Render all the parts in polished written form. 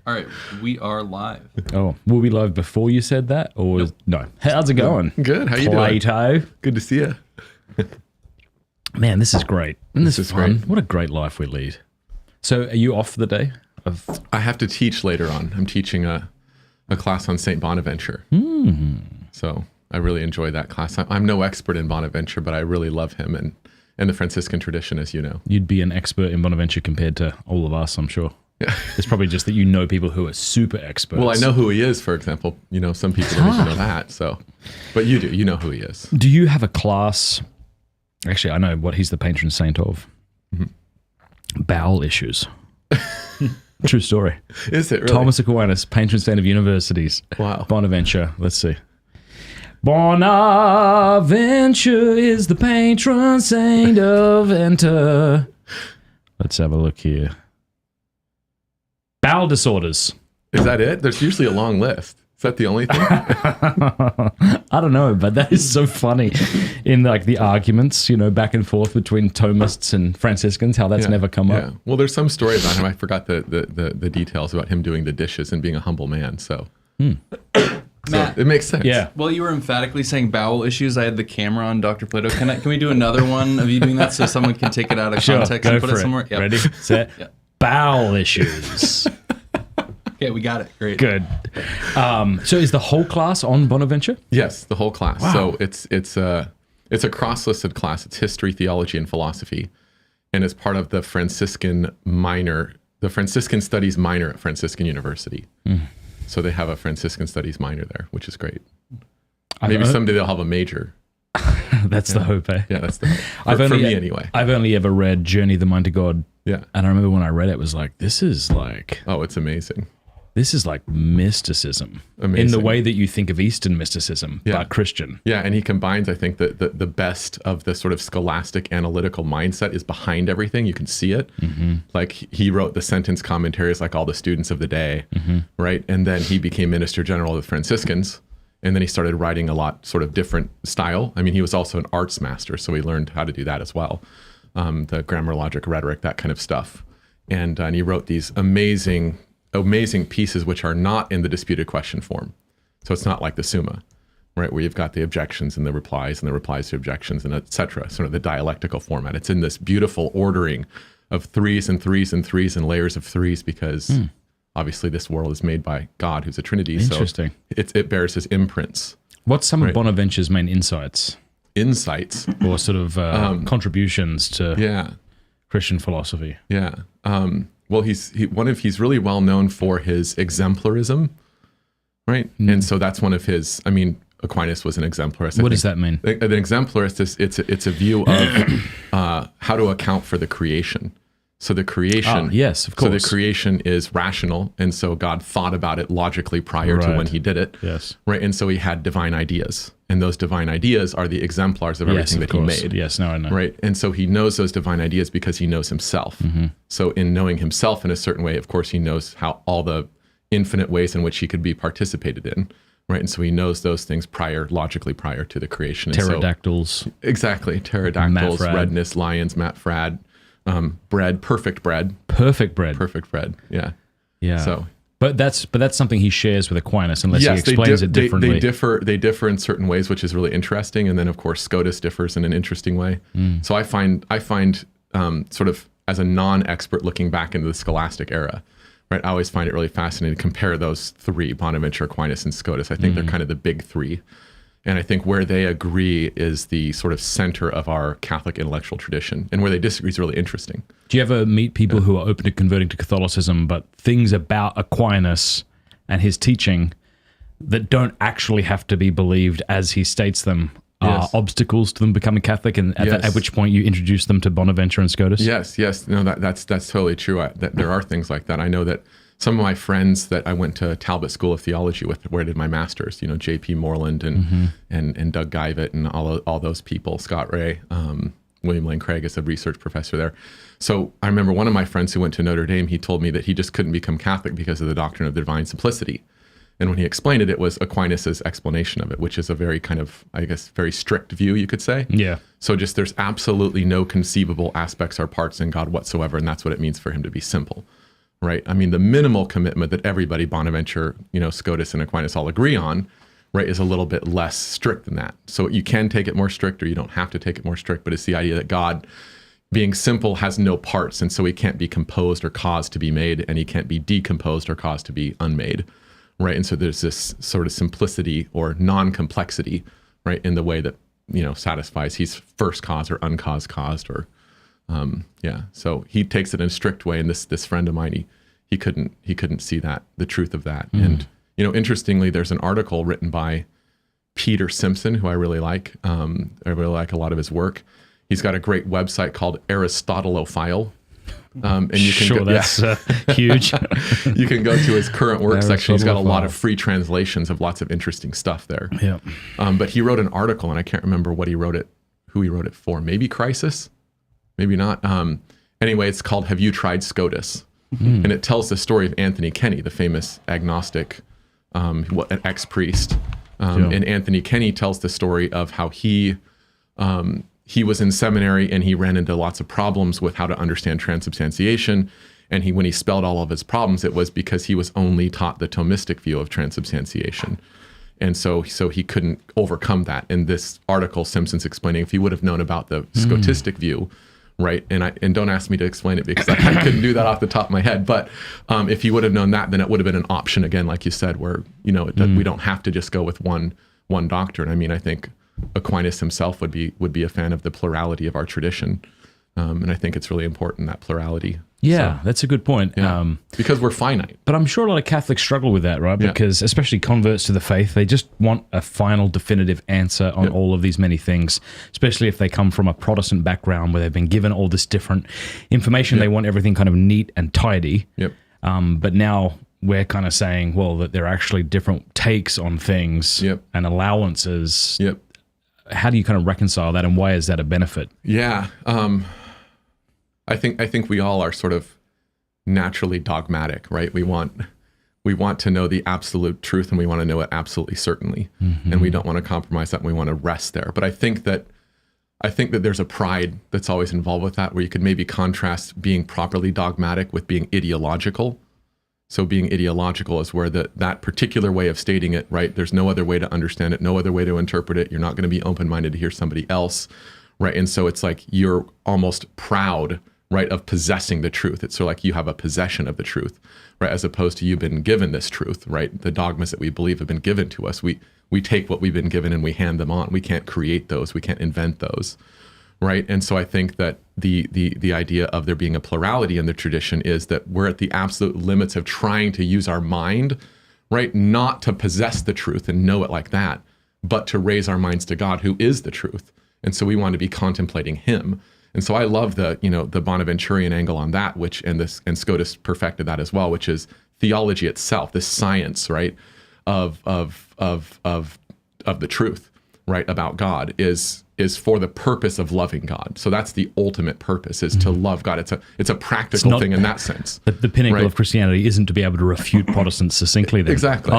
All right, we are live. Oh, were we live before you said that? Or no? How's it going? Good. How you doing? Plato. Good to see you. Man, this is great. Isn't this is fun? great. What a great life we lead. So are you off the day? I have to teach later on. I'm teaching a class on St. Bonaventure. So I really enjoy that class. I'm no expert in Bonaventure, but I really love him and the Franciscan tradition, as you know. You'd be an expert in Bonaventure compared to all of us, I'm sure. Yeah. It's probably just that you know people who are super experts. Well, I know who he is, for example. You know, some people don't even know that. So, but you do. You know who he is. Do you have a class? Actually, I know what he's the patron saint of. Bowel issues. True story. Is it really? Thomas Aquinas, patron saint of universities. Wow. Bonaventure. Let's see. Bonaventure is the patron saint of enter. Let's have a look here. Bowel disorders. Is that it? There's usually a long list. Is that the only thing? I don't know, but that is so funny in like the arguments, you know, back and forth between Thomists and Franciscans, how that's never come up. Well, there's some story about him. I forgot the details about him doing the dishes and being a humble man. So, Matt, it makes sense. Yeah. Well, you were emphatically saying bowel issues. I had the camera on Dr. Plato. Can we do another one of you doing that so someone can take it out of context go and put for it somewhere? Yep. Ready, set, Bowel issues. Okay, we got it. Great. Good. So is the whole class on Bonaventure? Yes, the whole class. Wow. So it's a cross-listed class. It's history, theology, and philosophy, and it's part of the Franciscan Studies minor at Franciscan University. So they have a Franciscan Studies minor there, which is great. Maybe someday they'll have a major. That's the hope, eh? Yeah, that's the hope. For me anyway. I've only ever read Journey of the Mind to God. Yeah. And I remember when I read it, it was like, this is like mysticism. Amazing. In the way that you think of Eastern mysticism, but Christian. Yeah, and he combines, I think, the best of the sort of scholastic analytical mindset is behind everything. You can see it. Like he wrote the sentence commentaries like all the students of the day, right? And then he became Minister General of the Franciscans. And then he started writing a lot sort of different style. I mean, he was also an arts master, so he learned how to do that as well. The grammar, logic, rhetoric, that kind of stuff. And he wrote these amazing pieces which are not in the disputed question form. So it's not like the Summa, right, where you've got the objections and the replies to objections and et cetera, sort of the dialectical format. It's in this beautiful ordering of threes and threes and threes and layers of threes because obviously this world is made by God, who's a Trinity. Interesting. So it bears his imprints. What's some of Bonaventure's main insights? Insights? Or sort of contributions to Christian philosophy? Yeah. Well, he's really well known for his exemplarism, right? And so that's one of his. I mean, Aquinas was an exemplarist. What does that mean? An exemplarist is it's a view of how to account for the creation. So the creation, yes, of course. So the creation is rational, and so God thought about it logically prior to when He did it. Yes, right. And so He had divine ideas, and those divine ideas are the exemplars of everything that He made. Yes, now I know. Right, and so He knows those divine ideas because He knows Himself. So in knowing Himself in a certain way, of course, He knows how all the infinite ways in which He could be participated in. Right, and so He knows those things logically prior to the creation. Pterodactyls. Exactly, pterodactyls, redness, lions, Matt Fradd. Bread, perfect bread. Yeah. So, but that's something he shares with Aquinas, unless he explains it differently. They differ in certain ways, which is really interesting. And then, of course, Scotus differs in an interesting way. So I find sort of as a non-expert looking back into the scholastic era, right? I always find it really fascinating to compare those three: Bonaventure, Aquinas, and Scotus. I think they're kind of the big three. And I think where they agree is the sort of center of our Catholic intellectual tradition. And where they disagree is really interesting. Do you ever meet people who are open to converting to Catholicism, but things about Aquinas and his teaching that don't actually have to be believed as he states them are obstacles to them becoming Catholic, and at which point you introduce them to Bonaventure and Scotus? Yes. No, that's totally true. There are things like that. I know that some of my friends that I went to Talbot School of Theology with, where I did my master's, you know, J.P. Moreland and Doug Guyvett and all those people, Scott Ray, William Lane Craig is a research professor there. So I remember one of my friends who went to Notre Dame, he told me that he just couldn't become Catholic because of the doctrine of the divine simplicity. And when he explained it, it was Aquinas' explanation of it, which is a very kind of, I guess, very strict view, you could say. Yeah. So just there's absolutely no conceivable aspects or parts in God whatsoever, and that's what it means for him to be simple. right? I mean, the minimal commitment that everybody, Bonaventure, Scotus and Aquinas all agree on, right, is a little bit less strict than that. So you can take it more strict, or you don't have to take it more strict, but it's the idea that God, being simple, has no parts, and so he can't be composed or caused to be made, and he can't be decomposed or caused to be unmade, right? And so there's this sort of simplicity or non-complexity, right, in the way that, satisfies he's first cause or uncaused caused, or so he takes it in a strict way, and this friend of mine, he couldn't see that, the truth of that. And interestingly, there's an article written by Peter Simpson, who I really like. I really like a lot of his work. He's got a great website called Aristotelophile. And you can that's huge. You can go to his current work section. He's got a lot of free translations of lots of interesting stuff there. Yeah. But he wrote an article, and I can't remember who he wrote it for. Maybe Crisis, maybe not. Anyway, it's called "Have You Tried Scotus?" And it tells the story of Anthony Kenny, the famous agnostic, an ex-priest. And Anthony Kenny tells the story of how he was in seminary, and he ran into lots of problems with how to understand transubstantiation. And when he spelled all of his problems, it was because he was only taught the Thomistic view of transubstantiation. And so he couldn't overcome that. In this article, Simpson's explaining if he would have known about the Scotistic view, right? And don't ask me to explain it, because I couldn't do that off the top of my head. But if he would have known that, then it would have been an option again, like you said, where we don't have to just go with one doctrine. I mean, I think Aquinas himself would be a fan of the plurality of our tradition, and I think it's really important, that plurality. Yeah, that's a good point. Yeah, because we're finite. But I'm sure a lot of Catholics struggle with that, right? Because especially converts to the faith, they just want a final definitive answer on all of these many things, especially if they come from a Protestant background where they've been given all this different information. They want everything kind of neat and tidy. But now we're kind of saying, well, that there are actually different takes on things and allowances. How do you kind of reconcile that, and why is that a benefit? Yeah. I think we all are sort of naturally dogmatic, right? We want to know the absolute truth, and we want to know it absolutely certainly. And we don't want to compromise that, and we want to rest there. But I think that there's a pride that's always involved with that, where you could maybe contrast being properly dogmatic with being ideological. So being ideological is where that particular way of stating it, right? There's no other way to understand it, no other way to interpret it. You're not going to be open-minded to hear somebody else, right? And so it's like you're almost proud, right, of possessing the truth. It's sort of like you have a possession of the truth, right? As opposed to you've been given this truth, right? The dogmas that we believe have been given to us. We take what we've been given and we hand them on. We can't create those. We can't invent those, right? And so I think that the idea of there being a plurality in the tradition is that we're at the absolute limits of trying to use our mind, right? Not to possess the truth and know it like that, but to raise our minds to God, who is the truth. And so we want to be contemplating him. And so I love the Bonaventurian angle on that, and Scotus perfected that as well, which is theology itself, this science, right, of the truth, right, about God is for the purpose of loving God. So that's the ultimate purpose, is to love God. It's a practical thing in that sense. The pinnacle of Christianity isn't to be able to refute Protestants succinctly. Then. Exactly.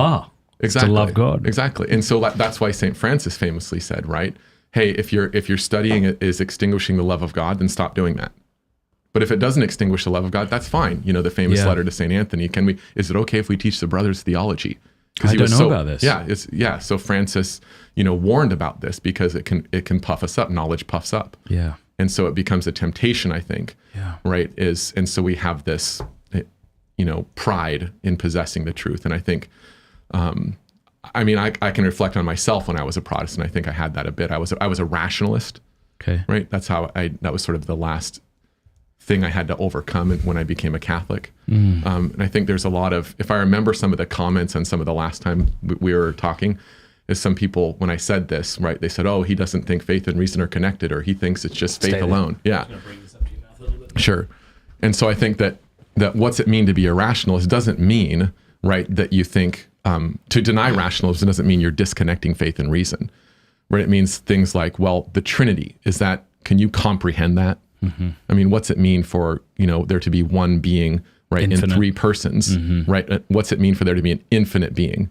Exactly. To love God. Exactly. And so that's why St. Francis famously said, right, hey, if you're studying it is extinguishing the love of God, then stop doing that. But if it doesn't extinguish the love of God, that's fine. The famous letter to St. Anthony. Is it okay if we teach the brothers theology? I don't know about this. Yeah. So Francis, warned about this, because it can puff us up. Knowledge puffs up. Yeah. And so it becomes a temptation, I think. Yeah. Right. And so we have this, pride in possessing the truth. And I think, I can reflect on myself when I was a Protestant. I think I had that a bit. I was a rationalist. Okay. Right. That's how that was sort of the last thing I had to overcome when I became a Catholic. And I think there's a lot of, if I remember some of the comments on some of the last time we were talking, is some people, when I said this, right, they said, oh, he doesn't think faith and reason are connected, or he thinks it's just faith alone. Yeah. I'm gonna bring this up to your mouth a little bit. Sure. And so I think that what's it mean to be a rationalist doesn't mean, right, that you think, to deny rationalism doesn't mean you're disconnecting faith and reason, right? It means things like, well, the Trinity, can you comprehend that? I mean, what's it mean for, there to be one being, right, infinite. In three persons, right? What's it mean for there to be an infinite being,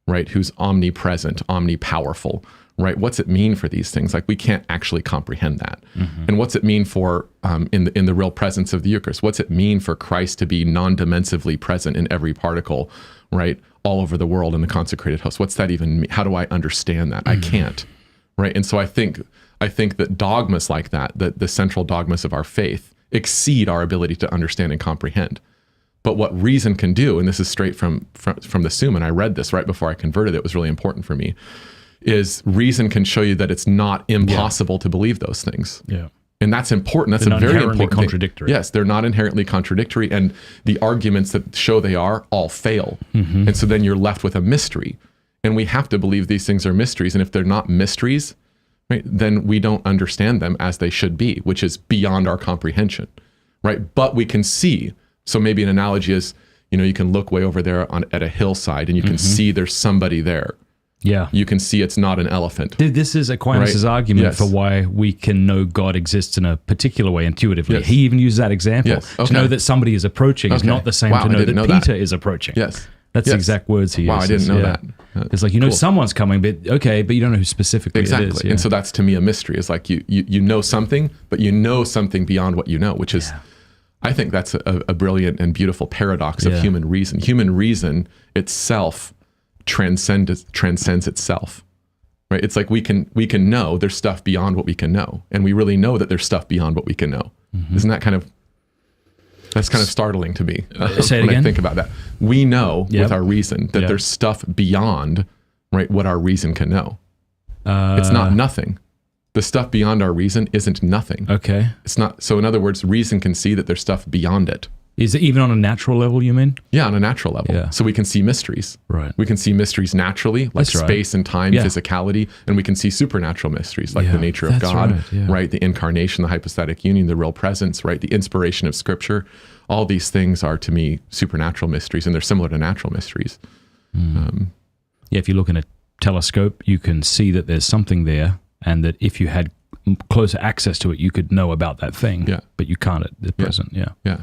right, who's omnipresent, omnipowerful, right? What's it mean for these things? Like we can't actually comprehend that. And what's it mean for in the real presence of the Eucharist? What's it mean for Christ to be non-dimensively present in every particle, right, all over the world in the consecrated host? What's that even mean? How do I understand that? I can't, right? And so I think that dogmas like that, the central dogmas of our faith, exceed our ability to understand and comprehend. But what reason can do, and this is straight from the Summa, and I read this right before I converted, it was really important for me, is reason can show you that it's not impossible to believe those things. Yeah. And that's important. That's a very important contradictory. thing. Yes, they're not inherently contradictory, and the arguments that show they are all fail. And so then you're left with a mystery. And we have to believe these things are mysteries, and if they're not mysteries, right, then we don't understand them as they should be, which is beyond our comprehension, right? But we can see. So maybe an analogy is, you can look way over there at a hillside and you can see there's somebody there. Yeah. You can see it's not an elephant. This is Aquinas' argument for why we can know God exists in a particular way intuitively. He even uses that example. To know that somebody is approaching is not the same to know that Peter is approaching. Yes. That's the exact words he uses. Wow, I didn't know that. It's like, someone's coming, but you don't know who specifically it is. And so that's to me a mystery. It's like you know something, but you know something beyond what you know, which is... I think that's a brilliant and beautiful paradox of human reason. Human reason itself transcends itself, right? It's like we can know there's stuff beyond what we can know, and we really know that there's stuff beyond what we can know. Isn't that kind of startling to me Say it when again? I think about that? We know with our reason that there's stuff beyond, right, what our reason can know. It's not nothing. The stuff beyond our reason isn't nothing. Okay. It's not. So in other words, reason can see that there's stuff beyond it. Is it even on a natural level, you mean? Yeah, on a natural level. Yeah. So we can see mysteries. Right. We can see mysteries naturally, like space and time, physicality, and we can see supernatural mysteries, like the nature of God, right? The incarnation, the hypostatic union, the real presence, right? The inspiration of Scripture. All these things are, to me, supernatural mysteries, and they're similar to natural mysteries. If you look in a telescope, you can see that there's something there, and that if you had closer access to it, you could know about that thing. Yeah. But you can't at the present. Yeah.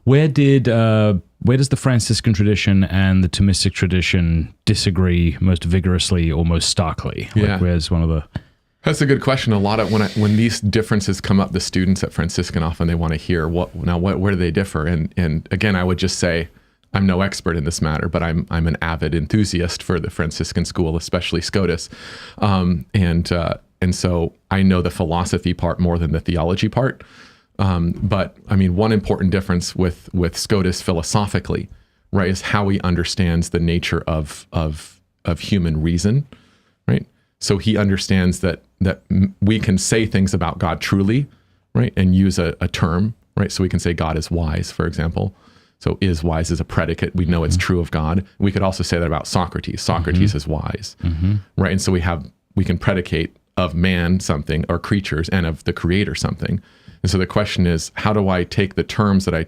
Where does the Franciscan tradition and the Thomistic tradition disagree most vigorously or most starkly? Where's one of the... That's a good question. A lot of when these differences come up, the students at Franciscan often they want to hear where do they differ? And again, I would just say I'm no expert in this matter, but I'm an avid enthusiast for the Franciscan school, especially Scotus, and so I know the philosophy part more than the theology part. But I mean, one important difference with Scotus philosophically, right, is how he understands the nature of human reason, right? So he understands that we can say things about God truly, right, and use a term, right? So we can say God is wise, for example. So is wise is a predicate. We know it's true of God. We could also say that about Socrates. Socrates is wise, right? And so we can predicate of man something, or creatures, and of the creator something. And so the question is, how do I take the terms that I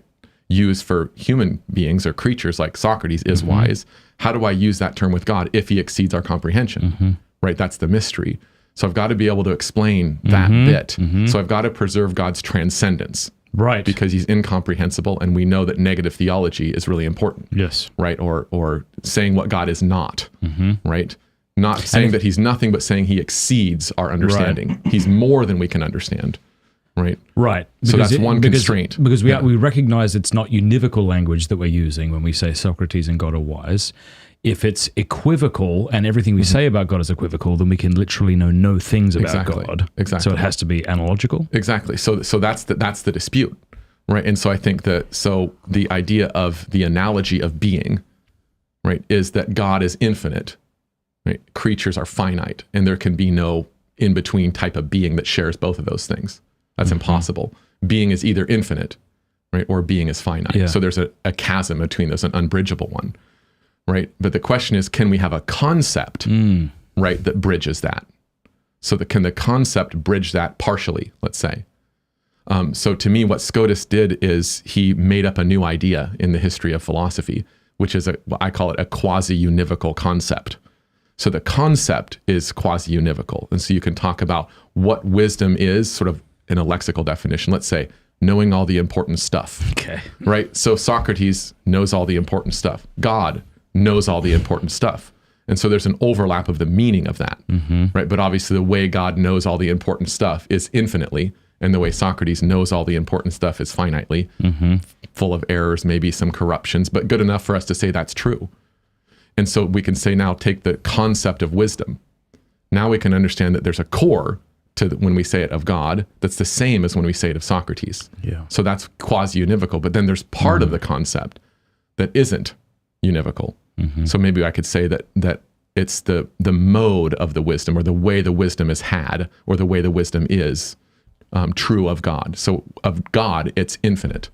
use for human beings or creatures, like Socrates is wise, how do I use that term with God if he exceeds our comprehension, right? That's the mystery. So I've got to be able to explain that bit. So I've got to preserve God's transcendence, right? Because he's incomprehensible, and we know that negative theology is really important, right? Or saying what God is not, right? Not saying that he's nothing, but saying he exceeds our understanding. Right. He's more than we can understand, right? Right. So that's one constraint. Because we recognize it's not univocal language that we're using when we say Socrates and God are wise. If it's equivocal and everything we say about God is equivocal, then we can literally know no things about God. Exactly. So it has to be analogical. Exactly. So that's the dispute, right? And so I think the idea of the analogy of being, right, is that God is infinite. Right? Creatures are finite, and there can be no in-between type of being that shares both of those things. That's impossible. Being is either infinite, right, or being is finite. Yeah. So there's a chasm between those, an unbridgeable one, right? But the question is, can we have a concept, right, that bridges that? So can the concept bridge that partially, let's say? So to me, what Scotus did is he made up a new idea in the history of philosophy, which is I call it a quasi-univocal concept. So the concept is quasi-univocal. And so you can talk about what wisdom is, sort of in a lexical definition. Let's say, knowing all the important stuff. Okay. Right? So Socrates knows all the important stuff. God knows all the important stuff. And so there's an overlap of the meaning of that, right? But obviously the way God knows all the important stuff is infinitely, and the way Socrates knows all the important stuff is finitely, full of errors, maybe some corruptions, but good enough for us to say that's true. And so we can say now, take the concept of wisdom. Now we can understand that there's a core to when we say it of God that's the same as when we say it of Socrates. Yeah. So that's quasi-univocal, but then there's part of the concept that isn't univocal. So maybe I could say that it's the mode of the wisdom, or the way the wisdom is had, or the way the wisdom is true of God. So of God, it's infinite.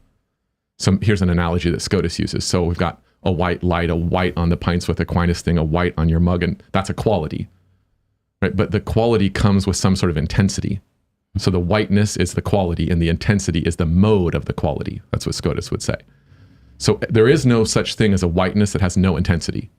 So here's an analogy that Scotus uses. So we've got a white light, a white on the pints with Aquinas thing, a white on your mug, and that's a quality, right? But the quality comes with some sort of intensity. So the whiteness is the quality, and the intensity is the mode of the quality. That's what Scotus would say. So there is no such thing as a whiteness that has no intensity.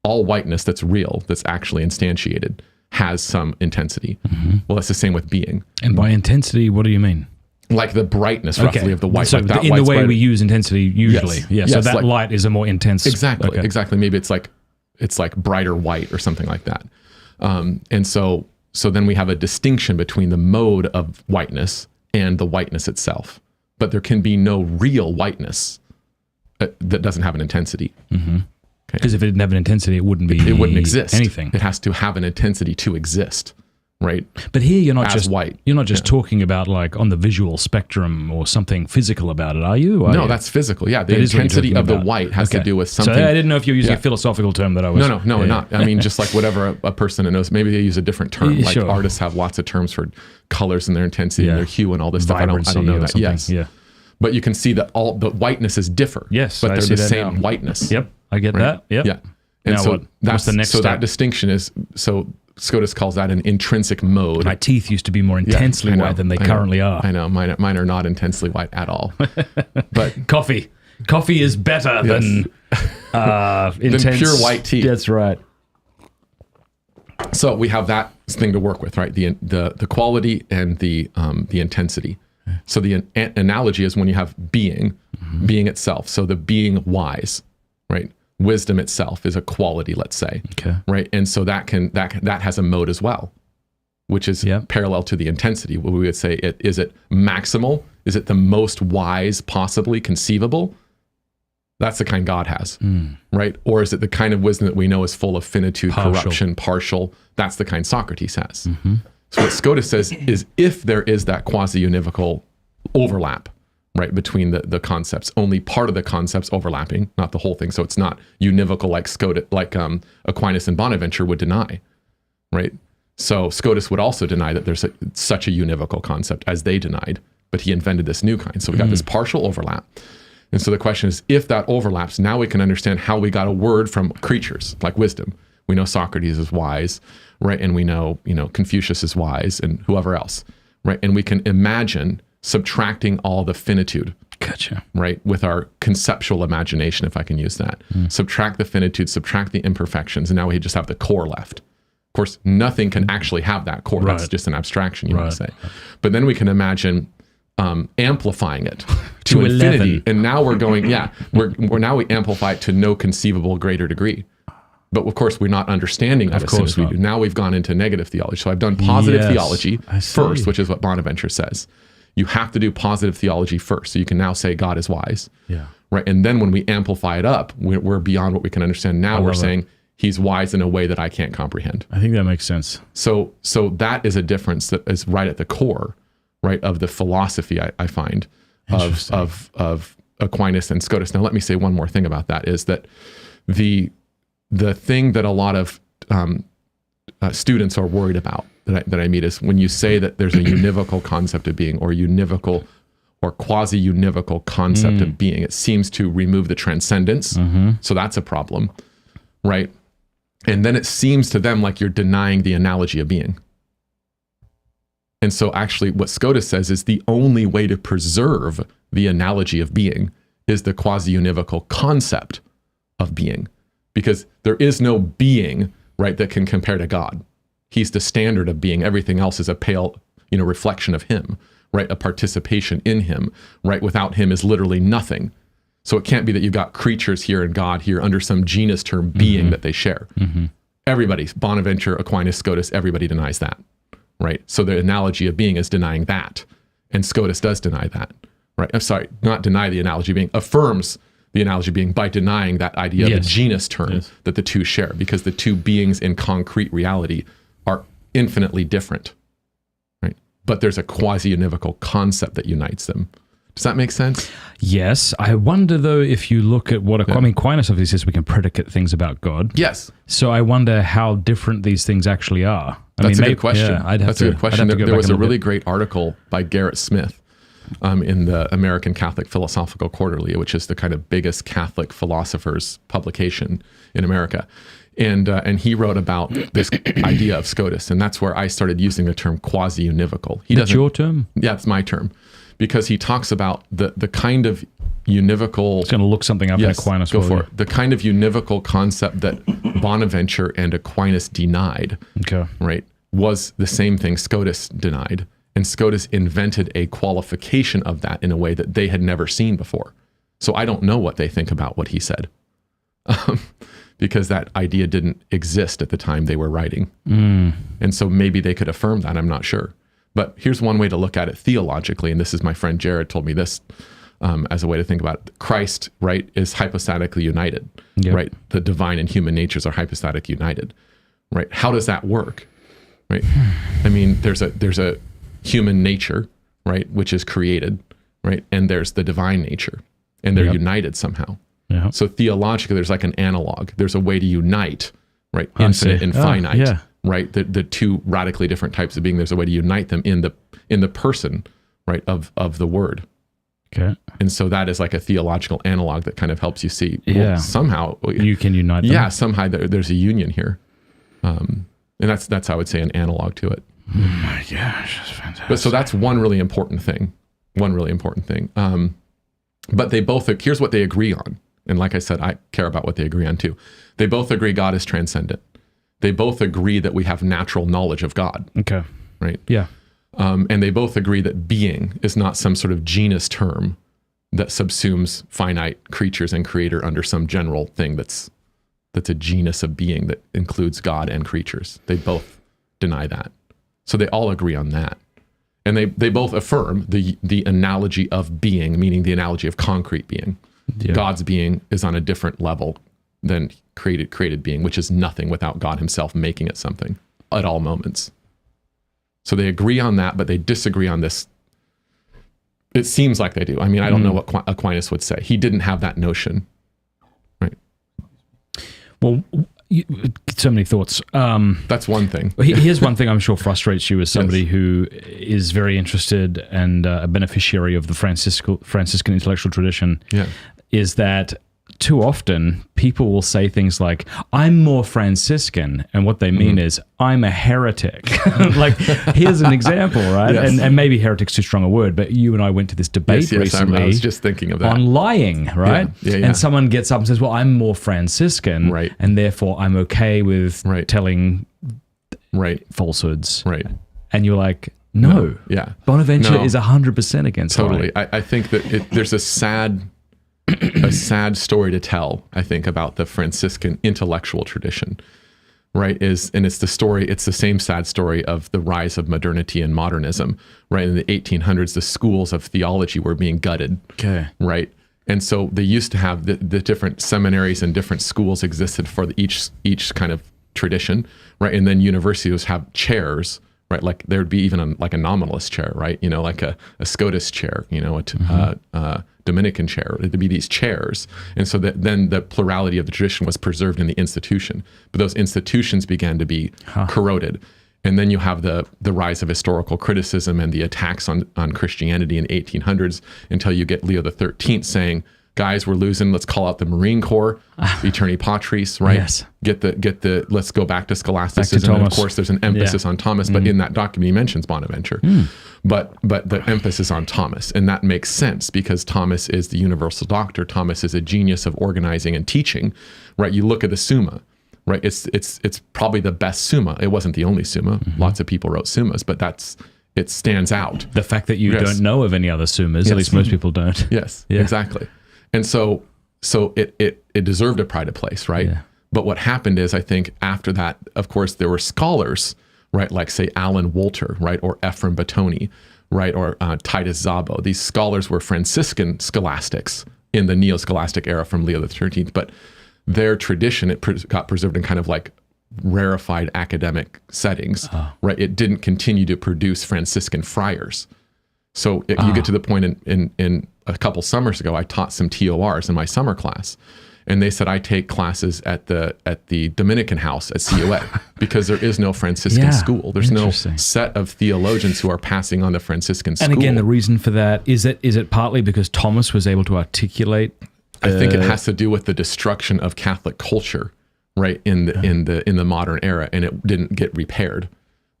All whiteness that's real, that's actually instantiated, has some intensity. Well, it's the same with being. And by intensity, what do you mean? Like the brightness, roughly, of the white. So like that in the way brighter. we use intensity usually. Yes. Yeah. So Yes, that like, light is a more intense. Exactly. Okay. Exactly. Maybe it's like brighter white or something like that. And so then we have a distinction between the mode of whiteness and the whiteness itself. But there can be no real whiteness that doesn't have an intensity. Because if it didn't have an intensity, it wouldn't be. It wouldn't exist. Anything. It has to have an intensity to exist, right? But here you're not As just white. You're not just talking about like on the visual spectrum or something physical about it, are you? No, that's physical. Yeah, the That is what you're intensity talking of the about. white has to Okay. do with something. So I didn't know if you were using Yeah. a philosophical term that I was. No, not. I mean, just like whatever a person that knows, maybe they use a different term. Yeah, Like sure. artists have lots of terms for colors and their intensity and their hue and all this stuff. I don't Vibrancy know or that. something. Yes. Yeah. But you can see that all the whitenesses differ. Yes, But I they're see the that same now. whiteness. Yep. I get that. Yep. Yeah. And Now so what? What's the next so step? that distinction is, so Scotus calls that an intrinsic mode. My teeth used to be more Yeah, intensely I know, white than they I know, currently are. I know. Mine are not intensely white at all. But Coffee is better than intense pure white tea. That's right. So we have that thing to work with, right? The quality and the intensity. So the analogy is when you have being itself. So the being wise, right? Wisdom itself is a quality, let's say, Okay. right? And so that has a mode as well, which is parallel to the intensity. What we would say, is it maximal? Is it the most wise possibly conceivable? That's the kind God has, right? Or is it the kind of wisdom that we know is full of finitude, corruption, partial? That's the kind Socrates has. So what Scotus says is, if there is that quasi-univocal overlap, right, between the concepts, only part of the concepts overlapping, not the whole thing. So it's not univocal like Scotus, like Aquinas and Bonaventure would deny, right? So Scotus would also deny that there's such a univocal concept as they denied, but he invented this new kind. So we got this partial overlap. And so the question is, if that overlaps, now we can understand how we got a word from creatures like wisdom. We know Socrates is wise, right? And we know, Confucius is wise, and whoever else, right? And we can imagine subtracting all the finitude, Gotcha. right? With our conceptual imagination, if I can use that. Subtract the finitude, subtract the imperfections, and now we just have the core left. Of course, nothing can actually have that core. That's just an abstraction, you might say. But then we can imagine amplifying it to infinity. 11. And now we're going, now we amplify it to no conceivable greater degree. But of course, we're not understanding that as soon as we do. Now we've gone into negative theology. So I've done positive theology first, which is what Bonaventure says. You have to do positive theology first. So you can now say God is wise. Yeah. Right. And then when we amplify it up, we're beyond what we can understand. Now we're saying he's wise in a way that I can't comprehend. I think that makes sense. So that is a difference that is right at the core, right, of the philosophy I find of Aquinas and Scotus. Now, let me say one more thing about that, is that the thing that a lot of students are worried about that I meet is when you say that there's a univocal concept of being, or univocal or quasi-univocal concept of being, it seems to remove the transcendence. So that's a problem, right? And then it seems to them like you're denying the analogy of being. And so actually what Scotus says is the only way to preserve the analogy of being is the quasi-univocal concept of being, because there is no being, right, that can compare to God. He's the standard of being. Everything else is a pale, reflection of him, right? A participation in him, right? Without him is literally nothing. So it can't be that you got creatures here and God here under some genus term being that they share. Everybody, Bonaventure, Aquinas, Scotus, everybody denies that, right? So the analogy of being is denying that, and Scotus does deny that, right? I'm sorry, not deny the analogy of being, affirms the analogy of being by denying that idea of the genus term that the two share, because the two beings in concrete reality are infinitely different, right? But there's a quasi-univocal concept that unites them. Does that make sense? Yes. I wonder, though, if you look at what Aquinas obviously says we can predicate things about God. Yes. So I wonder how different these things actually are. That's a good question. Yeah, That's a good question. There was a really great article by Garrett Smith in the American Catholic Philosophical Quarterly, which is the kind of biggest Catholic philosophers publication in America. And he wrote about this idea of Scotus, and that's where I started using the term quasi-univocal. That's your term? Yeah, it's my term. Because he talks about the kind of univocal... It's going to look something up in Aquinas. Go for it. The kind of univocal concept that Bonaventure and Aquinas denied, right, was the same thing Scotus denied. And Scotus invented a qualification of that in a way that they had never seen before. So I don't know what they think about what he said. Because that idea didn't exist at the time they were writing. And so maybe they could affirm that, I'm not sure. But here's one way to look at it theologically, and this is my friend Jared told me this as a way to think about it. Christ, right, is hypostatically united, right? The divine and human natures are hypostatically united, right? How does that work, right? I mean, there's a human nature, right, which is created, right? And there's the divine nature, and they're united somehow. So theologically, there's like an analog. There's a way to unite, right, infinite and finite. Right, the two radically different types of being. There's a way to unite them in the person, right, of the Word. Okay. And so that is like a theological analog that kind of helps you see. Well, somehow you can unite them. Yeah, somehow there's a union here, and that's how I would say an analog to it. Oh my gosh, that's fantastic. But so that's one really important thing. But they both, here's what they agree on, and like I said, I care about what they agree on too. They both agree God is transcendent. They both agree that we have natural knowledge of God. Okay. Right? Yeah. And they both agree that being is not some sort of genus term that subsumes finite creatures and creator under some general thing that's a genus of being that includes God and creatures. They both deny that. So they all agree on that. And they both affirm the analogy of being, meaning the analogy of concrete being. Yeah. God's being is on a different level than created being, which is nothing without God himself making it something at all moments. So they agree on that, but they disagree on this. It seems like they do. I mean, I don't know what Aquinas would say. He didn't have that notion, right? Well, so many thoughts. That's one thing. Here's one thing I'm sure frustrates you as somebody who is very interested and a beneficiary of the Franciscan intellectual tradition, is that too often people will say things like, I'm more Franciscan, and what they mean is, I'm a heretic. Like, here's an example, right? Yes. And maybe heretic's too strong a word, but you and I went to this debate recently. I was just thinking of that. On lying, right? And someone gets up and says, well, I'm more Franciscan, and therefore I'm okay with telling falsehoods. Right. And you're like, no. Bonaventure is 100% against lying. Totally. I think that there's a sad story to tell, I think, about the Franciscan intellectual tradition, right? It's the same sad story of the rise of modernity and modernism, right? In the 1800s, the schools of theology were being gutted, right? And so they used to have the different seminaries and different schools existed for each kind of tradition, right? And then universities have chairs, right? Like there'd be even like a nominalist chair, right? You know, like a Scotus chair, you know, a Dominican chair. There'd be these chairs. And so then the plurality of the tradition was preserved in the institution. But those institutions began to be corroded. And then you have the rise of historical criticism and the attacks on Christianity in the 1800s until you get Leo XIII saying, guys, we're losing. Let's call out the Marine Corps, Aeterni Patris, right? Yes. Get the. Let's go back to scholasticism. Back to and of course, there's an emphasis on Thomas, but in that document he mentions Bonaventure. But the emphasis on Thomas, and that makes sense because Thomas is the universal doctor. Thomas is a genius of organizing and teaching, right? You look at the Summa, right? It's probably the best Summa. It wasn't the only Summa. Lots of people wrote Summas, but it stands out. The fact that you don't know of any other Summas, at least most people don't. Yes, exactly. And so it deserved a pride of place, right? Yeah. But what happened is, I think after that, of course, there were scholars, right? Like say Alan Wolter, right? Or Ephraim Batoni, right? Or Titus Szabo. These scholars were Franciscan scholastics in the neo-scholastic era from Leo XIII, but their tradition, got preserved in kind of like rarefied academic settings, right? It didn't continue to produce Franciscan friars. So you get to the point in a couple summers ago, I taught some TORs in my summer class, and they said I take classes at the Dominican house at COA because there is no Franciscan school. There's no set of theologians who are passing on the Franciscan school. And again, the reason for that is it partly because Thomas was able to articulate. I think it has to do with the destruction of Catholic culture, right, in the modern era, and it didn't get repaired.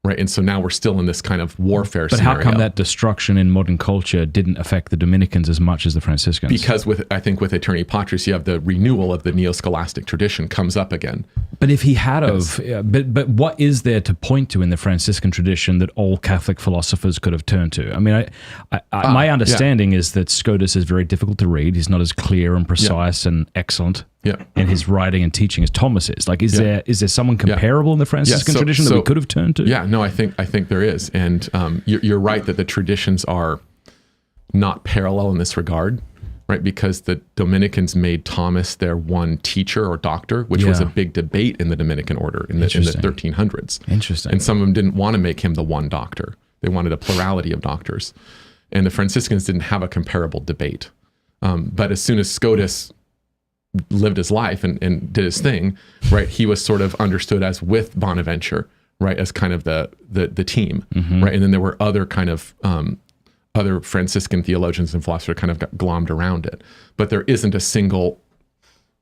Right, and so now we're still in this kind of warfare scenario. But how come that destruction in modern culture didn't affect the Dominicans as much as the Franciscans? Because I think with Aeterni Patris, you have the renewal of the neo-scholastic tradition comes up again. But if he had but what is there to point to in the Franciscan tradition that all Catholic philosophers could have turned to? I mean, my understanding is that Scotus is very difficult to read. He's not as clear and precise and excellent in his writing and teaching as Thomas is. Like, is there someone comparable in the Franciscan tradition that we could have turned to? Yeah, no, I think there is, and you're right that the traditions are not parallel in this regard, right? Because the Dominicans made Thomas their one teacher or doctor, which was a big debate in the Dominican order in the 1300s. Interesting. And some of them didn't want to make him the one doctor; they wanted a plurality of doctors, and the Franciscans didn't have a comparable debate. But as soon as Scotus lived his life and did his thing, right, he was sort of understood as with Bonaventure, right, as kind of the team, right, and then there were other kind of other Franciscan theologians and philosophers kind of got glommed around it, but there isn't a single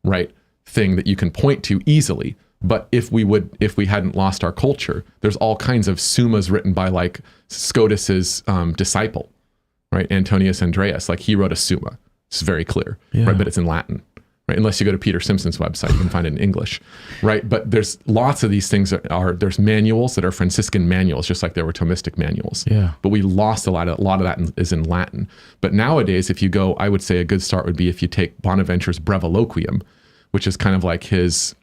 right thing that you can point to easily. But if we hadn't lost our culture, there's all kinds of summas written by like Scotus's disciple, right, Antonius Andreas. Like he wrote a summa. It's very clear, right, but it's in Latin. Right? Unless you go to Peter Simpson's website, you can find it in English, right? But there's lots of these things there's manuals that are Franciscan manuals, just like there were Thomistic manuals. Yeah. But we lost a lot of that is in Latin. But nowadays, if you go, I would say a good start would be if you take Bonaventure's Breviloquium, which is kind of like his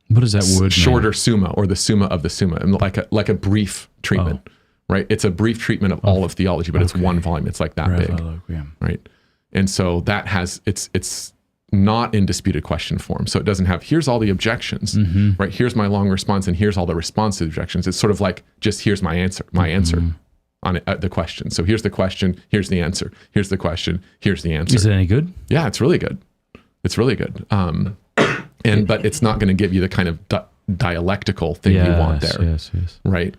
what is that word? Shorter summa or the summa of the summa, and like a brief treatment, right? It's a brief treatment of all of theology, but it's one volume. It's like that big, right? And so that has it's not in disputed question form. So it doesn't have, here's all the objections, right? Here's my long response and here's all the response to the objections. It's sort of like, just here's my answer on the question. So here's the question, here's the answer. Here's the question, here's the answer. Is it any good? Yeah, it's really good. It's really good. But it's not going to give you the kind of dialectical thing you want there. Yes. Right?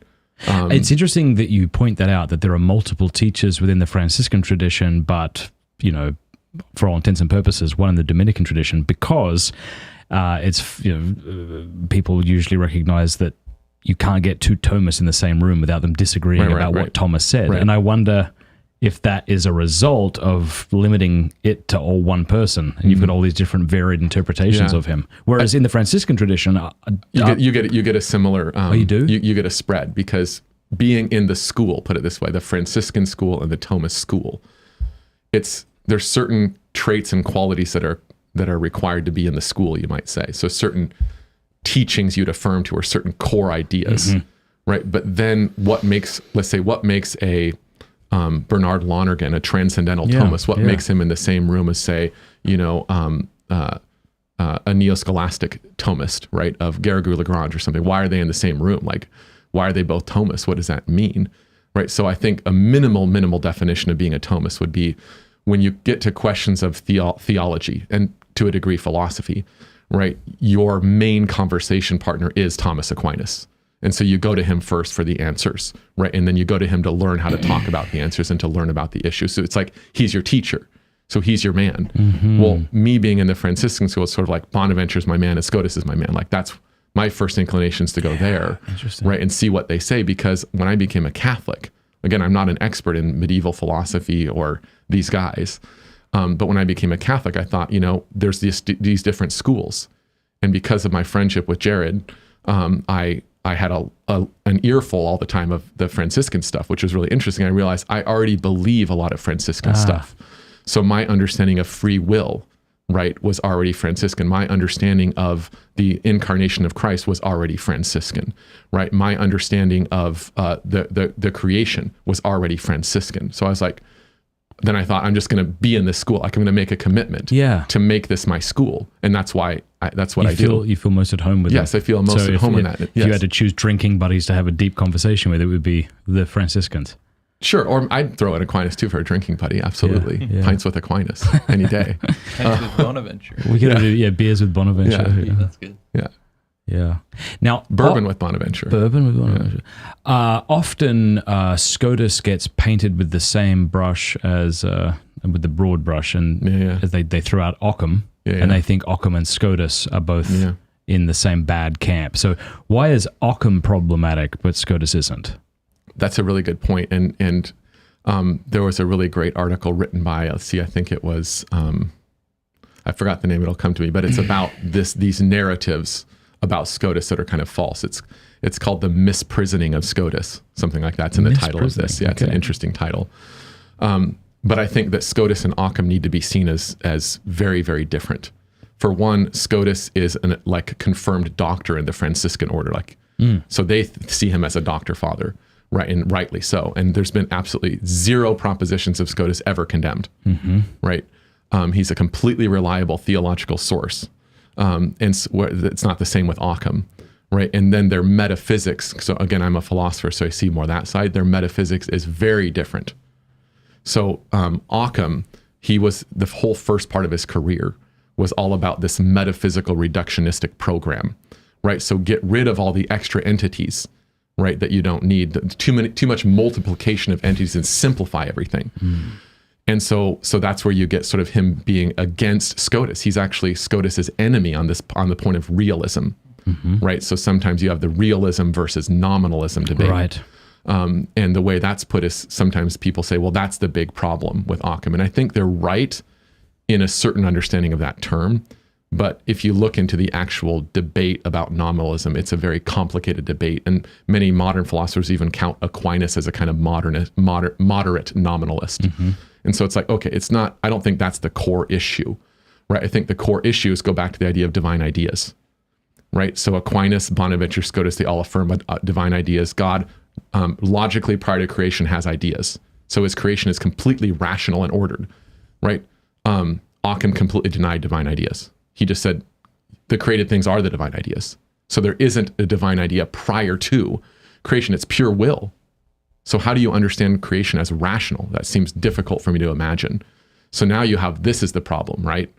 It's interesting that you point that out, that there are multiple teachers within the Franciscan tradition, but, you know, for all intents and purposes, one in the Dominican tradition, because people usually recognize that you can't get two Thomists in the same room without them disagreeing about what Thomas said. And I wonder if that is a result of limiting it to all one person, and you've got all these different varied interpretations of him. Whereas in the Franciscan tradition, you get a similar. You do? You get a spread, because being in the school, put it this way, the Franciscan school and the Thomist school, there's certain traits and qualities that are required to be in the school, you might say. So certain teachings you'd affirm to, or certain core ideas, right? But then what makes a Bernard Lonergan a transcendental Thomist? What makes him in the same room as, say, a neo-scholastic Thomist, right, of Garrigou-Lagrange or something? Why are they in the same room? Like, why are they both Thomists? What does that mean, right? So I think a minimal definition of being a Thomist would be, when you get to questions of theology and to a degree philosophy, right, your main conversation partner is Thomas Aquinas. And so you go to him first for the answers, right? And then you go to him to learn how to talk about the answers and to learn about the issues. So it's like, he's your teacher. So he's your man. Well, me being in the Franciscan school, it's sort of like Bonaventure's my man and Scotus is my man. Like, that's my first inclinations to go there, right? And see what they say. Because when I became a Catholic, again, I'm not an expert in medieval philosophy or these guys. But when I became a Catholic, I thought, there's these different schools. And because of my friendship with Jared, I had an earful all the time of the Franciscan stuff, which was really interesting. I realized I already believe a lot of Franciscan stuff. So my understanding of free will right, was already Franciscan. My understanding of the incarnation of Christ was already Franciscan, right? My understanding of the creation was already Franciscan. So I was like, then I thought, I'm just going to be in this school. Like, I'm going to make a commitment to make this my school. And that's why that's what I do. You feel most at home with it. Yes, I feel most at home in that. If you had to choose drinking buddies to have a deep conversation with, it would be the Franciscans. Sure, or I'd throw in Aquinas too for a drinking buddy. Absolutely, pints with Aquinas any day. Pints with Bonaventure. We could do beers with Bonaventure. Yeah, that's good. Yeah. Now, bourbon with Bonaventure. Bourbon with Bonaventure. Often Scotus gets painted with the same brush as with the broad brush, and as they throw out Occam, and they think Occam and Scotus are both in the same bad camp. So why is Occam problematic but Scotus isn't? That's a really good point. And there was a really great article written by, let's see, I think it was, I forgot the name, it'll come to me, but it's about these narratives about Scotus that are kind of false. It's called The Misprisoning of Scotus, something like that's in the title of this. Yeah, it's an interesting title. But I think that Scotus and Occam need to be seen as very, very different. For one, Scotus is like a confirmed doctor in the Franciscan order. So they see him as a doctor father. Right, and rightly so. And there's been absolutely zero propositions of Scotus ever condemned. Right, he's a completely reliable theological source, and it's not the same with Occam. Right, and then their metaphysics. So again, I'm a philosopher, so I see more that side. Their metaphysics is very different. So Occam, he was the whole first part of his career was all about this metaphysical reductionistic program. Right, so get rid of all the extra entities. Right, that you don't need too much multiplication of entities and simplify everything. And so that's where you get sort of him being against Scotus. He's actually Scotus's enemy on the point of realism. Right, so sometimes you have the realism versus nominalism debate. Right, and the way that's put is sometimes people say, well, that's the big problem with Occam, and I think they're right in a certain understanding of that term. But if you look into the actual debate about nominalism, it's a very complicated debate. And many modern philosophers even count Aquinas as a kind of moderate nominalist. And so it's like, okay, it's not, I don't think that's the core issue, right? I think the core issues go back to the idea of divine ideas, right? So Aquinas, Bonaventure, Scotus, they all affirm divine ideas. God, logically prior to creation, has ideas. So his creation is completely rational and ordered, right? Occam completely denied divine ideas. He just said the created things are the divine ideas. So there isn't a divine idea prior to creation. It's pure will. So how do you understand creation as rational? That seems difficult for me to imagine. So now you have, this is the problem, right?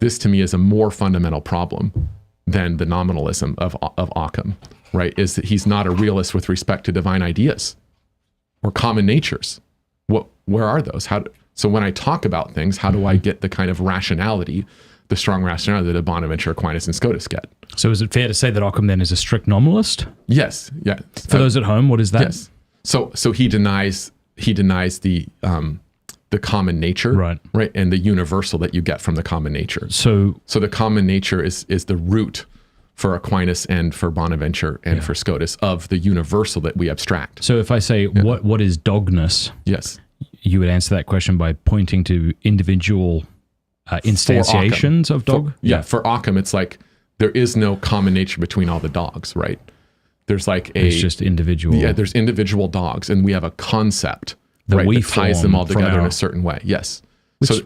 This to me is a more fundamental problem than the nominalism of Occam, right? Is that he's not a realist with respect to divine ideas or common natures. Where are those? So when I talk about things, how do I get the kind of rationality, the strong rationality that Bonaventure, Aquinas, and Scotus get? So is it fair to say that Occam then is a strict nominalist? Yes. Yeah. For those at home, what is that? Yes. So he denies the common nature, right, and the universal that you get from the common nature. So the common nature is the root for Aquinas and for Bonaventure and for Scotus of the universal that we abstract. So if I say what is dogness? Yes. You would answer that question by pointing to individual instantiations of dog? For Occam, it's like there is no common nature between all the dogs, right? There's like it's just individual. Yeah, there's individual dogs, and we have a concept that ties them all together in a certain way. Yes.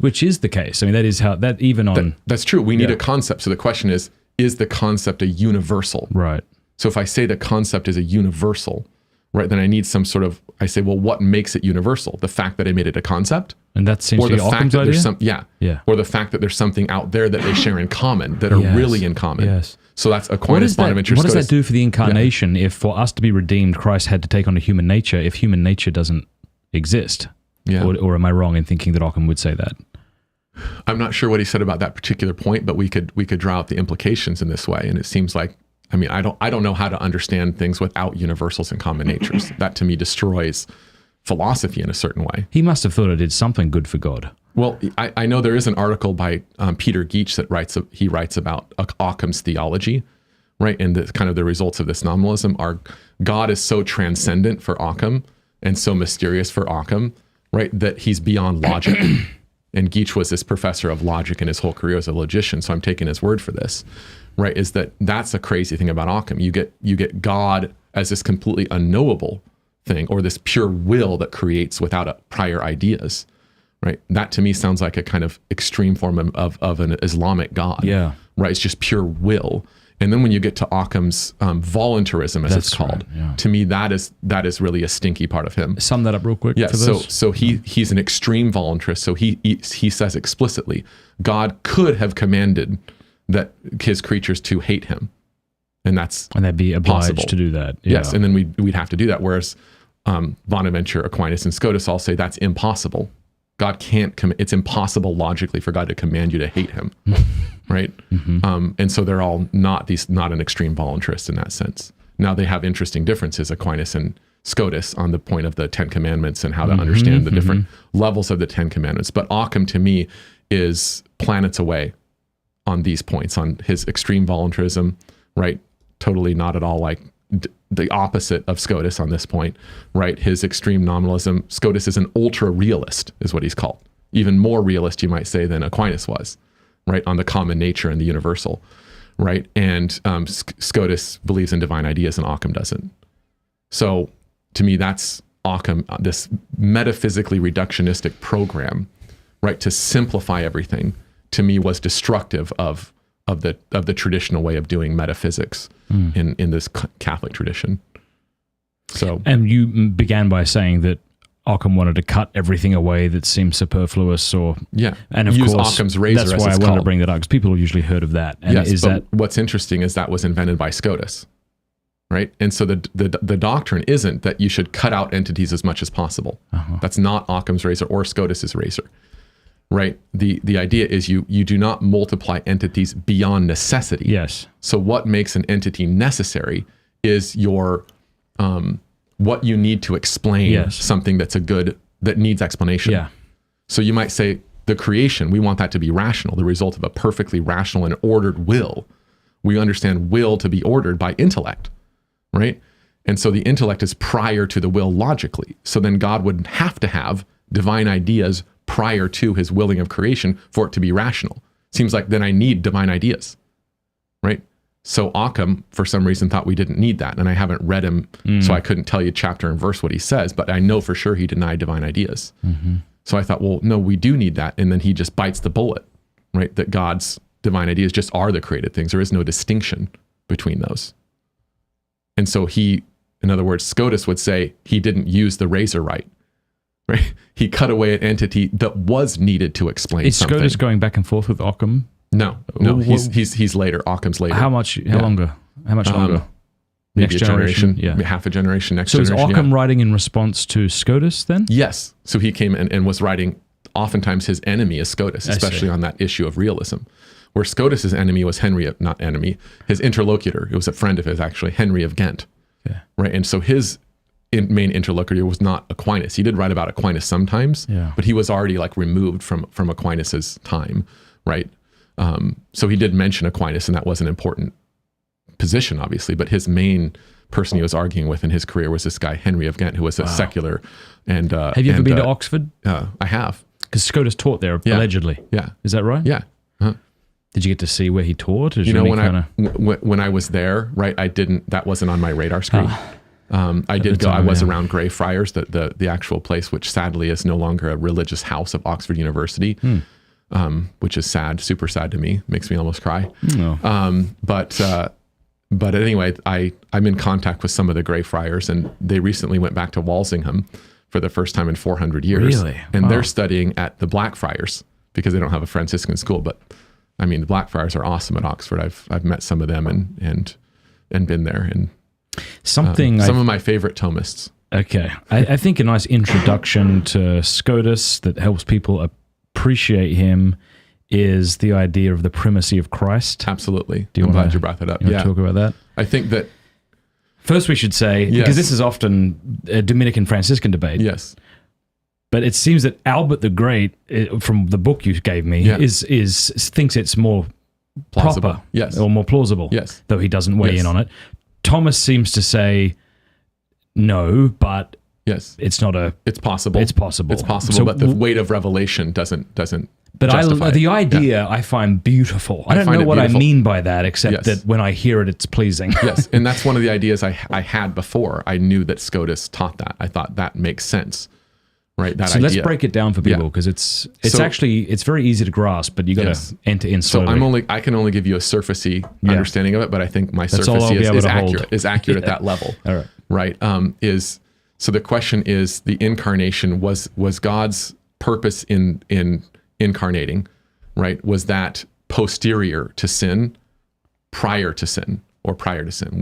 Which is the case. I mean, that is how, that even on... That's true. We need a concept. So the question is the concept a universal? Right. So if I say the concept is a universal, right, then I need some sort of, I say, well, what makes it universal? The fact that I made it a concept? And that seems to be Occam's idea? Or the fact that there's something out there that they share in common, that are really in common. Yes. So that's Aquinas, Bonaventure, What does Scotus. that do for the incarnation if for us to be redeemed, Christ had to take on a human nature if human nature doesn't exist? Yeah. Or am I wrong in thinking that Occam would say that? I'm not sure what he said about that particular point, but we could draw out the implications in this way. And it seems like, I mean, I don't know how to understand things without universals and common natures. That to me destroys philosophy in a certain way. He must have thought it did something good for God. Well, I know there is an article by Peter Geach that writes about Occam's theology, right? And the kind of the results of this nominalism are God is so transcendent for Occam and so mysterious for Occam, right? That he's beyond logic. and Geach was this professor of logic and his whole career as a logician, so I'm taking his word for this, right, is that's a crazy thing about Occam. You get God as this completely unknowable thing, or this pure will that creates without prior ideas, right? That to me sounds like a kind of extreme form of an Islamic God, right? It's just pure will. And then when you get to Occam's voluntarism, as it's called, to me that is really a stinky part of him. Sum that up real quick. Yeah. For those. So he's an extreme voluntarist. So he says explicitly, God could have commanded that his creatures to hate him, and they'd be obliged possible to do that. Yeah. Yes, and then we'd have to do that. Whereas Bonaventure, Aquinas, and Scotus all say that's impossible. God can't it's impossible logically for God to command you to hate him, right? And so they're all not an extreme voluntarist in that sense. Now they have interesting differences, Aquinas and Scotus, on the point of the Ten Commandments and how to understand the different levels of the Ten Commandments. But Occam to me is planets away on these points, on his extreme voluntarism, right? Totally not at all like the opposite of Scotus on this point, right? His extreme nominalism. Scotus is an ultra realist, is what he's called. Even more realist, you might say, than Aquinas was, right? On the common nature and the universal, right? And Scotus believes in divine ideas and Occam doesn't. So to me, that's Occam, this metaphysically reductionistic program, right? To simplify everything, to me was destructive of the traditional way of doing metaphysics in this Catholic tradition. So, and you began by saying that Occam wanted to cut everything away that seemed superfluous, and of use course Occam's razor. That's why I wanted to bring that up, because people have usually heard of that. And yes, what's interesting is that was invented by Scotus, right? And so the doctrine isn't that you should cut out entities as much as possible. That's not Occam's razor or Scotus's razor. Right. The idea is you do not multiply entities beyond necessity. Yes. So what makes an entity necessary is your what you need to explain something that needs explanation. Yeah. So you might say the creation, we want that to be rational, the result of a perfectly rational and ordered will. We understand will to be ordered by intellect, right? And so the intellect is prior to the will logically. So then God would have to have divine ideas prior to his willing of creation for it to be rational. Seems like then I need divine ideas, right? So Occam, for some reason, thought we didn't need that. And I haven't read him, so I couldn't tell you chapter and verse what he says, but I know for sure he denied divine ideas. So I thought, well, no, we do need that. And then he just bites the bullet, right? That God's divine ideas just are the created things. There is no distinction between those. And so in other words, Scotus would say he didn't use the razor right. Right? He cut away an entity that was needed to explain something. Is Scotus going back and forth with Occam? No, he's later. Occam's later. How longer? How much longer? Maybe next generation, half a generation, next generation. So is Occam writing in response to Scotus then? Yes. So he came and was writing, oftentimes his enemy is Scotus, especially on that issue of realism. Where Scotus's enemy was his interlocutor, it was a friend of his actually, Henry of Ghent. Yeah. Right. And so his main interlocutor was not Aquinas. He did write about Aquinas sometimes, but he was already like removed from Aquinas's time, right? So he did mention Aquinas, and that was an important position, obviously. But his main person he was arguing with in his career was this guy Henry of Ghent, who was a secular. And have you ever been to Oxford? I have, because Scotus taught there allegedly. Yeah, is that right? Yeah. Did you get to see where he taught? When I was there, right? That wasn't on my radar screen. I did go. I was around Greyfriars, the actual place, which sadly is no longer a religious house of Oxford University, which is sad, super sad to me. Makes me almost cry. But anyway, I'm in contact with some of the Greyfriars, and they recently went back to Walsingham for the first time in 400 years. Really? And they're studying at the Blackfriars because they don't have a Franciscan school. But I mean, the Blackfriars are awesome at Oxford. I've met some of them and been there, and some of my favorite Thomists. Okay. I think a nice introduction to Scotus that helps people appreciate him is the idea of the primacy of Christ. Absolutely. I'm glad you brought that up. You want to talk about that? I think that first we should say, because this is often a Dominican Franciscan debate. Yes. But it seems that Albert the Great, from the book you gave me, thinks it's more plausible. Proper, or more plausible. Yes. Though he doesn't weigh in on it. Thomas seems to say no, but Yes. It's not a... It's possible. It's possible. It's possible, So but the weight of revelation doesn't But justify the it. idea I find beautiful. I don't find know it what beautiful. I mean by that, except Yes. that when I hear it, it's pleasing. Yes, and that's one of the ideas I had before. I knew that Scotus taught that. I thought that makes sense, right? That So idea. let's break it down for people, Yeah. because it's So- actually, it's very easy to grasp, but you got to Yes. enter in So slowly. I can only give you a surfacey understanding of it, but I think my That's all I'll surfacey be able is to hold. accurate. Is accurate at that level. All right. Right. So the question is, the incarnation was God's purpose in incarnating, right? Was that posterior to sin, prior to sin, or prior to sin?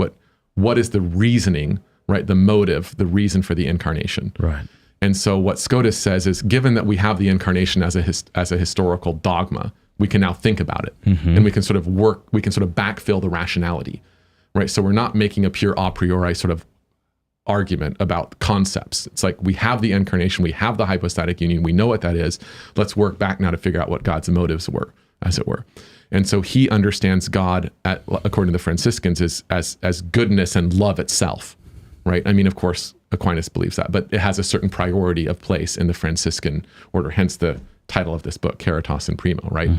What is the reasoning, right? The motive, the reason for the incarnation. Right. And so what Scotus says is, given that we have the incarnation as a historical dogma, we can now think about it, and we can sort of backfill the rationality, right? So we're not making a pure a priori sort of argument about concepts. It's like, we have the incarnation, we have the hypostatic union, we know what that is. Let's work back now to figure out what God's motives were, as it were. And so he understands God, according to the Franciscans, as goodness and love itself, right? I mean, of course, Aquinas believes that, but it has a certain priority of place in the Franciscan order, hence the title of this book, Caritas in Primo, right?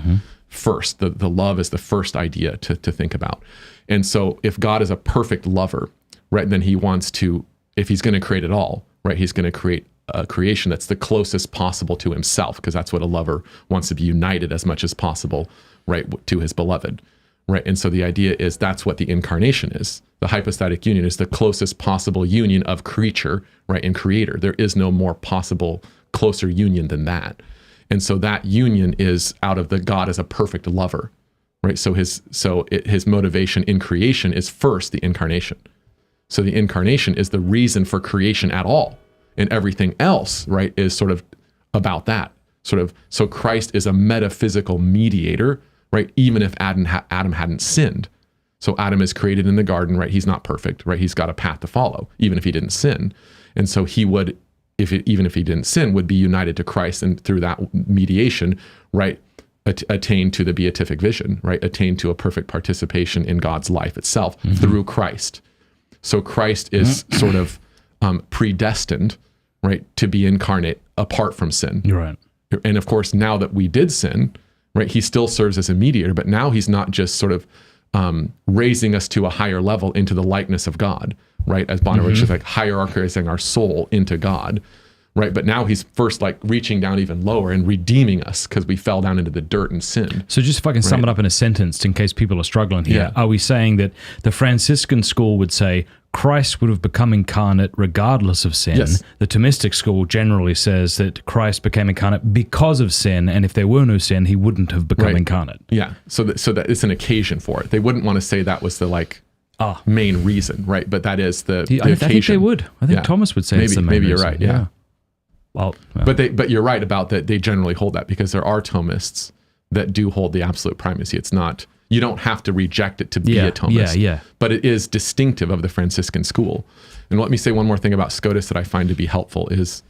First, the love is the first idea to think about. And so if God is a perfect lover, right, then he wants to, if he's going to create it all, right, he's going to create a creation that's the closest possible to himself, because that's what a lover wants, to be united as much as possible, right, to his beloved, right? And so the idea is that's what the incarnation is. The hypostatic union is the closest possible union of creature, right, and creator. There is no more possible closer union than that. And so that union is out of the God as a perfect lover, right? So his motivation in creation is first the incarnation. So the incarnation is the reason for creation at all. And everything else, right, is sort of about that. So Christ is a metaphysical mediator, right, even if Adam hadn't sinned. So Adam is created in the garden, right? He's not perfect, right? He's got a path to follow, even if he didn't sin. And so he would, even if he didn't sin, would be united to Christ, and through that mediation, right, attain to the beatific vision, right? Attain to a perfect participation in God's life itself through Christ. So Christ is sort of predestined, right, to be incarnate apart from sin. You're right. And of course, now that we did sin, right, he still serves as a mediator, but now he's not just sort of raising us to a higher level into the likeness of God, right? As Bonaventure is like hierarchizing our soul into God, right? But now he's first like reaching down even lower and redeeming us because we fell down into the dirt and sinned. So just if I can sum it up in a sentence in case people are struggling here, are we saying that the Franciscan school would say Christ would have become incarnate regardless of sin? Yes. The Thomistic school generally says that Christ became incarnate because of sin, and if there were no sin, he wouldn't have become incarnate. Yeah, so that it's an occasion for it. They wouldn't want to say that was the main reason, right? But that is the occasion. I think they would. I think Thomas would say it's the main maybe you're reason. right, yeah. Well, But you're right about that. They generally hold that because there are Thomists that do hold the absolute primacy. It's not, you don't have to reject it to be a Thomist. But it is distinctive of the Franciscan school. And let me say one more thing about Scotus that I find to be helpful is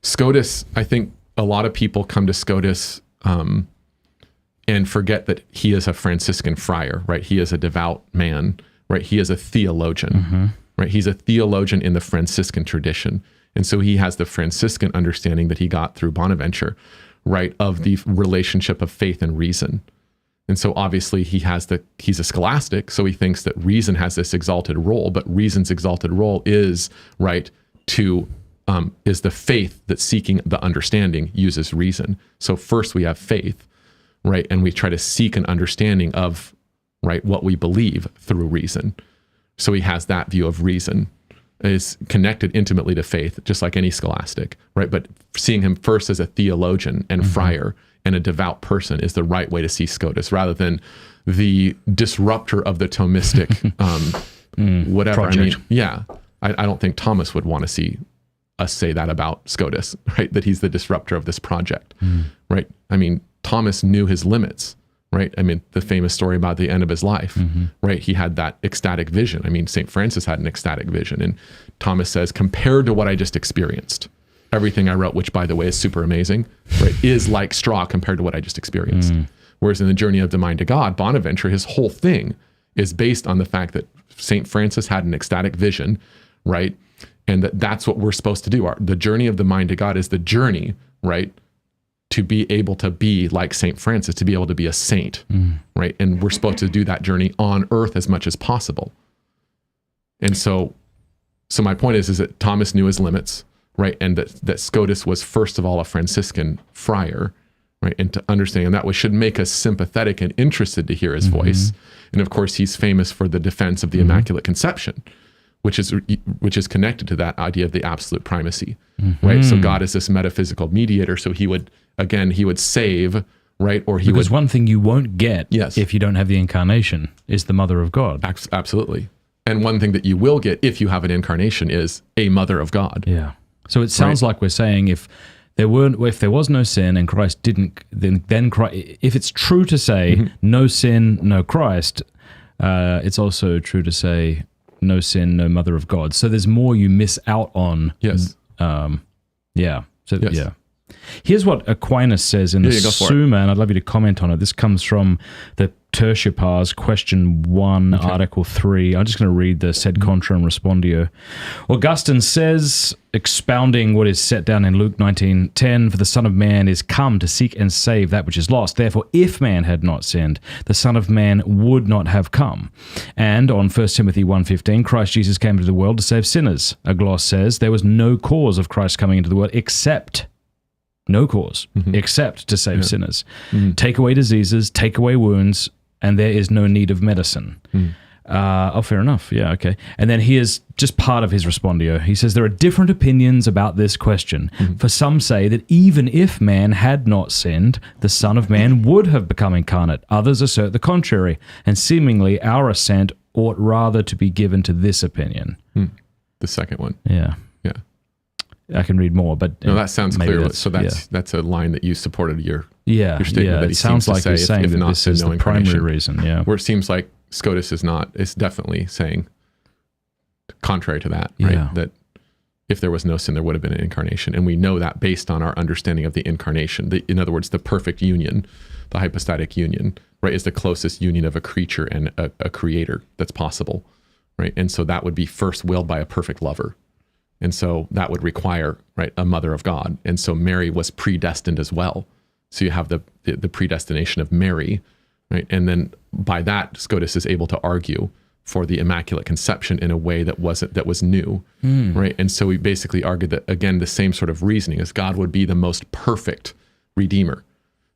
Scotus, I think a lot of people come to Scotus and forget that he is a Franciscan friar, right? He is a devout man, right? He is a theologian, right? He's a theologian in the Franciscan tradition. And so he has the Franciscan understanding that he got through Bonaventure, right, of the relationship of faith and reason. And so obviously he's a scholastic, so he thinks that reason has this exalted role, but reason's exalted role is, right, is the faith that seeking the understanding uses reason. So first we have faith, right, and we try to seek an understanding of, right, what we believe through reason. So he has that view of reason is connected intimately to faith, just like any scholastic, right? But seeing him first as a theologian and friar and a devout person is the right way to see Scotus, rather than the disruptor of the Thomistic, whatever. Project. I don't think Thomas would want to see us say that about Scotus, right? That he's the disruptor of this project, right? I mean, Thomas knew his limits, right? I mean, the famous story about the end of his life, right? He had that ecstatic vision. I mean, St. Francis had an ecstatic vision. And Thomas says, compared to what I just experienced, everything I wrote, which by the way is super amazing, right, is like straw compared to what I just experienced. Whereas in the Journey of the Mind to God, Bonaventure, his whole thing is based on the fact that St. Francis had an ecstatic vision, right? And that's what we're supposed to do. The journey of the mind to God is the journey, right, to be able to be like St. Francis, to be able to be a saint, right? And we're supposed to do that journey on earth as much as possible. And so my point is that Thomas knew his limits, right? And that Scotus was, first of all, a Franciscan friar, right? And to understand that should make us sympathetic and interested to hear his voice. And of course, he's famous for the defense of the Immaculate Conception, which is connected to that idea of the absolute primacy, right? So God is this metaphysical mediator. So he would save, right? Or because one thing you won't get if you don't have the incarnation is the Mother of God. Absolutely. And one thing that you will get if you have an incarnation is a Mother of God. Yeah. So it sounds like we're saying if there was no sin and Christ didn't, then Christ, if it's true to say no sin, no Christ, it's also true to say no sin, no Mother of God. So there's more you miss out on. Yes. Yeah. So yeah. Here's what Aquinas says in the Summa, and I'd love you to comment on it. This comes from the Tertiapas, question 1, article 3. I'm just going to read the sed contra and respondio. Augustine says, expounding what is set down in Luke 19:10, for the Son of Man is come to seek and save that which is lost. Therefore, if man had not sinned, the Son of Man would not have come. And on 1 Timothy 1:15, Christ Jesus came into the world to save sinners. A gloss says, there was no cause of Christ coming into the world except to save sinners. Take away diseases, take away wounds, and there is no need of medicine. Fair enough. Yeah, okay. And then here's just part of his respondio. He says, there are different opinions about this question. For some say that even if man had not sinned, the Son of Man would have become incarnate. Others assert the contrary, and seemingly our assent ought rather to be given to this opinion. The second one. Yeah. I can read more, but no, that sounds clear. So that's a line that you supported your statement. Yeah, that it sounds like you're saying that this is the primary reason. Yeah, where it seems like Scotus is definitely saying contrary to that, right? Yeah. That if there was no sin, there would have been an incarnation, and we know that based on our understanding of the incarnation. In other words, the perfect union, the hypostatic union, right, is the closest union of a creature and a creator that's possible, right? And so that would be first willed by a perfect lover. And so that would require, right, a Mother of God. And so Mary was predestined as well. So you have the predestination of Mary, right? And then by that, Scotus is able to argue for the Immaculate Conception in a way that was new, right? And so we basically argued that, again, the same sort of reasoning is God would be the most perfect Redeemer.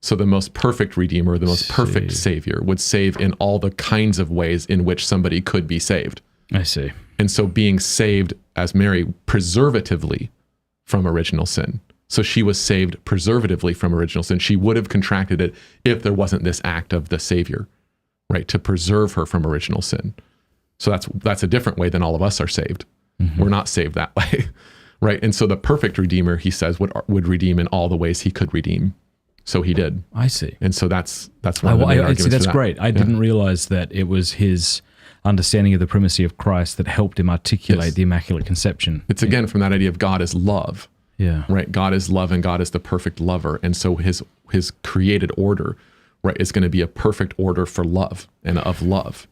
So the most perfect Redeemer, the most perfect Savior would save in all the kinds of ways in which somebody could be saved. I see. And so being saved as Mary preservatively from original sin. So she was saved preservatively from original sin. She would have contracted it if there wasn't this act of the Savior, right, to preserve her from original sin. So that's a different way than all of us are saved. We're not saved that way, right? And so the perfect Redeemer, he says, would redeem in all the ways he could redeem. So he did. I see. And so that's one of the main arguments. That's great. I didn't realize that it was his understanding of the primacy of Christ that helped him articulate the Immaculate Conception. It's again from that idea of God is love. Yeah. Right. God is love and God is the perfect lover. And so his created order, right, is going to be a perfect order for love and of love.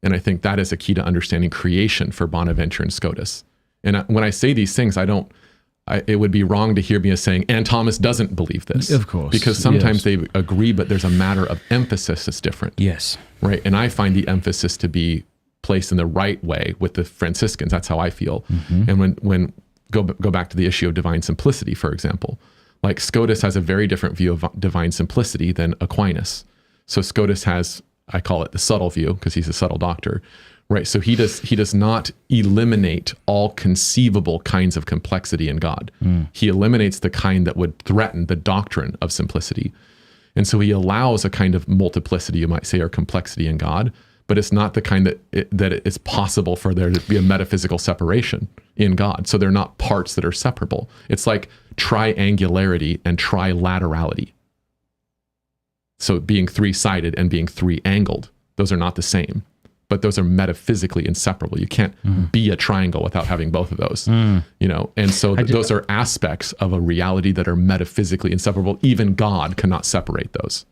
And I think that is a key to understanding creation for Bonaventure and Scotus. And when I say these things, it would be wrong to hear me as saying, and Thomas doesn't believe this. Of course. Because sometimes they agree, but there's a matter of emphasis that's different. Yes. Right. And I find the emphasis to be placed in the right way with the Franciscans. That's how I feel. And when go back to the issue of divine simplicity, for example, like Scotus has a very different view of divine simplicity than Aquinas. So Scotus has, I call it the subtle view because he's a subtle doctor, right? So he does not eliminate all conceivable kinds of complexity in God. He eliminates the kind that would threaten the doctrine of simplicity. And so he allows a kind of multiplicity, you might say, or complexity in God, but it's not the kind that it's possible for there to be a metaphysical separation in God. So they're not parts that are separable. It's like triangularity and trilaterality. So being three-sided and being three-angled, those are not the same, but those are metaphysically inseparable. You can't be a triangle without having both of those, and so those are aspects of a reality that are metaphysically inseparable. Even God cannot separate those.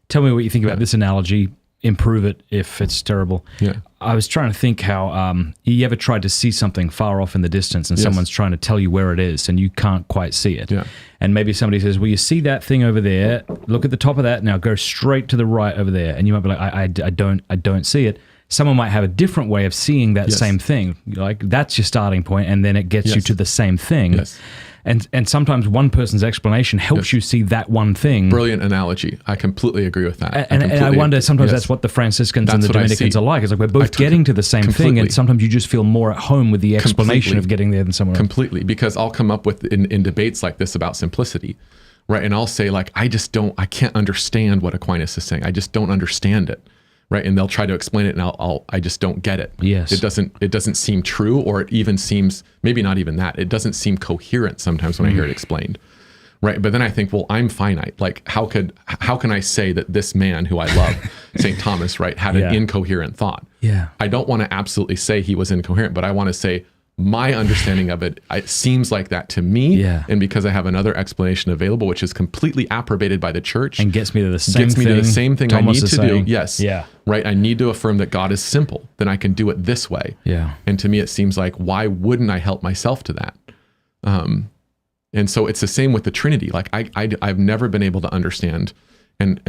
Tell me what you think about this analogy. improve it if it's terrible. Yeah. I was trying to think how you ever tried to see something far off in the distance and Yes. someone's trying to tell you where it is and you can't quite see it. Yeah. And maybe somebody says, well, you see that thing over there, look at the top of that, now go straight to the right over there. And you might be like, I don't see it. Someone might have a different way of seeing that Yes. same thing. Like that's your starting point, and then it gets you Yes. to the same thing. Yes. And sometimes one person's explanation helps Yes. you see that one thing. Brilliant analogy. I completely agree with that. And I wonder, sometimes Yes. that's what the Franciscans and That's the what I Dominicans see. are like. It's like we're both getting to the same thing, completely. and sometimes you just feel more at home with the explanation Completely. of getting there than someone else. Completely, because I'll come up with in debates like this about simplicity, right? And I'll say like, I can't understand what Aquinas is saying. I just don't understand it, right? And they'll try to explain it, and I just don't get it. Yes. It doesn't seem true, or it even seems, maybe not even that. It doesn't seem coherent sometimes when I hear it explained, right? But then I think, well, I'm finite. Like, how can I say that this man who I love, St. Thomas, right, had an incoherent thought? Yeah. I don't want to absolutely say he was incoherent, but I want to say my understanding of it seems like that to me. Yeah. And because I have another explanation available, which is completely approbated by the church, And gets me to the same gets me thing. to the same thing Thomas I need is to saying. do. Yes. Yeah. Right. I need to affirm that God is simple. Then I can do it this way. Yeah. And to me, it seems like, why wouldn't I help myself to that? And so it's the same with the Trinity. Like I've never been able to understand and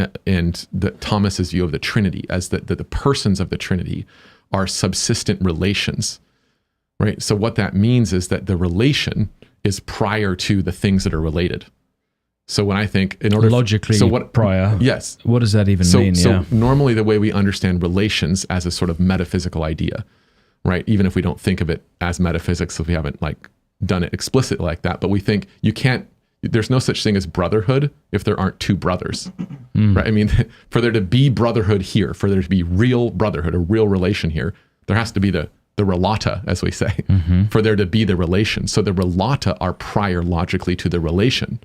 the Thomas's view of the Trinity as that the persons of the Trinity are subsistent relations, right? So what that means is that the relation is prior to the things that are related. So when I think in order Logically prior. Yes. What does that even mean? So normally the way we understand relations as a sort of metaphysical idea, right? Even if we don't think of it as metaphysics, if we haven't like done it explicitly like that, but we think there's no such thing as brotherhood if there aren't two brothers, right? I mean, for there to be brotherhood here, for there to be real brotherhood, a real relation here, there has to be the relata, as we say, for there to be the relation. So the relata are prior logically to the relation.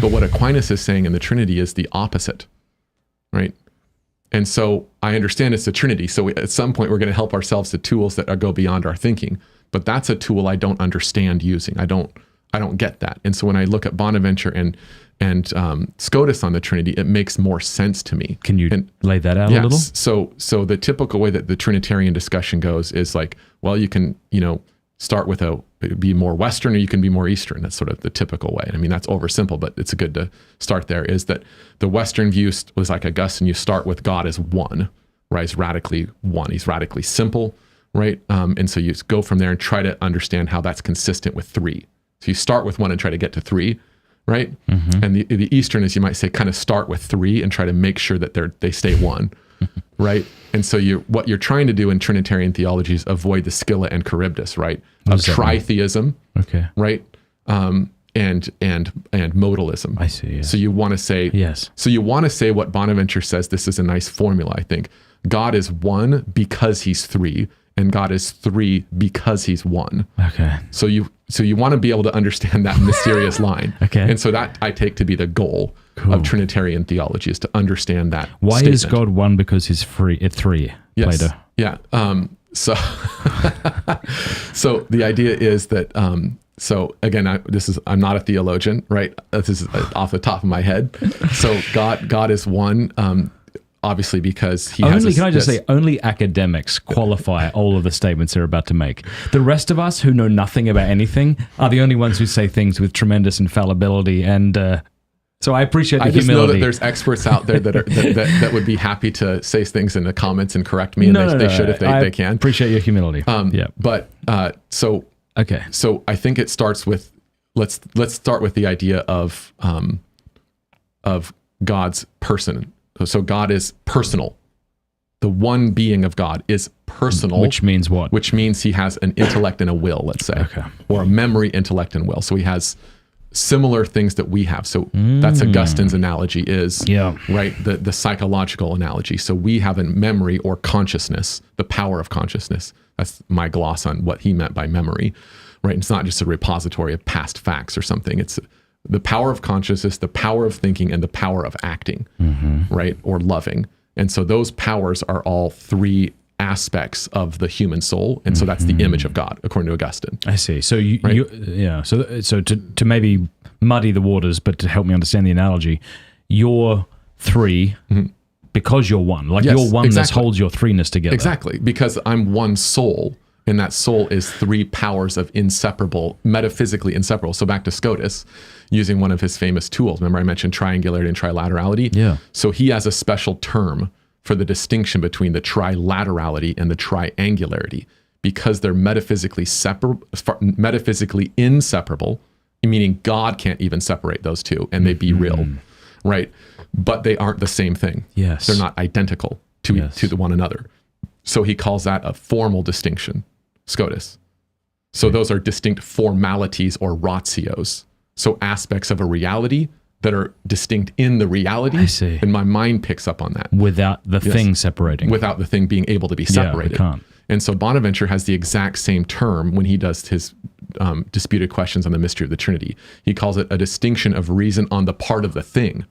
But what Aquinas is saying in the Trinity is the opposite, right? And so I understand it's the Trinity. So at some point we're going to help ourselves to tools that go beyond our thinking. But that's a tool I don't understand using. I don't get that. And so when I look at Bonaventure and Scotus on the Trinity, it makes more sense to me. Can you lay that out a little? So the typical way that the Trinitarian discussion goes is like, well, you can, start with be more Western or you can be more Eastern. That's sort of the typical way. I mean, that's oversimple, but it's good to start there, is that the Western view was like Augustine. You start with God as one, right? He's radically one. He's radically simple, right? And so you go from there and try to understand how that's consistent with three. So you start with one and try to get to three, right? And the Eastern is, you might say, kind of start with three and try to make sure that they stay one, right? And so what you're trying to do in Trinitarian theology is avoid the Scylla and Charybdis, right? Of tritheism, Okay. right? And modalism. I see. Yeah. So you want to say, Yes. So you want to say what Bonaventure says. This is a nice formula, I think. God is one because he's three, and God is three because he's one. Okay. So you want to be able to understand that mysterious line. Okay. And so that I take to be the goal of Trinitarian theology, is to understand that. Why statement. is God one? Because he's three, Yes. Plato. Yeah. So the idea is that, so again, I'm not a theologian, right? This is off the top of my head. So God is one, obviously because he has. Can I just say, only academics qualify all of the statements they're about to make. The rest of us who know nothing about anything are the only ones who say things with tremendous infallibility, and so I appreciate the I just humility. know that there's experts out there that would be happy to say things in the comments and correct me, and they should if they can. I appreciate your humility. Yeah. But so Okay. So I think it starts with let's start with the idea of God's person. So God is personal. The one being of God is personal. Which means what? Which means he has an intellect and a will, let's say. Okay. Or a memory, intellect, and will. So he has similar things that we have. So that's Augustine's analogy is, right, the psychological analogy. So we have a memory or consciousness, the power of consciousness. That's my gloss on what he meant by memory, right? It's not just a repository of past facts or something. It's the power of consciousness, the power of thinking, and the power of acting, right? Or loving. And so those powers are all three aspects of the human soul. And so that's the image of God, according to Augustine. I see. So so to maybe muddy the waters, but to help me understand the analogy, you're three, because you're one. Like Yes, your oneness exactly. holds your threeness together. Exactly, because I'm one soul, and that soul is three powers of inseparable, metaphysically inseparable. So back to Scotus, using one of his famous tools. Remember I mentioned triangularity and trilaterality? Yeah. So he has a special term for the distinction between the trilaterality and the triangularity, because they're metaphysically inseparable, meaning God can't even separate those two, and they be real, right? But they aren't the same thing. Yes. They're not identical to one another. So he calls that a formal distinction, Scotus. So those are distinct formalities or ratios. So aspects of a reality that are distinct in the reality. I see. And my mind picks up on that. Without the thing separating. Without the thing being able to be separated. Yeah, we can't. And so Bonaventure has the exact same term when he does his disputed questions on the mystery of the Trinity. He calls it a distinction of reason on the part of the thing.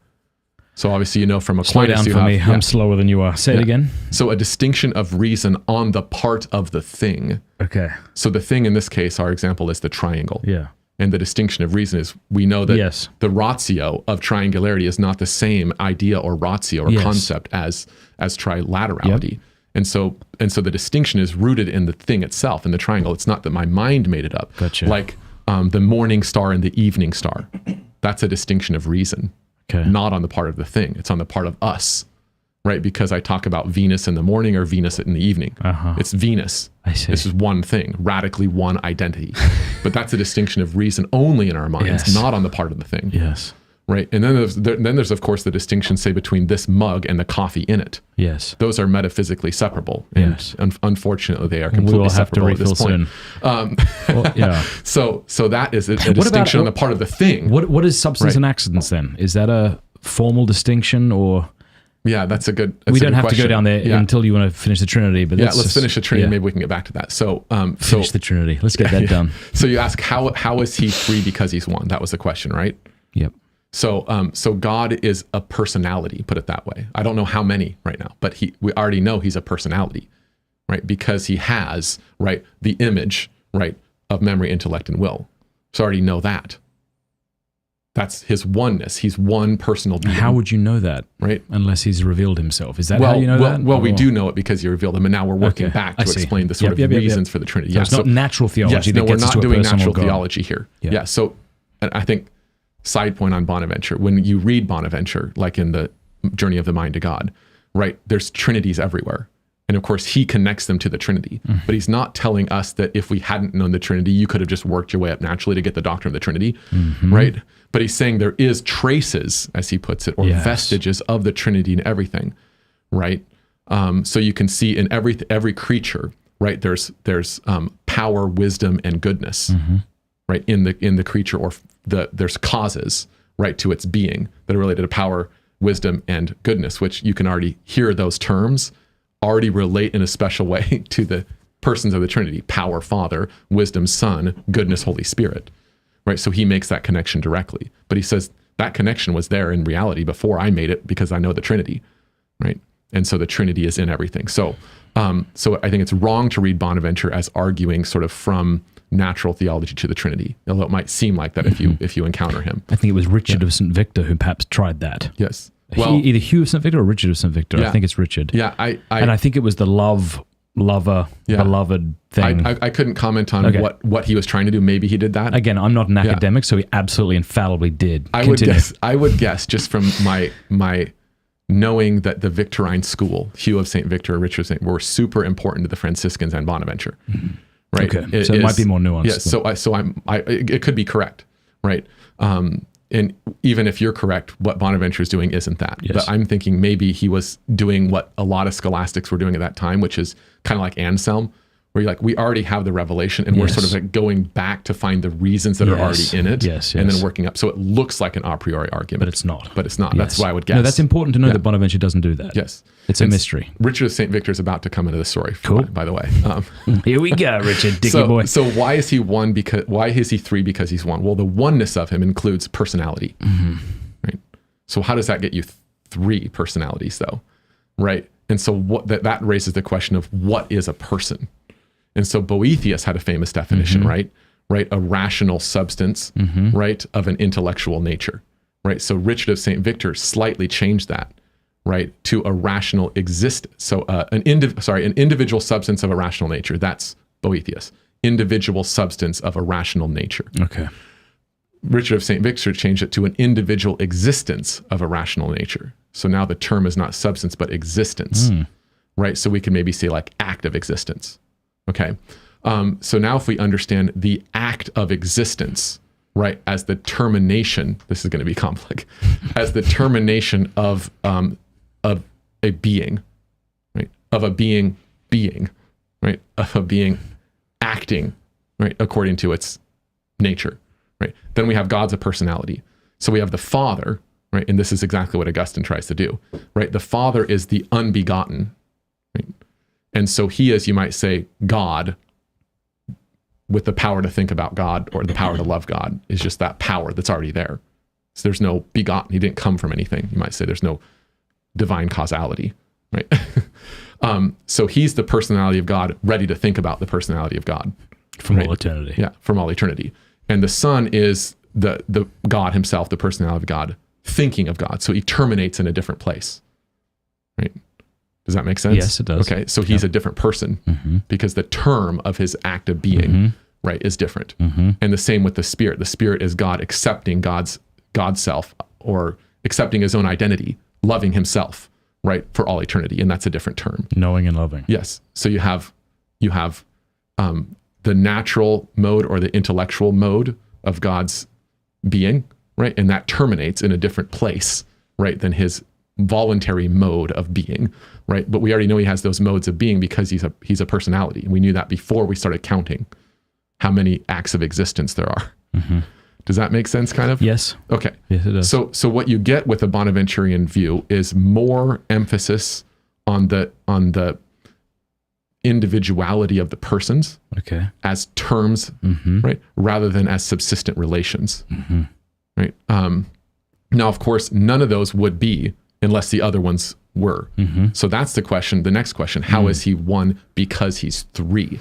So obviously, from Aquinas, Slow down for me. I'm slower than you are. Say it again. So a distinction of reason on the part of the thing. Okay. So the thing in this case, our example is the triangle. Yeah. And the distinction of reason is we know that the ratio of triangularity is not the same idea or ratio or concept as trilaterality. Yep. And so the distinction is rooted in the thing itself, in the triangle. It's not that my mind made it up. Gotcha. Like the morning star and the evening star. That's a distinction of reason. Okay. Not on the part of the thing. It's on the part of us, right? Because I talk about Venus in the morning or Venus in the evening. It's Venus. I see. This is one thing, radically one identity. But that's a distinction of reason only in our minds, not on the part of the thing. Yes. Right. And then there's of course the distinction, say, between this mug and the coffee in it. Yes. Those are metaphysically separable. And unfortunately, they are completely we will have to separable at this refill point. soon. So that is a distinction on the part of the thing. What is substance and accidents then? Is that a formal distinction or? Yeah, that's a good. We don't have question. to go down there until you want to finish the Trinity. But let's finish the Trinity. Maybe we can get back to that. So finish the Trinity. Let's get that done. So you ask how is he three because he's one? That was the question, right? Yep. So God is a personality, put it that way. I don't know how many right now, but we already know he's a personality, right? Because he has, right, the image, right, of memory, intellect, and will. So I already know that. That's his oneness. He's one personal being. How would you know that? Right? Unless he's revealed himself. Is that how you know that? Well, we do know it because he revealed him, and now we're working back to explain the sort of reasons for the Trinity. So it's not natural theology. Yes, that we're gets us not to a doing personal natural God. theology here. Yeah. So I think, side point on Bonaventure, when you read Bonaventure, like in the Journey of the Mind to God, right, there's trinities everywhere. And of course, he connects them to the Trinity. But he's not telling us that if we hadn't known the Trinity, you could have just worked your way up naturally to get the doctrine of the Trinity, right? But he's saying there is traces, as he puts it, or vestiges of the Trinity in everything, right? So you can see in every creature, right, there's power, wisdom, and goodness, right, in the creature, or there's causes, right, to its being that are related to power, wisdom, and goodness, which you can already hear those terms already relate in a special way to the persons of the Trinity: power, Father; wisdom, Son; goodness, Holy Spirit, right? So he makes that connection directly, but he says that connection was there in reality before I made it, because I know the Trinity, right? And so the Trinity is in everything. So I think it's wrong to read Bonaventure as arguing sort of from natural theology to the Trinity, although it might seem like that if you encounter him. I think it was Richard of St. Victor who perhaps tried that. Yes. Well, either Hugh of St. Victor or Richard of St. Victor. I think it's Richard. Yeah, and I think it was the lover, beloved thing. I couldn't comment on what he was trying to do. Maybe he did that. Again, I'm not an academic, so he absolutely infallibly did. I would guess just from my knowing that the Victorine school, Hugh of St. Victor, Richard of St. were super important to the Franciscans and Bonaventure. Right. Okay. So it might be more nuanced. Yes. It could be correct. Right. And even if you're correct, what Bonaventure is doing isn't that. Yes. But I'm thinking maybe he was doing what a lot of scholastics were doing at that time, which is kind of like Anselm, where you're like, we already have the revelation, and we're sort of like going back to find the reasons that are already in it, and then working up. So it looks like an a priori argument. But it's not. Yes. That's why I would guess. No, that's important to know that Bonaventure doesn't do that. Yes. It's a mystery. Richard of St. Victor is about to come into the story, by the way. Here we go, Richard, Dicky boy. So why is he one? Why is he three? Because he's one. Well, the oneness of him includes personality, right? So how does that get you three personalities, though, right? And so that raises the question of what is a person? And so Boethius had a famous definition, right? A rational substance, right, of an intellectual nature, right? So Richard of St. Victor slightly changed that, right, to a rational existence. So an individual substance of a rational nature. That's Boethius. Individual substance of a rational nature. Okay. Richard of St. Victor changed it to an individual existence of a rational nature. So now the term is not substance, but existence, right? So we can maybe say like act of existence. Okay. So now if we understand the act of existence, right, as the termination, this is going to be complex, as the termination of a being, right, of a being, right, of a being acting, right, according to its nature, right? Then we have God's a personality. So we have the Father, right, and this is exactly what Augustine tries to do, right? The Father is the unbegotten, right? And so he is, you might say, God with the power to think about God or the power to love God is just that power that's already there. So there's no begotten. He didn't come from anything. You might say there's no divine causality, right? So he's the personality of God, ready to think about the personality of God. From all eternity. Yeah, from all eternity. And the Son is the God himself, the personality of God, thinking of God. So he terminates in a different place, right? Does that make sense? Yes, it does. Okay, so he's a different person because the term of his act of being, right, is different. And the same with the Spirit. The Spirit is God accepting God's self or accepting his own identity, loving himself, right, for all eternity. And that's a different term. Knowing and loving. Yes. So you have the natural mode or the intellectual mode of God's being, right? And that terminates in a different place, right, than his voluntary mode of being, right? But we already know he has those modes of being because he's a personality. And we knew that before we started counting how many acts of existence there are. Does that make sense, kind of? Yes. Okay. Yes, it does. So what you get with a Bonaventurian view is more emphasis on the individuality of the persons, okay, as terms, right, rather than as subsistent relations, right? Now, of course, none of those would be unless the other ones were. So that's the question. The next question: how is he one because he's three?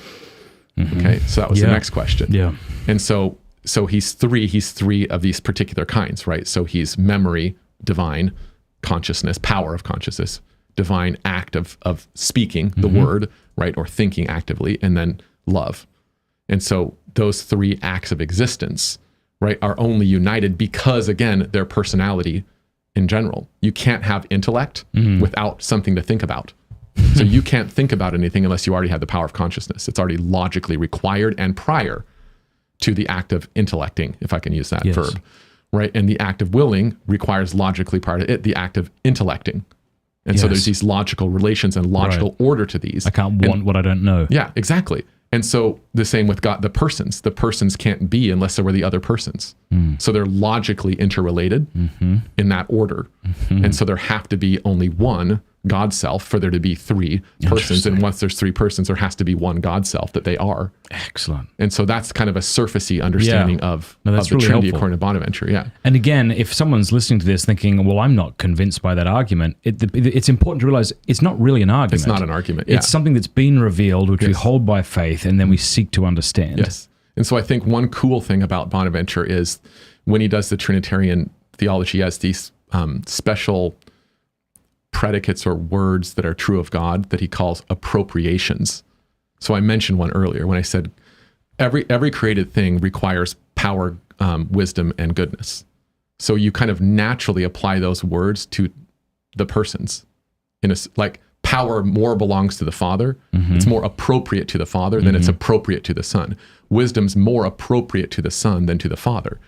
Okay, so that was the next question. Yeah, and so he's three. He's three of these particular kinds, right? So he's memory, divine, consciousness, power of consciousness, divine act of speaking the word, right, or thinking actively, and then love. And so those three acts of existence, right, are only united because, again, their personality in general. You can't have intellect without something to think about. So you can't think about anything unless you already have the power of consciousness. It's already logically required and prior to the act of intellecting, if I can use that verb, right? And the act of willing requires logically prior to it the act of intellecting. And so there's these logical relations and logical order to these. I can't want what I don't know. Yeah, exactly. And so the same with God, the persons. The persons can't be unless there were the other persons. So they're logically interrelated in that order. And so there have to be only one God self for there to be three persons. And once there's three persons, there has to be one God self that they are. Excellent. And so that's kind of a surfacey understanding of the really Trinity helpful. according to Bonaventure. Yeah. And again, if someone's listening to this thinking, well, I'm not convinced by that argument, it's important to realize it's not really an argument. It's not an argument. Yeah. It's something that's been revealed, which we hold by faith, and then we seek to understand. Yes. And so I think one cool thing about Bonaventure is when he does the Trinitarian theology, he has these special predicates or words that are true of God that he calls appropriations. So I mentioned one earlier when I said every created thing requires power, wisdom, and goodness. So you kind of naturally apply those words to the persons. Like power more belongs to the Father. It's more appropriate to the Father than it's appropriate to the Son. Wisdom's more appropriate to the Son than to the Father,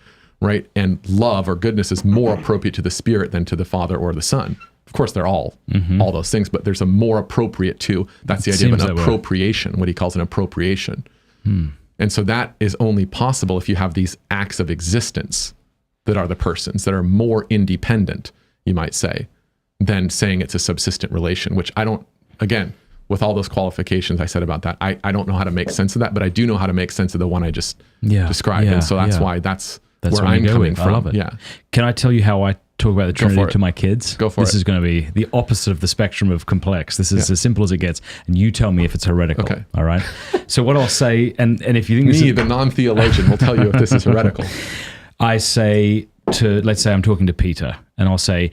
right? And love or goodness is more appropriate to the Spirit than to the Father or the Son. Of course, they're all those things, but there's a more appropriate to. That's the idea of an appropriation, what he calls an appropriation. And so that is only possible if you have these acts of existence that are the persons, that are more independent, you might say, than saying it's a subsistent relation, which I don't, again, with all those qualifications I said about that, I don't know how to make sense of that, but I do know how to make sense of the one I just described. And so that's why that's where I'm coming from. I love it. Yeah. Can I tell you how I talk about the Trinity to my kids? Go for it. This is going to be the opposite of the spectrum of complex. This is as simple as it gets. And you tell me if it's heretical. Okay. All right. So what I'll say, and if you think the non-theologian, will tell you if this is heretical. I say let's say I'm talking to Peter, and I'll say,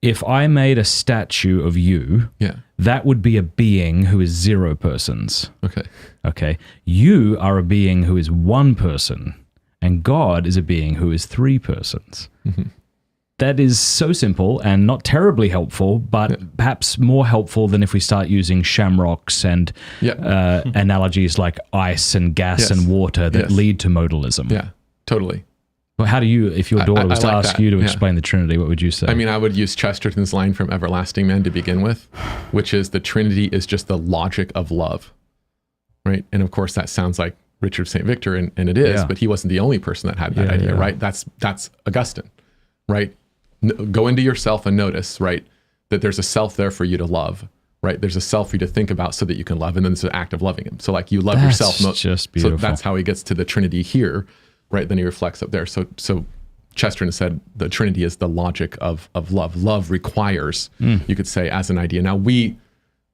if I made a statue of you, that would be a being who is 0 persons. Okay. You are a being who is 1 person, and God is a being who is 3 persons. That is so simple and not terribly helpful, but perhaps more helpful than if we start using shamrocks and analogies like ice and gas and water that lead to modalism. Yeah, totally. Well, how do you, if your daughter was to like ask that. you to explain the Trinity, what would you say? I mean, I would use Chesterton's line from Everlasting Man to begin with, which is the Trinity is just the logic of love, right? And of course, that sounds like Richard St. Victor, and it is, but he wasn't the only person that had that idea, right? That's Augustine, right? Go into yourself and notice, right, that there's a self there for you to love, right? There's a self for you to think about so that you can love, and then it's an act of loving him. So like you love yourself. Just beautiful. So that's how he gets to the Trinity here, right? Then he reflects up there. So Chesterton said the Trinity is the logic of love. Love requires, you could say, as an idea. Now we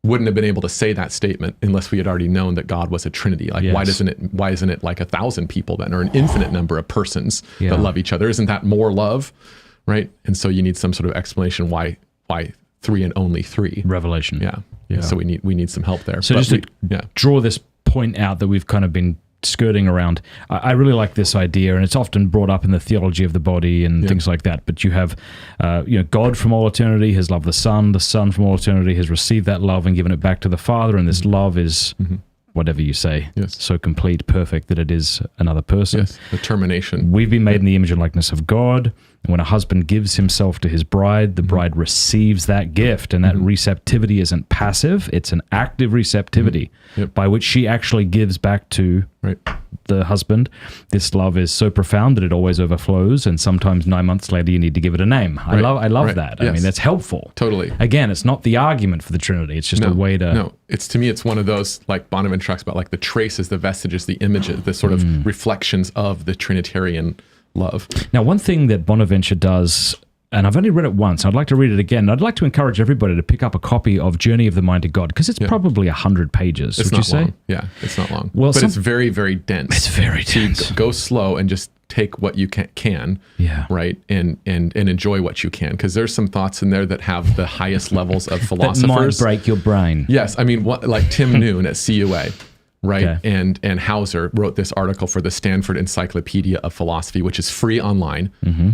wouldn't have been able to say that statement unless we had already known that God was a Trinity. Like why isn't it like 1,000 people then, or an infinite number of persons that love each other? Isn't that more love? Right. And so you need some sort of explanation why 3 and only 3. Revelation. Yeah. So we need some help there. So to draw this point out that we've kind of been skirting around, I really like this idea, and it's often brought up in the theology of the body and things like that. But you have, God from all eternity has loved the Son from all eternity has received that love and given it back to the Father, and this love is whatever you say, so complete, perfect that it is another person. Yes, the termination. We've been made in the image and likeness of God. And when a husband gives himself to his bride, the bride receives that gift, and that receptivity isn't passive, it's an active receptivity by which she actually gives back to the husband. This love is so profound that it always overflows, and sometimes 9 months later you need to give it a name. I love that. I mean, that's helpful. Totally. Again, it's not the argument for the Trinity. It's just a way to... No, to me, it's one of those, like Bonaventure talks about, like the traces, the vestiges, the images, the sort of reflections of the Trinitarian love. Now, one thing that Bonaventure does, and I've only read it once, I'd like to read it again. I'd like to encourage everybody to pick up a copy of Journey of the Mind to God, because it's probably 100 pages. It's would you say? Long. Yeah, it's not long. Well, but it's very, very dense. It's very dense. So go slow and just take what you can right, and enjoy what you can, because there's some thoughts in there that have the highest levels of philosophers. That might break your brain. Yes, I mean, like Tim Noon at CUA. Right. Okay. And Hauser wrote this article for the Stanford Encyclopedia of Philosophy, which is free online.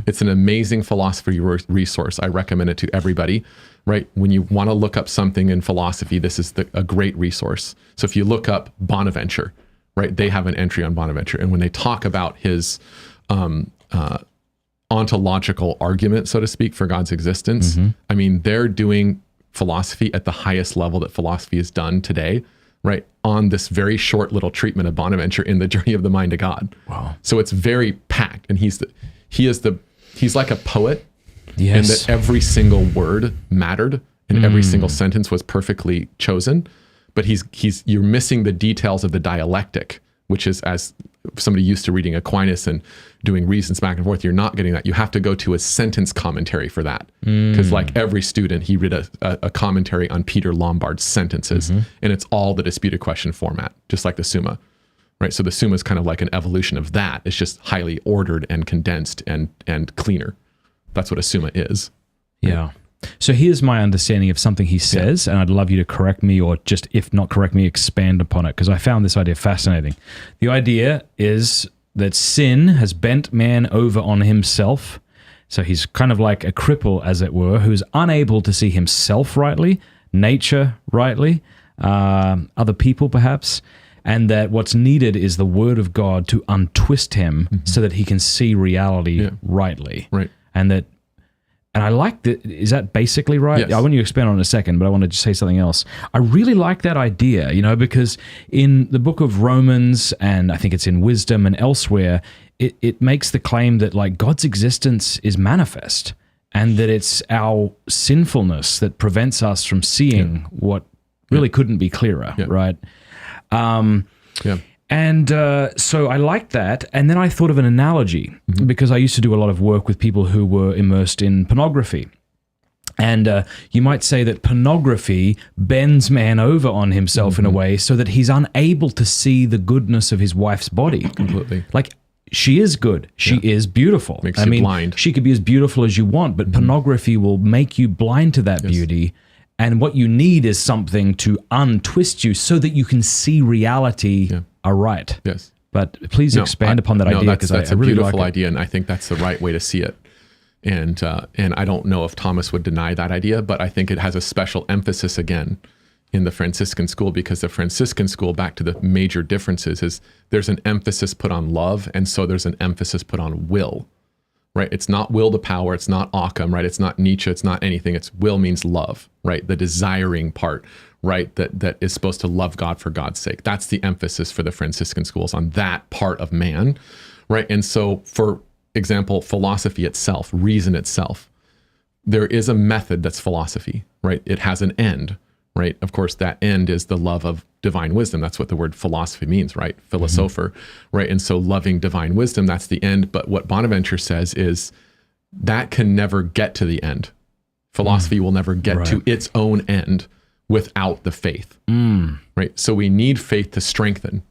It's an amazing philosophy resource. I recommend it to everybody. Right. When you want to look up something in philosophy, this is a great resource. So if you look up Bonaventure, right, they have an entry on Bonaventure. And when they talk about his ontological argument, so to speak, for God's existence, I mean, they're doing philosophy at the highest level that philosophy is done today. Right, on this very short little treatment of Bonaventure in the Journey of the Mind to God. Wow! So it's very packed, and he's like a poet, and that every single word mattered, and every single sentence was perfectly chosen. But you're missing the details of the dialectic, which is, as somebody used to reading Aquinas and doing reasons back and forth, you're not getting that. You have to go to a sentence commentary for that. Because like every student, he read a commentary on Peter Lombard's sentences, and it's all the disputed question format, just like the Summa. Right? So the Summa is kind of like an evolution of that. It's just highly ordered and condensed and cleaner. That's what a Summa is. Yeah. So here's my understanding of something he says, and I'd love you to correct me, or just, if not correct me, expand upon it, because I found this idea fascinating. The idea is that sin has bent man over on himself. So he's kind of like a cripple, as it were, who's unable to see himself rightly, nature rightly, other people perhaps, and that what's needed is the word of God to untwist him so that he can see reality rightly. Right. And I like that. Is that basically right? Yes. I want you to expand on it in a second, but I want to just say something else. I really like that idea, because in the book of Romans, and I think it's in Wisdom and elsewhere, it makes the claim that like God's existence is manifest, and that it's our sinfulness that prevents us from seeing what really couldn't be clearer, right? And so I liked that. And then I thought of an analogy, because I used to do a lot of work with people who were immersed in pornography. And you might say that pornography bends man over on himself in a way so that he's unable to see the goodness of his wife's body. Completely. Like, she is good. She is beautiful. Makes you blind. She could be as beautiful as you want, but pornography will make you blind to that beauty. And what you need is something to untwist you so that you can see reality aright. Yes. But please expand upon that idea, because that's I a really beautiful like it. idea, and I think that's the right way to see it. And I don't know if Thomas would deny that idea, but I think it has a special emphasis again in the Franciscan school, because the Franciscan school, back to the major differences, is there's an emphasis put on love, and so there's an emphasis put on will. Right? It's not will to power. It's not Occam, right? It's not Nietzsche. It's not anything. It's will means love, right? The desiring part, right? That is supposed to love God for God's sake. That's the emphasis for the Franciscan schools, on that part of man, right? And so, for example, philosophy itself, reason itself, there is a method that's philosophy, right? It has an end, right? Of course, that end is the love of divine wisdom. That's what the word philosophy means, right? Philosopher, right? And so loving divine wisdom, that's the end. But what Bonaventure says is that can never get to the end. Philosophy will never get to its own end without the faith, right? So we need faith to strengthen,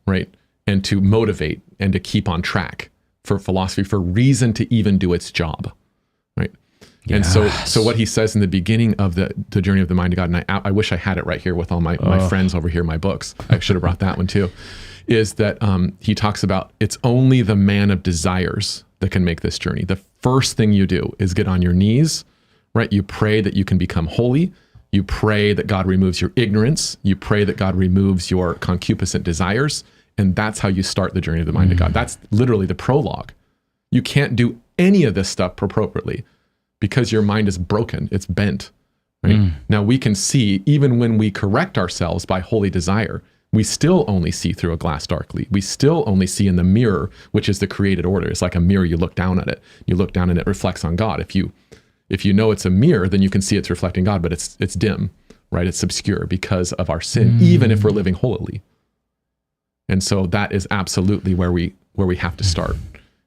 right? And to motivate and to keep on track for philosophy, for reason to even do its job, right? And so what he says in the beginning of the Journey of the Mind to God, and I wish I had it right here with all my friends over here, my books. I should have brought that one too, is that he talks about it's only the man of desires that can make this journey. The first thing you do is get on your knees, right? You pray that you can become holy. You pray that God removes your ignorance. You pray that God removes your concupiscent desires. And that's how you start the Journey of the Mind to God. That's literally the prologue. You can't do any of this stuff appropriately, because your mind is broken, it's bent, right? Now we can see, even when we correct ourselves by holy desire, we still only see through a glass darkly. We still only see in the mirror, which is the created order. It's like a mirror, you look down at it. You look down and it reflects on God. If you know it's a mirror, then you can see it's reflecting God, but it's dim, right? It's obscure because of our sin, even if we're living holily. And so that is absolutely where we have to start.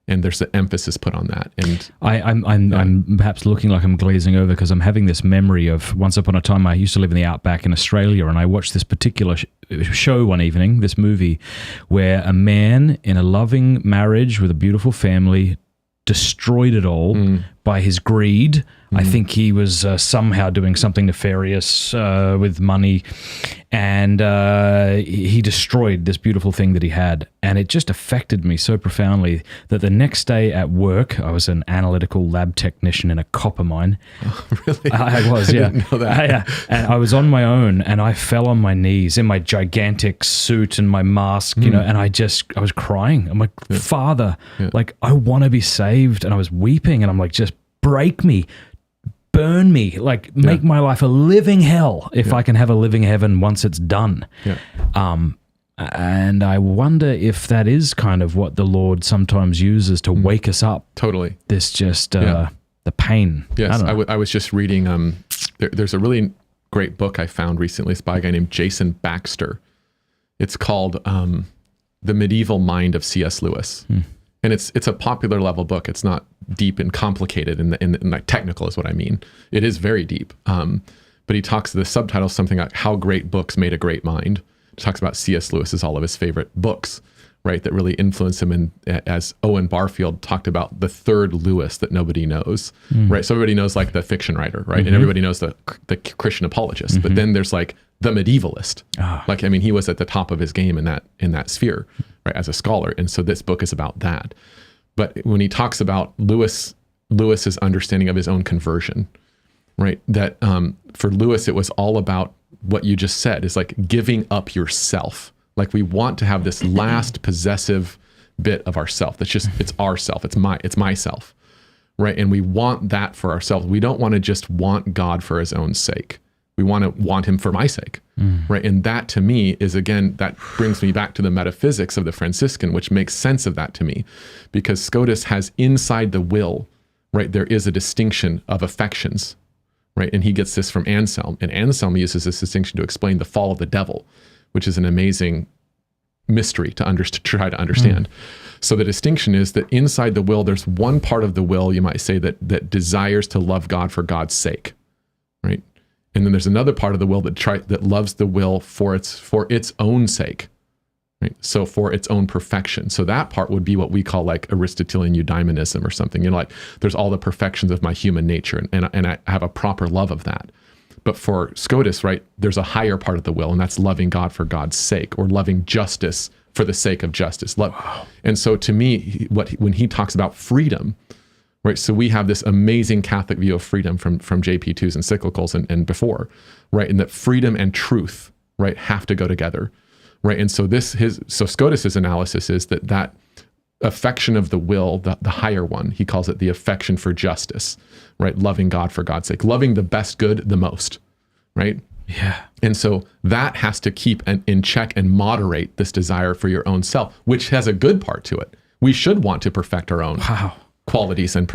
And there's an emphasis put on that. And I'm perhaps looking like I'm glazing over, because I'm having this memory of once upon a time I used to live in the outback in Australia, and I watched this particular show one evening, this movie, where a man in a loving marriage with a beautiful family destroyed it all by his greed. I think he was somehow doing something nefarious with money, and he destroyed this beautiful thing that he had. And it just affected me so profoundly that the next day at work, I was an analytical lab technician in a copper mine. Oh, really? I was, yeah. I didn't know that. And I was on my own, and I fell on my knees in my gigantic suit and my mask, and I was crying. I'm like, Father, like, I want to be saved. And I was weeping, and I'm like, just break me. Burn me, like make my life a living hell if I can have a living heaven once it's done. And I wonder if that is kind of what the Lord sometimes uses to wake us up. Totally. This just the pain. Yes, I was just reading, there's a really great book I found recently. It's by a guy named Jason Baxter. It's called The Medieval Mind of C.S. Lewis. And it's a popular level book. It's not deep and complicated and like technical is what I mean. It is very deep. But he talks, the subtitle is something like How Great Books Made a Great Mind. He talks about C.S. Lewis's, all of his favorite books, right, that really influenced him. And as Owen Barfield talked about, the third Lewis that nobody knows, right? So everybody knows like the fiction writer, right? And everybody knows the Christian apologist. But then there's like the medievalist. Like, I mean, he was at the top of his game in that sphere, right, as a scholar. And so this book is about that. But when he talks about Lewis's understanding of his own conversion, right, that for Lewis, it was all about what you just said, is like giving up yourself. Like we want to have this last possessive bit of ourself. That's just, it's ourself. It's myself, right? And we want that for ourselves. We don't want to just want God for his own sake. We want to want him for my sake, right? And that to me is, again, that brings me back to the metaphysics of the Franciscan, which makes sense of that to me, because Scotus has inside the will, right, there is a distinction of affections, right? And he gets this from Anselm, and Anselm uses this distinction to explain the fall of the devil, which is an amazing mystery to try to understand. So the distinction is that inside the will, there's one part of the will, you might say, that desires to love God for God's sake, right? And then there's another part of the will that loves the will for its own sake, right? So for its own perfection. So that part would be what we call like Aristotelian eudaimonism or something. Like there's all the perfections of my human nature, and I have a proper love of that. But for Scotus, right, there's a higher part of the will, and that's loving God for God's sake, or loving justice for the sake of justice. Wow. And so to me, when he talks about freedom, right, so we have this amazing Catholic view of freedom from JP2's encyclicals and before, right, and that freedom and truth, right, have to go together, right? And so so Scotus's analysis is that affection of the will, the higher one, he calls it the affection for justice, right? Loving God for God's sake, loving the best good the most, right? Yeah. And so that has to keep in check and moderate this desire for your own self, which has a good part to it. We should want to perfect our own qualities and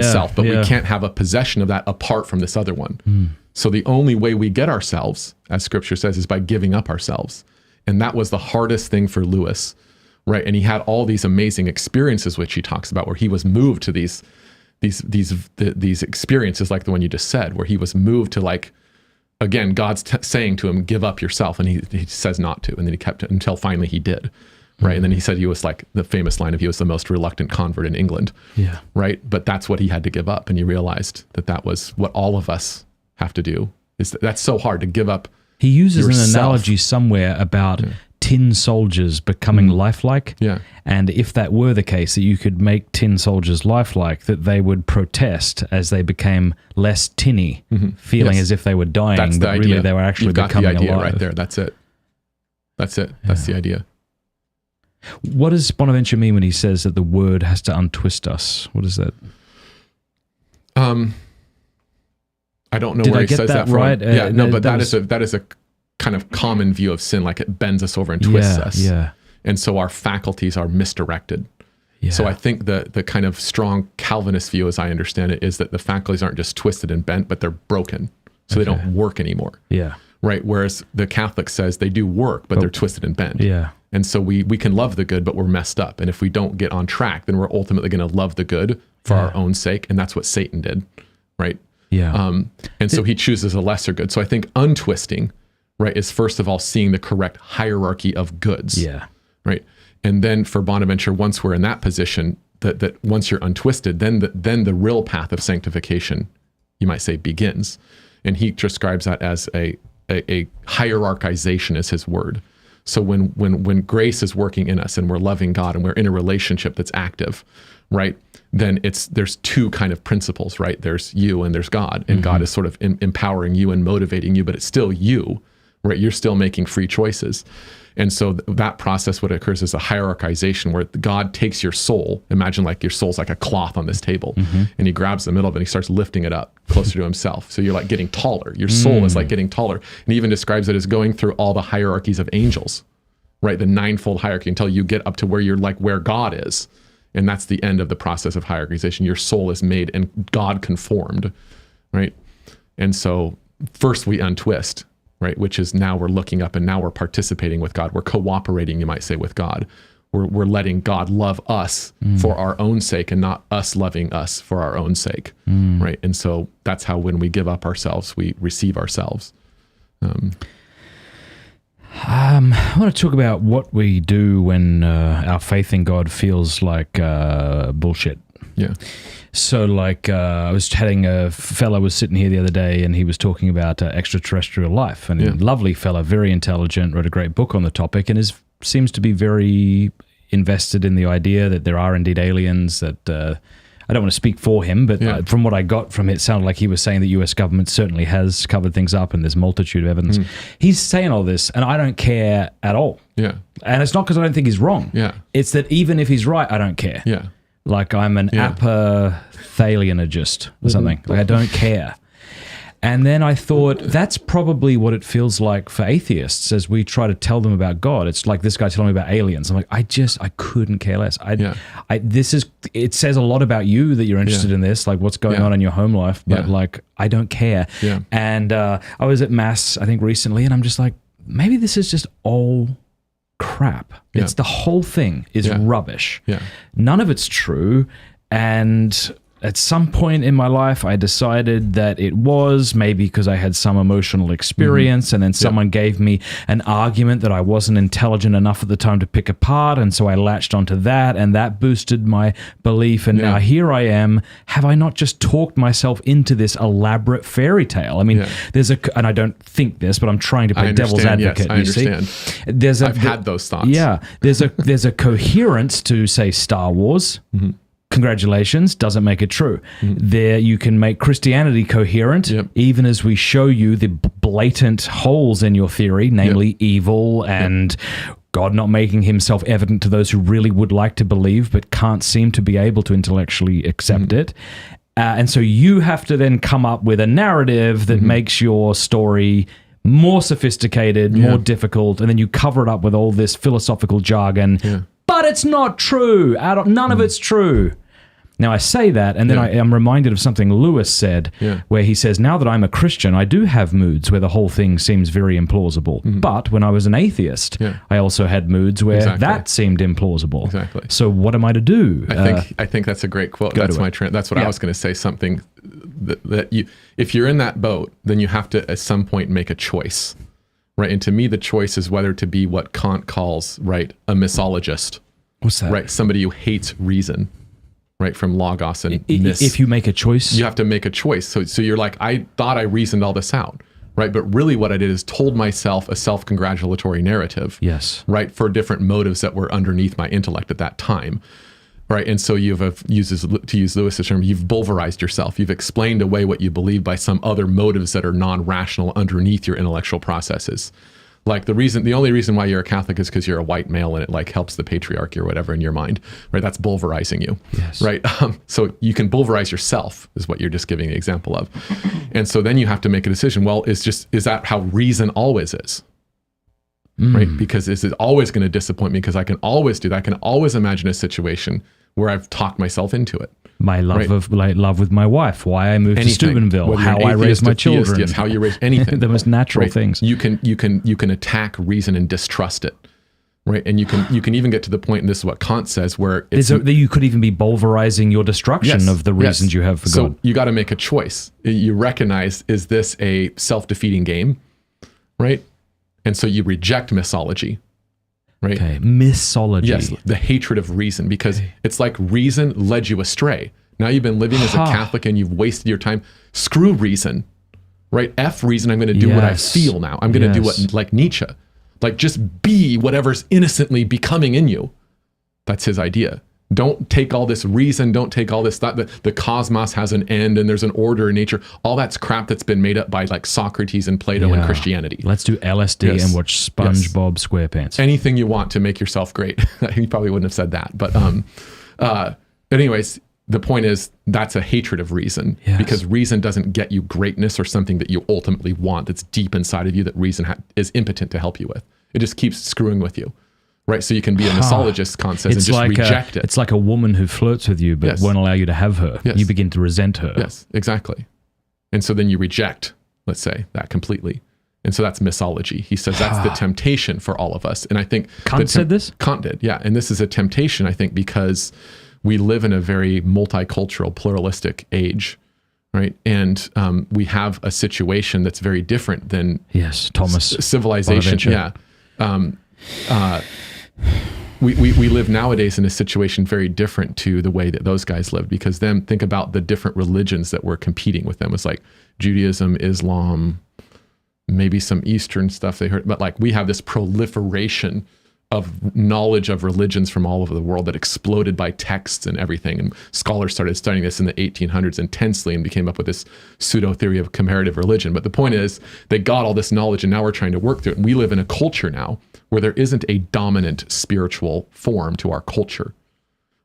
self, but we can't have a possession of that apart from this other one. So the only way we get ourselves, as Scripture says, is by giving up ourselves. And that was the hardest thing for Lewis, right? And he had all these amazing experiences, which he talks about, where he was moved to these experiences like the one you just said, where he was moved to, like, again, God's saying to him, give up yourself. And he says not to. And then he kept it until finally he did. Right. And then he said he was, like, the famous line of, he was the most reluctant convert in England. Yeah. Right. But that's what he had to give up. And he realized that was what all of us have to do. That's so hard to give up. He uses an analogy somewhere about tin soldiers becoming lifelike. Yeah. And if that were the case, that you could make tin soldiers lifelike, that they would protest as they became less tinny, feeling as if they were dying, that's but really they were actually becoming alive. You've got the idea right there. That's it. That's it. That's the idea. What does Bonaventure mean when he says that the word has to untwist us? What is that? I don't know where he says that from. Right? But that is a kind of common view of sin, like it bends us over and twists us. Yeah. And so our faculties are misdirected. Yeah. So I think the kind of strong Calvinist view, as I understand it, is that the faculties aren't just twisted and bent, but they're broken. So they don't work anymore. Yeah. Right. Whereas the Catholic says they do work, but they're twisted and bent. Yeah. And so we can love the good, but we're messed up. And if we don't get on track, then we're ultimately going to love the good for our own sake. And that's what Satan did. Right. Yeah. And so he chooses a lesser good. So I think untwisting, right, is first of all seeing the correct hierarchy of goods. Yeah. Right. And then for Bonaventure, once we're in that position, that once you're untwisted, then the real path of sanctification, you might say, begins. And he describes that as a hierarchization, is his word. So when grace is working in us and we're loving God and we're in a relationship that's active, right, then there's two kind of principles, right? There's you and there's God, and God is sort of empowering you and motivating you, but it's still you, right? You're still making free choices. And so that process, what occurs is a hierarchization where God takes your soul. Imagine like your soul's like a cloth on this table, and he grabs the middle of it and he starts lifting it up closer to himself. So you're like getting taller. Your soul is like getting taller. And he even describes it as going through all the hierarchies of angels, right? The ninefold hierarchy until you get up to where you're like where God is. And that's the end of the process of hierarchization. Your soul is made and God conformed, right? And so first we untwist, right? Which is now we're looking up and now we're participating with God. We're cooperating, you might say, with God. We're letting God love us for our own sake and not us loving us for our own sake, right? And so that's how when we give up ourselves, we receive ourselves. I want to talk about what we do when our faith in God feels like bullshit. Yeah. So like I was having a fellow was sitting here the other day and he was talking about extraterrestrial life, and a lovely fellow, very intelligent, wrote a great book on the topic, and seems to be very invested in the idea that there are indeed aliens, that I don't want to speak for him, but from what I got from it, it sounded like he was saying the US government certainly has covered things up and there's multitude of evidence. He's saying all this and I don't care at all. Yeah. And it's not because I don't think he's wrong. Yeah. It's that even if he's right, I don't care. Yeah. Like I'm an apathalianologist or something. Like I don't care. And then I thought, that's probably what it feels like for atheists as we try to tell them about God. It's like this guy telling me about aliens. I'm like, I couldn't care less. It says a lot about you that you're interested in this, like what's going on in your home life, but like, I don't care. Yeah. And I was at Mass, I think recently, and I'm just like, maybe this is just all crap. Yeah. It's the whole thing is rubbish. Yeah. None of it's true. And at some point in my life, I decided that it was, maybe because I had some emotional experience, and then someone gave me an argument that I wasn't intelligent enough at the time to pick apart, and so I latched onto that, and that boosted my belief, and now here I am. Have I not just talked myself into this elaborate fairy tale? I mean, and I don't think this, but I'm trying to play devil's advocate. Yes, I understand. See? I've had those thoughts. Yeah, there's a coherence to, say, Star Wars. Congratulations, doesn't make it true. There, you can make Christianity coherent, even as we show you the blatant holes in your theory, namely evil and God not making himself evident to those who really would like to believe but can't seem to be able to intellectually accept it. And so you have to then come up with a narrative that makes your story more sophisticated, more difficult, and then you cover it up with all this philosophical jargon. But it's not true. None of it's true. Now, I say that, and then I am reminded of something Lewis said, where he says, now that I'm a Christian, I do have moods where the whole thing seems very implausible. But when I was an atheist, I also had moods where that seemed implausible. Exactly. So what am I to do? I think that's a great quote. That's my trend. That's what I was going to say. Something that you, if you're in that boat, then you have to at some point make a choice, right? And to me, the choice is whether to be what Kant calls, right, a misologist. What's that? Right, somebody who hates reason. Right, from logos and if you make a choice, you have to make a choice. So you're like, I thought I reasoned all this out, right? But really, what I did is told myself a self-congratulatory narrative. Yes. Right, for different motives that were underneath my intellect at that time. Right, and so to use Lewis's term, you've bulverized yourself. You've explained away what you believe by some other motives that are non-rational underneath your intellectual processes. Like the only reason why you're a Catholic is because you're a white male and it like helps the patriarchy or whatever in your mind, right? That's bulverizing you, right? So you can bulverize yourself is what you're just giving an example of. And so then you have to make a decision. Well, is that how reason always is? Right? Because is it always going to disappoint me? Because I can always do that. I can always imagine a situation where I've talked myself into it. My love love with my wife, why I moved to Steubenville, how I raised my children, yes, how you raise anything, the most natural things. You can attack reason and distrust it, right? And you can even get to the point, and this is what Kant says, where you could even be bulverizing your destruction of the reasons you have for God. So you got to make a choice. You recognize, is this a self-defeating game, right? And so you reject misology. Right? Okay, misology. Yes, the hatred of reason, because it's like reason led you astray. Now you've been living as a Catholic and you've wasted your time. Screw reason, right? F reason, I'm going to do what I feel now. I'm going to do what, like Nietzsche, like just be whatever's innocently becoming in you. That's his idea. Don't take all this reason, don't take all this thought that the cosmos has an end and there's an order in nature. All that's crap that's been made up by like Socrates and Plato and Christianity. Let's do LSD and watch SpongeBob SquarePants. Anything you want to make yourself great. He probably wouldn't have said that. But anyways, the point is that's a hatred of reason because reason doesn't get you greatness or something that you ultimately want that's deep inside of you that reason is impotent to help you with. It just keeps screwing with you. Right, so you can be a misologist, Kant says, and just reject it. It's like a woman who flirts with you but won't allow you to have her. You begin to resent her. Yes, exactly. And so then you reject, let's say, that completely. And so that's misology. He says that's the temptation for all of us. And I think Kant said this? Kant did, yeah. And this is a temptation, I think, because we live in a very multicultural, pluralistic age, right? And we have a situation that's very different than Thomas civilization. Bonaventure. We live nowadays in a situation very different to the way that those guys lived, because then think about the different religions that were competing with them. It's like Judaism, Islam, maybe some Eastern stuff they heard, but like we have this proliferation of knowledge of religions from all over the world that exploded by texts and everything. And scholars started studying this in the 1800s intensely and became up with this pseudo theory of comparative religion. But the point is they got all this knowledge and now we're trying to work through it. And we live in a culture now where there isn't a dominant spiritual form to our culture,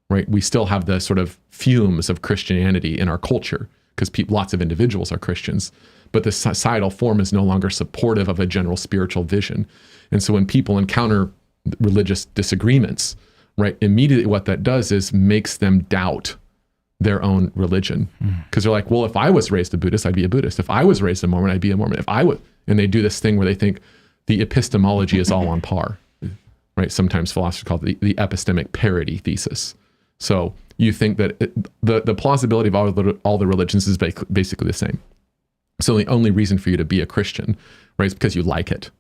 right? We still have the sort of fumes of Christianity in our culture because lots of individuals are Christians, but the societal form is no longer supportive of a general spiritual vision. And so when people encounter religious disagreements, right, immediately what that does is makes them doubt their own religion. Because they're like, well, if I was raised a Buddhist, I'd be a Buddhist. If I was raised a Mormon, I'd be a Mormon. And they do this thing where they think the epistemology is all on par, right? Sometimes philosophers call it the epistemic parity thesis. So you think that the plausibility of all the religions is basically the same. So the only reason for you to be a Christian, right, is because you like it,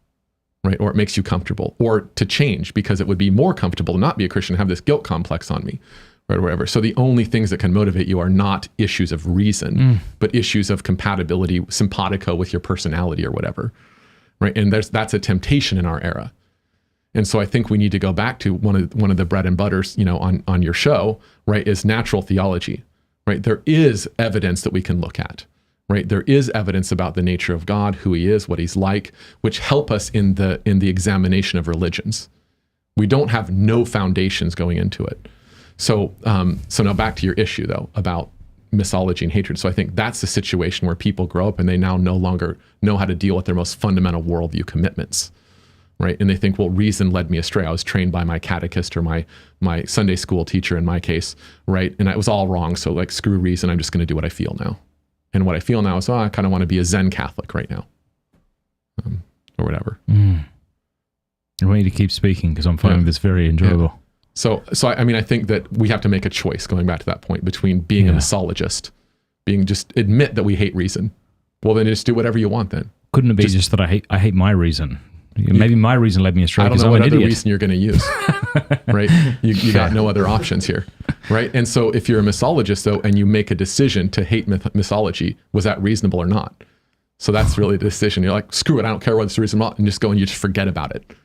right? Or it makes you comfortable, or to change because it would be more comfortable to not be a Christian, have this guilt complex on me, right, or whatever. So the only things that can motivate you are not issues of reason, but issues of compatibility, simpatico with your personality or whatever, right? And that's a temptation in our era. And so I think we need to go back to one of the bread and butters, on your show, right, is natural theology, right? There is evidence that we can look at. Right? There is evidence about the nature of God, who he is, what he's like, which help us in the examination of religions. We don't have no foundations going into it. So now back to your issue though, about misology and hatred. So I think that's the situation where people grow up and they now no longer know how to deal with their most fundamental worldview commitments. Right? And they think, well, reason led me astray. I was trained by my catechist or my Sunday school teacher in my case, right? And it was all wrong. So like, screw reason, I'm just going to do what I feel now. And what I feel now is, I kind of want to be a Zen Catholic right now, or whatever. I want you to keep speaking because I'm finding this very enjoyable. Yeah. So I think that we have to make a choice, going back to that point, between being a misologist, just admit that we hate reason. Well, then just do whatever you want then. Couldn't it be just that I hate my reason? Maybe my reason led me astray because I'm an idiot. I don't know what other reason you're going to use, right? You got no other options here, right? And so if you're a misologist, though, and you make a decision to hate misology, was that reasonable or not? So that's really the decision. You're like, screw it, I don't care whether it's reasonable or not, and just go and you just forget about it,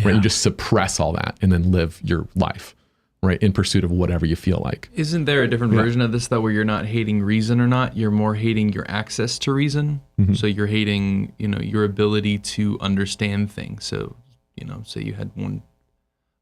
right? You just suppress all that and then live your life, right, in pursuit of whatever you feel like. Isn't there a different version of this, though, where you're not hating reason or not? You're more hating your access to reason. Mm-hmm. So you're hating, your ability to understand things. So, say you had one,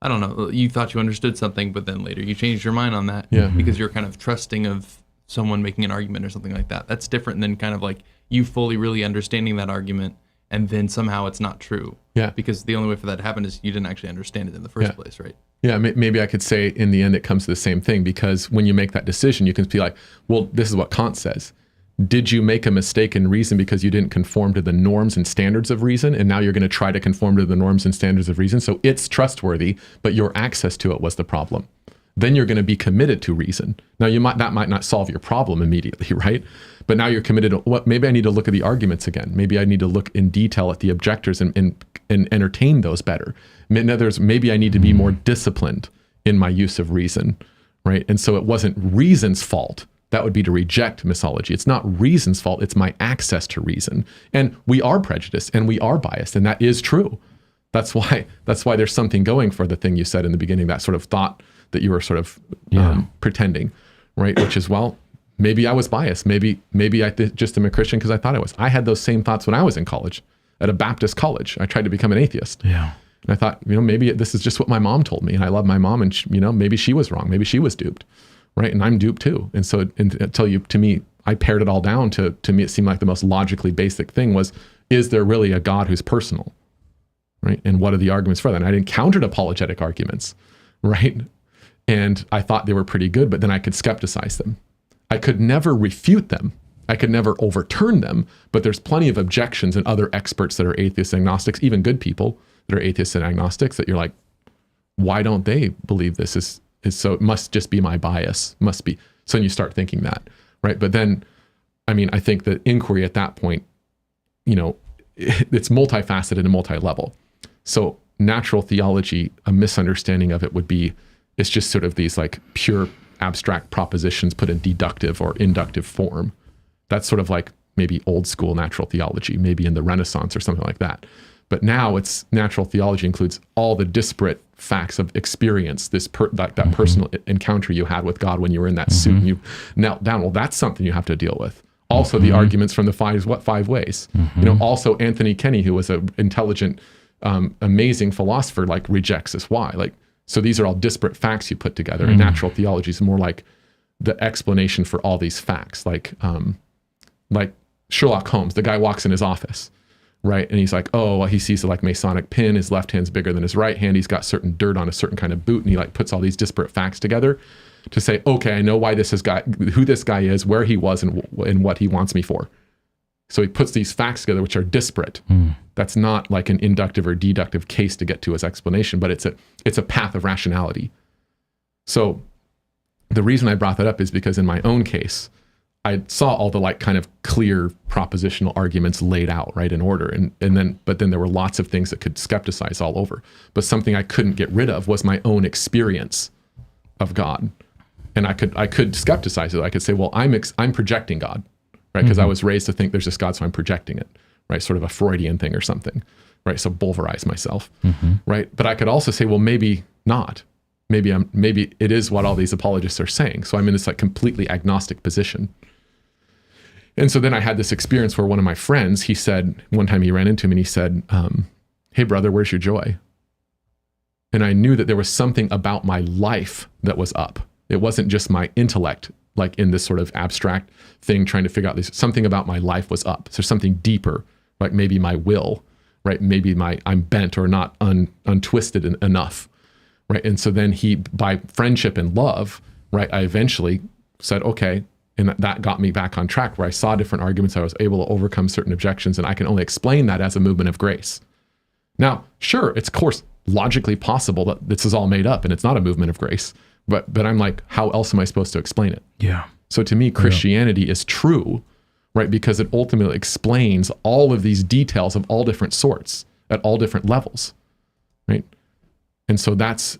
I don't know, you thought you understood something, but then later you changed your mind on that because you're kind of trusting of someone making an argument or something like that. That's different than kind of like you fully really understanding that argument and then somehow it's not true. Yeah. Because the only way for that to happen is you didn't actually understand it in the first place, right? Yeah, maybe I could say in the end it comes to the same thing, because when you make that decision, you can be like, well, this is what Kant says. Did you make a mistake in reason because you didn't conform to the norms and standards of reason, and now you're going to try to conform to the norms and standards of reason? So it's trustworthy, but your access to it was the problem. Then you're going to be committed to reason. Now that might not solve your problem immediately, right? But now you're committed to maybe I need to look at the arguments again. Maybe I need to look in detail at the objectors and entertain those better. In other words, maybe I need to be more disciplined in my use of reason, right? And so it wasn't reason's fault. That would be to reject misology. It's not reason's fault. It's my access to reason. And we are prejudiced and we are biased, and that is true. That's why there's something going for the thing you said in the beginning, that sort of thought that you were sort of pretending, right? Which is, well, maybe I was biased. Maybe I just am a Christian because I thought I was. I had those same thoughts when I was in college, at a Baptist college. I tried to become an atheist. Yeah. And I thought, maybe this is just what my mom told me, and I love my mom, and maybe she was wrong. Maybe she was duped, right? And I'm duped too. And so to me, I pared it all down to me, it seemed like the most logically basic thing was, is there really a God who's personal, right? And what are the arguments for that? And I encountered apologetic arguments, right? And I thought they were pretty good, but then I could skepticize them. I could never refute them. I could never overturn them, but there's plenty of objections and other experts that are atheists and agnostics, even good people that are atheists and agnostics, that you're like, why don't they believe this is so? It must just be my bias, must be. So then you start thinking that, right? But then, I think the inquiry at that point, it's multifaceted and multi-level. So natural theology, a misunderstanding of it would be, it's just sort of these like pure abstract propositions put in deductive or inductive form. That's sort of like maybe old school natural theology, maybe in the Renaissance or something like that. But now it's natural theology includes all the disparate facts of experience, that personal encounter you had with God when you were in that suit and you knelt down. Well, that's something you have to deal with. Also the arguments from the five ways. Also Anthony Kenny, who was an intelligent, amazing philosopher, like rejects this. Why? So these are all disparate facts you put together, and natural theology is more like the explanation for all these facts. Like Sherlock Holmes, the guy walks in his office, right? And he's like, he sees the Masonic pin, his left hand's bigger than his right hand, he's got certain dirt on a certain kind of boot, and he puts all these disparate facts together to say, okay, I know why who this guy is, where he was, and what he wants me for. So he puts these facts together, which are disparate. That's not like an inductive or deductive case to get to his explanation, but it's a path of rationality. So the reason I brought that up is because in my own case, I saw all the like kind of clear propositional arguments laid out right in order. But then there were lots of things that could skepticize all over. But something I couldn't get rid of was my own experience of God. And I could skepticize it. I could say, well, I'm projecting God, right? Because I was raised to think there's this God, so I'm projecting it, right? Sort of a Freudian thing or something, right? So bulverize myself, right? But I could also say, well, maybe not. Maybe it is what all these apologists are saying. So I'm in this like completely agnostic position. And so then I had this experience where one of my friends, he said, one time he ran into me and he said, hey brother, where's your joy? And I knew that there was something about my life that was up. It wasn't just my intellect, like in this sort of abstract thing, trying to figure out this, something about my life was up. So something deeper, like maybe my will, right? Maybe I'm bent or not untwisted enough, right? And so then by friendship and love, right, I eventually said, okay, and that got me back on track where I saw different arguments. I was able to overcome certain objections, and I can only explain that as a movement of grace. Now, sure, it's of course logically possible that this is all made up and it's not a movement of grace, but I'm like, how else am I supposed to explain it? Yeah. So to me, Christianity is true, right? Because it ultimately explains all of these details of all different sorts at all different levels, right? And so that's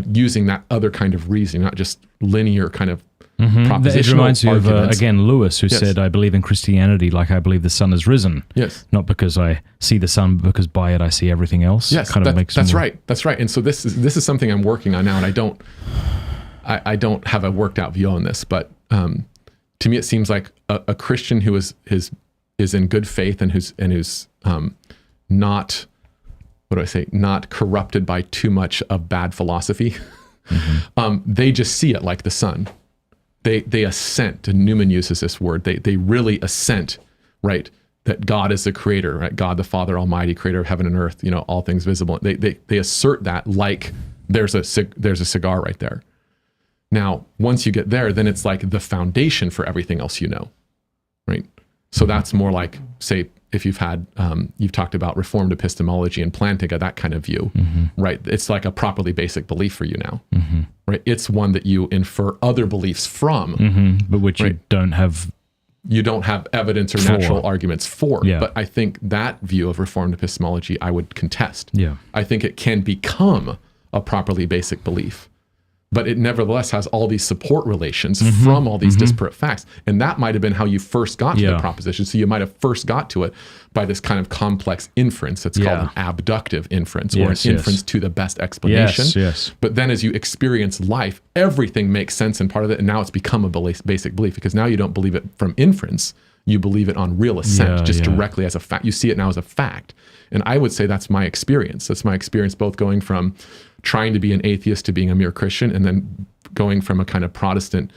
using that other kind of reasoning, not just linear kind of propositional It reminds you of, arguments. again, Lewis, who said, I believe in Christianity like I believe the sun has risen. Yes. Not because I see the sun, but because by it I see everything else. Yes, that's right. That's right. And so this is something I'm working on now, and I don't have a worked out view on this, but to me it seems like a Christian who is in good faith and who's not, not corrupted by too much of bad philosophy. They just see it like the sun. They assent, and Newman uses this word. They really assent, right? That God is the creator, right? God the Father Almighty, creator of heaven and earth, all things visible. They assert that like there's a cigar right there. Now, once you get there, then it's like the foundation for everything else right? So that's more like, say, if you've talked about Reformed epistemology and Plantinga, that kind of view, right? It's like a properly basic belief for you now, right? It's one that you infer other beliefs from, but which right? you don't have evidence or natural arguments for. Yeah. But I think that view of Reformed epistemology, I would contest. Yeah. I think it can become a properly basic belief, but it nevertheless has all these support relations from all these disparate facts. And that might have been how you first got to the proposition. So you might have first got to it by this kind of complex inference that's called an abductive inference, or an inference to the best explanation. Yes. But then as you experience life, everything makes sense in part of it, and now it's become a basic belief, because now you don't believe it from inference, you believe it on real assent, directly as a fact. You see it now as a fact. And I would say that's my experience. That's my experience both going from trying to be an atheist to being a mere Christian, and then going from a kind of Protestant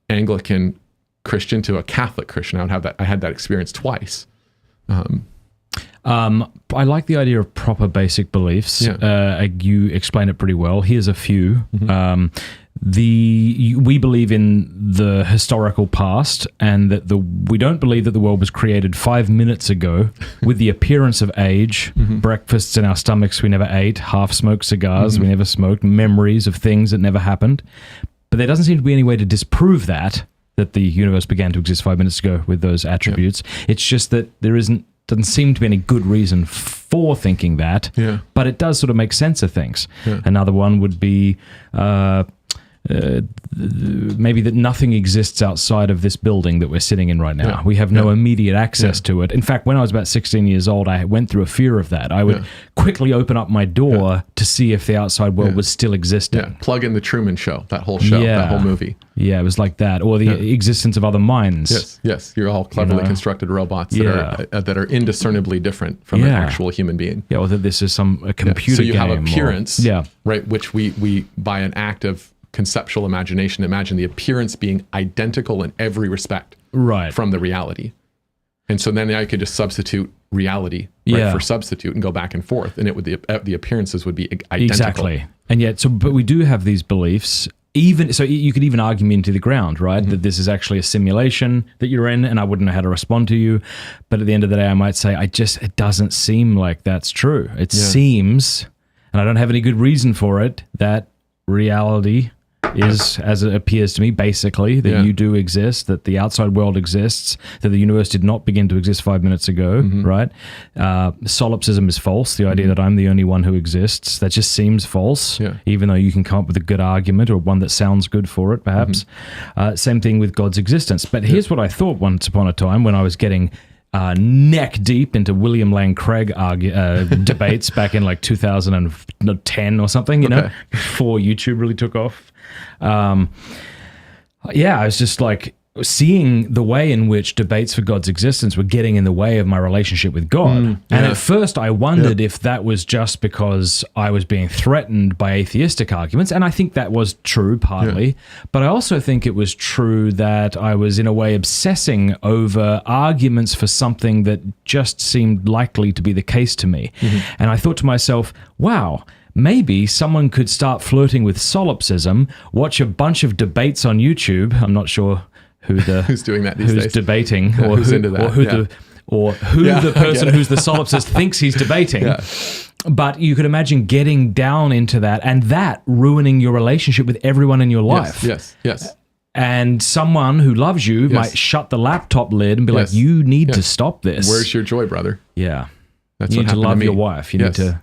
Anglican Christian to a Catholic Christian. I had that experience twice. I like the idea of proper basic beliefs. You explain it pretty well. Here's a few. We believe in the historical past, and that we don't believe that the world was created 5 minutes ago with the appearance of age, breakfasts in our stomachs we never ate, half-smoked cigars we never smoked, memories of things that never happened. But there doesn't seem to be any way to disprove that the universe began to exist 5 minutes ago with those attributes. It's just that doesn't seem to be any good reason for thinking that, but it does sort of make sense of things. Another one would be maybe that nothing exists outside of this building that we're sitting in right now. We have no immediate access to it. In fact, when I was about 16 years old, I went through a fear of that. I would quickly open up my door to see if the outside world was still existing. Plug in the Truman Show, that whole show, that whole movie. Yeah, it was like that. Or the existence of other minds. Yes. You're all cleverly constructed robots that are indiscernibly different from an actual human being. Yeah, or that this is a computer game. So you have appearance, right, which we by an act of conceptual imagination, imagine the appearance being identical in every respect from the reality. And so then I could just substitute reality for substitute and go back and forth, and it would the appearances would be identical. Exactly. And yet, but we do have these beliefs. So you could even argue me into the ground, right? That this is actually a simulation that you're in, and I wouldn't know how to respond to you. But at the end of the day, I might say, it doesn't seem like that's true. It seems, and I don't have any good reason for it, that reality is, as it appears to me, basically that you do exist, that the outside world exists, that the universe did not begin to exist 5 minutes ago, right? Solipsism is false. The idea that I'm the only one who exists, that just seems false, even though you can come up with a good argument or one that sounds good for it, perhaps. Same thing with God's existence. But here's what I thought once upon a time when I was getting neck deep into William Lane Craig debates back in like 2010 or something, you know, before YouTube really took off. I was just like seeing the way in which debates for God's existence were getting in the way of my relationship with God. And at first I wondered if that was just because I was being threatened by atheistic arguments. And I think that was true partly, but I also think it was true that I was in a way obsessing over arguments for something that just seemed likely to be the case to me. And I thought to myself, wow, maybe someone could start flirting with solipsism, watch a bunch of debates on YouTube. I'm not sure who's doing that these days, who's debating, or who's into that, or who the person who's the solipsist thinks he's debating. But you could imagine getting down into that and that ruining your relationship with everyone in your life. Yes. And someone who loves you might shut the laptop lid and be like, "You need to stop this. Where's your joy, brother?" Yeah, that's you what need to love your wife. You need to.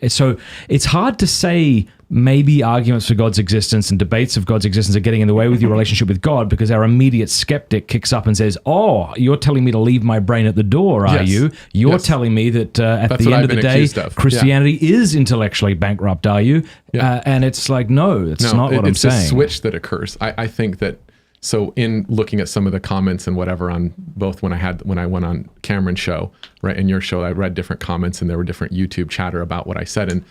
So it's hard to say maybe arguments for God's existence and debates of God's existence are getting in the way with your relationship with God, because our immediate skeptic kicks up and says, "Oh, you're telling me to leave my brain at the door, are you? You're telling me that at the end of the day, Christianity is intellectually bankrupt, are you?" And it's like, no, that's not what I'm saying. It's a switch that occurs. I think that, so in looking at some of the comments and whatever on both when I went on Cameron's show, right, and your show, I read different comments and there were different YouTube chatter about what I said. And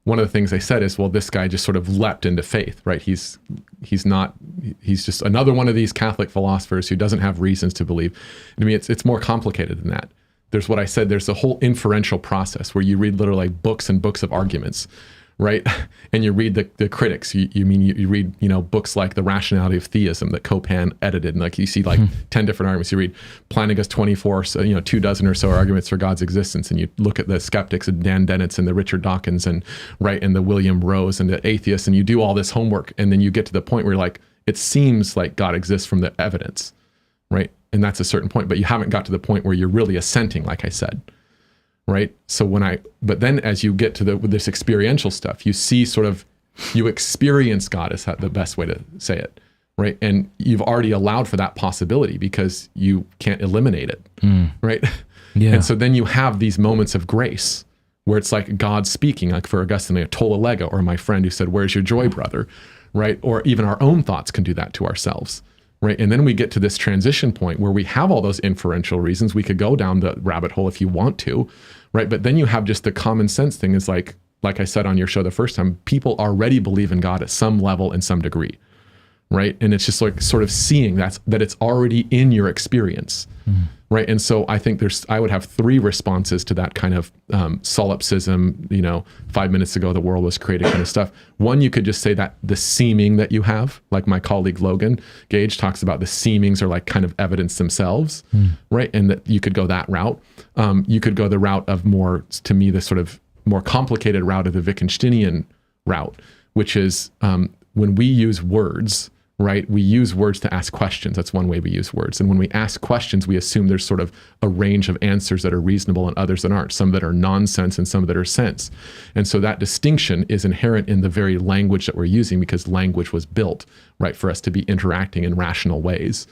one of the things they said is, well, this guy just sort of leapt into faith, right? He's just another one of these Catholic philosophers who doesn't have reasons to believe. And I mean, it's more complicated than that. There's what I said, there's a whole inferential process where you read literally books and books of arguments, right? And you read the critics. You read, books like The Rationality of Theism that Copan edited, and like you see like 10 different arguments. You read Plantinga's 24, 24 or so arguments for God's existence, and you look at the skeptics and Dan Dennett's and the Richard Dawkins and the William Rose and the atheists, and you do all this homework, and then you get to the point where you're like, it seems like God exists from the evidence, right? And that's a certain point, but you haven't got to the point where you're really assenting, like I said. Right. So but then as you get to this experiential stuff, you see you experience God is the best way to say it. Right. And you've already allowed for that possibility because you can't eliminate it. Right. Yeah. And so then you have these moments of grace where it's like God speaking, like for Augustine, like Tola Lega, or my friend who said, "Where's your joy, brother?" Right. Or even our own thoughts can do that to ourselves. Right. And then we get to this transition point where we have all those inferential reasons. We could go down the rabbit hole if you want to. Right. But then you have just the common sense thing is like I said on your show the first time, people already believe in God at some level and some degree. Right. And it's just like sort of seeing that it's already in your experience. Right. And so I think I would have three responses to that kind of solipsism, 5 minutes ago, the world was created kind of stuff. One, you could just say that the seeming that you have, like my colleague Logan Gage talks about, the seemings are like kind of evidence themselves. Right. And that you could go that route. You could go the route of more, to me, the sort of more complicated route of the Wittgensteinian route, which is when we use words, right? We use words to ask questions. That's one way we use words. And when we ask questions, we assume there's sort of a range of answers that are reasonable and others that aren't, some that are nonsense and some that are sense. And so that distinction is inherent in the very language that we're using, because language was built, right, for us to be interacting in rational ways,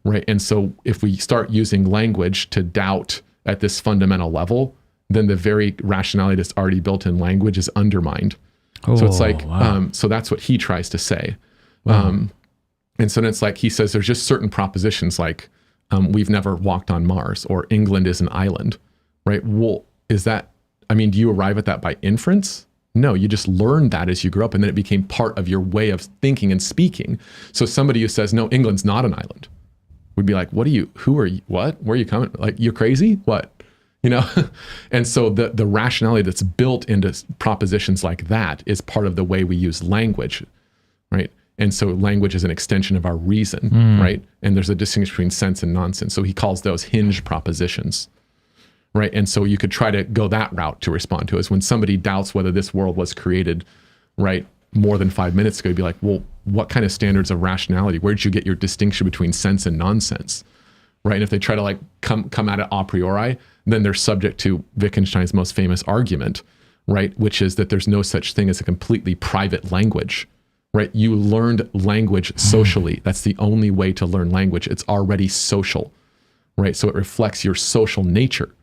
right? And so if we start using language to doubt at this fundamental level, then the very rationality that's already built in language is undermined. So it's like, so that's what he tries to say. And so it's like, he says there's just certain propositions like we've never walked on Mars, or England is an island, right? Well, do you arrive at that by inference? No, you just learned that as you grew up, and then it became part of your way of thinking and speaking. So somebody who says, no, England's not an island, would be like, who are you, what? Where are you coming? Like, you're crazy? What? And so the rationality that's built into propositions like that is part of the way we use language, right? And so language is an extension of our reason, right? And there's a distinction between sense and nonsense. So he calls those hinge propositions, right? And so you could try to go that route to respond to, is when somebody doubts whether this world was created, right, more than 5 minutes ago, you'd be like, well, what kind of standards of rationality? Where did you get your distinction between sense and nonsense? Right? And if they try to like come at it a priori, then they're subject to Wittgenstein's most famous argument, right? Which is that there's no such thing as a completely private language, right? You learned language socially. That's the only way to learn language. It's already social, right? So it reflects your social nature,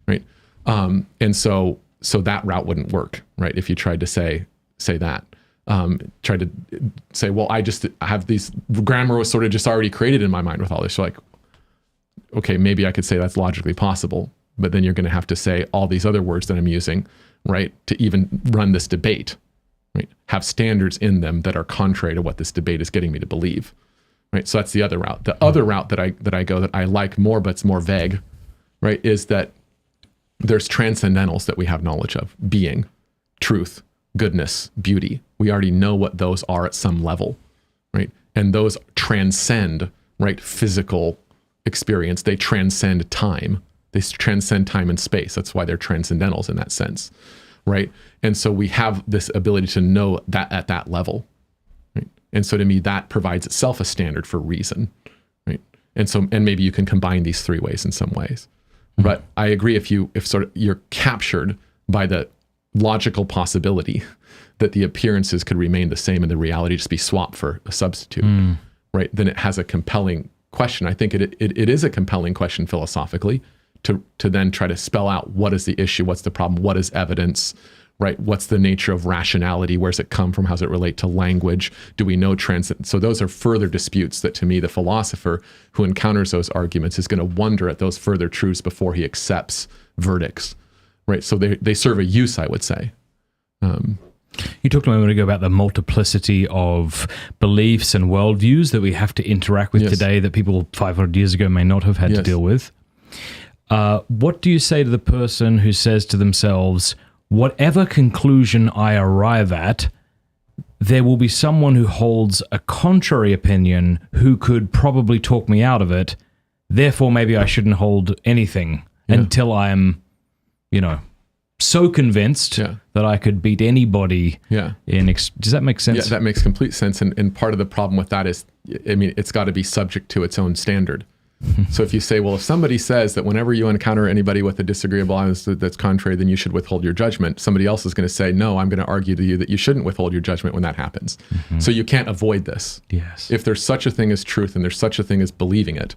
right? And so that route wouldn't work, right? If you tried to say that, tried to say, well, I have these, grammar was sort of just already created in my mind with all this. So like, okay, maybe I could say that's logically possible, but then you're going to have to say all these other words that I'm using, right, to even run this debate, right? Have standards in them that are contrary to what this debate is getting me to believe, right? So that's the other route. The other route that I go that I like more, but it's more vague, right, is that there's transcendentals that we have knowledge of: being, truth, goodness, beauty. We already know what those are at some level, right? And those transcend, right, physical experience. They transcend time. They transcend time and space. That's why they're transcendentals in that sense, right? And so we have this ability to know that at that level, right? And so to me, that provides itself a standard for reason, right? And maybe you can combine these three ways in some ways. But I agree, if you're captured by the logical possibility that the appearances could remain the same and the reality just be swapped for a substitute, right? Then it has a compelling question. I think it is a compelling question philosophically to then try to spell out what is the issue, what's the problem, what is evidence, right? What's the nature of rationality? Where's it come from? How does it relate to language? Do we know So those are further disputes that, to me, the philosopher who encounters those arguments is going to wonder at those further truths before he accepts verdicts, right? So they serve a use, I would say. You talked a moment ago about the multiplicity of beliefs and worldviews that we have to interact with today that people 500 years ago may not have had to deal with. What do you say to the person who says to themselves, whatever conclusion I arrive at, there will be someone who holds a contrary opinion who could probably talk me out of it, therefore maybe I shouldn't hold anything until I'm, so convinced that I could beat anybody. Does that make sense? Yeah, that makes complete sense. And part of the problem with that is, it's got to be subject to its own standard. So if you say, well, if somebody says that whenever you encounter anybody with a disagreeable answer that's contrary, then you should withhold your judgment, somebody else is going to say, no, I'm going to argue to you that you shouldn't withhold your judgment when that happens. So you can't avoid this. Yes. If there's such a thing as truth and there's such a thing as believing it,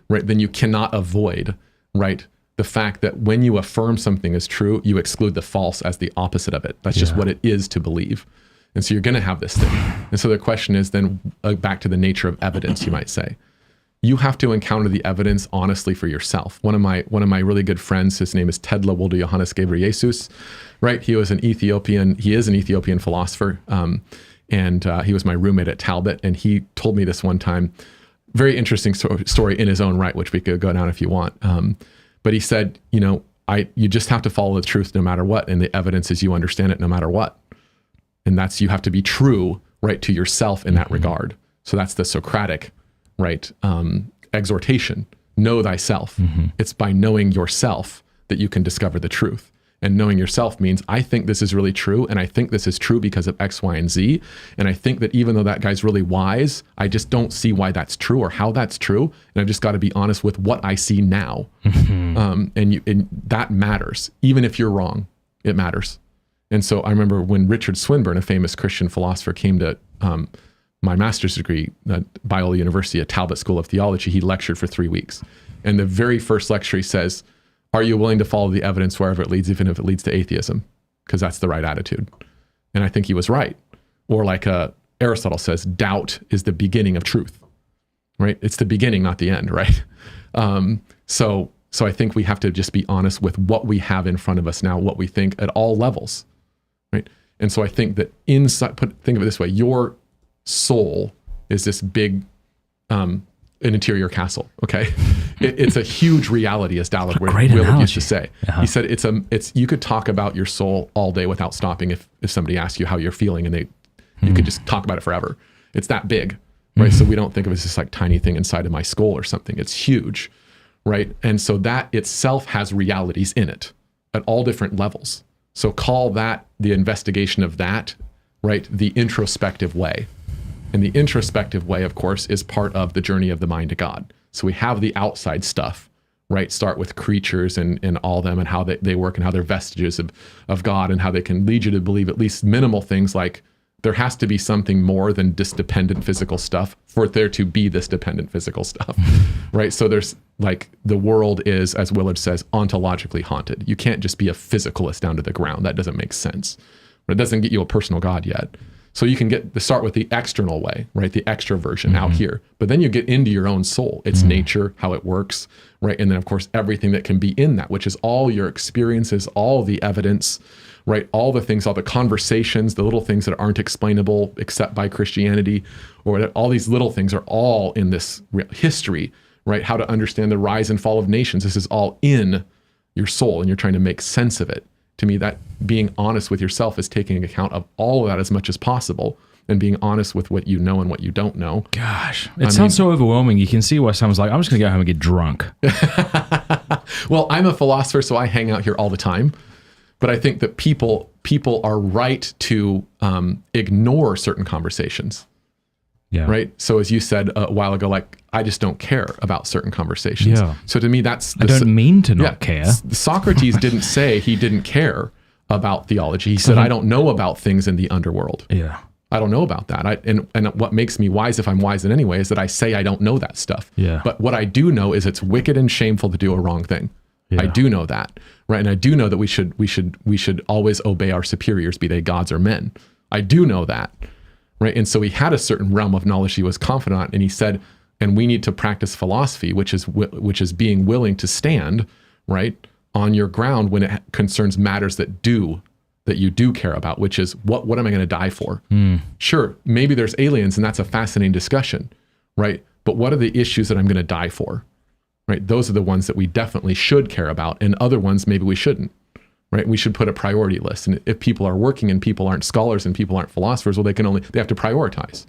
right, then you cannot avoid, right, the fact that when you affirm something as true, you exclude the false as the opposite of it. That's just what it is to believe. And so you're going to have this thing. And so the question is then back to the nature of evidence, you might say. You have to encounter the evidence honestly for yourself. One of my really good friends, his name is Tedla Wolde Johannes Ghebreyesus, right? He is an Ethiopian philosopher, and he was my roommate at Talbot, and he told me this one time, very interesting story in his own right, which we could go down if you want. But he said, you just have to follow the truth no matter what, and the evidence is you understand it no matter what. And that's, you have to be true, right, to yourself in that regard. So that's the Socratic, right, exhortation. Know thyself. It's by knowing yourself that you can discover the truth. And knowing yourself means, I think this is really true, and I think this is true because of X, Y, and Z. And I think that even though that guy's really wise, I just don't see why that's true or how that's true. And I've just got to be honest with what I see now. And that matters. Even if you're wrong, it matters. And so I remember when Richard Swinburne, a famous Christian philosopher, came to my master's degree at Biola University at Talbot School of Theology, he lectured for 3 weeks. And the very first lecture he says, are you willing to follow the evidence wherever it leads, even if it leads to atheism? Because that's the right attitude. And I think he was right. Or like Aristotle says, doubt is the beginning of truth, right? It's the beginning, not the end, right? So I think we have to just be honest with what we have in front of us now, what we think at all levels, right? And so I think that think of it this way, your soul is this big an interior castle, okay? It's a huge reality, as Dallas Willard used to say. He said it's you could talk about your soul all day without stopping if somebody asks you how you're feeling, and you could just talk about it forever. It's that big, right? So we don't think of it as this like tiny thing inside of my skull or something. It's huge, right? And so that itself has realities in it at all different levels. So call that the investigation of that right, the introspective way. And the introspective way, of course, is part of the journey of the mind to God. So we have the outside stuff, right? Start with creatures and all them and how they work and how they're vestiges of God and how they can lead you to believe at least minimal things like there has to be something more than this dependent physical stuff for there to be this dependent physical stuff, right? So there's like the world is, as Willard says, ontologically haunted. You can't just be a physicalist down to the ground. That doesn't make sense. But it doesn't get you a personal God yet. So you can start with the external way, right? The extroversion out here. But then you get into your own soul, its nature, how it works, right? And then, of course, everything that can be in that, which is all your experiences, all the evidence, right? All the things, all the conversations, the little things that aren't explainable except by Christianity, or that all these little things are all in this history, right? How to understand the rise and fall of nations. This is all in your soul, and you're trying to make sense of it. To me, that being honest with yourself is taking account of all of that as much as possible and being honest with what you know and what you don't know. Gosh, it sounds so overwhelming. You can see why someone's like, I'm just going to go home and get drunk. Well, I'm a philosopher, so I hang out here all the time. But I think that people are right to ignore certain conversations. Yeah. Right. So as you said a while ago, like, I just don't care about certain conversations. Yeah. So to me, that's... I don't mean to not care. Socrates didn't say he didn't care about theology. He said, I don't know about things in the underworld. Yeah. I don't know about that. And what makes me wise, if I'm wise in any way, is that I say I don't know that stuff. Yeah. But what I do know is it's wicked and shameful to do a wrong thing. Yeah. I do know that. Right. And I do know that we should always obey our superiors, be they gods or men. I do know that. Right. And so he had a certain realm of knowledge he was confident on, and he said, and we need to practice philosophy, which is being willing to stand, right, on your ground when it concerns matters that you do care about, which is what am I going to die for? Sure, maybe there's aliens, and that's a fascinating discussion, right? But what are the issues that I'm going to die for? Right? Those are the ones that we definitely should care about, and other ones maybe we shouldn't. Right? We should put a priority list. And if people are working and people aren't scholars and people aren't philosophers, well, they have to prioritize.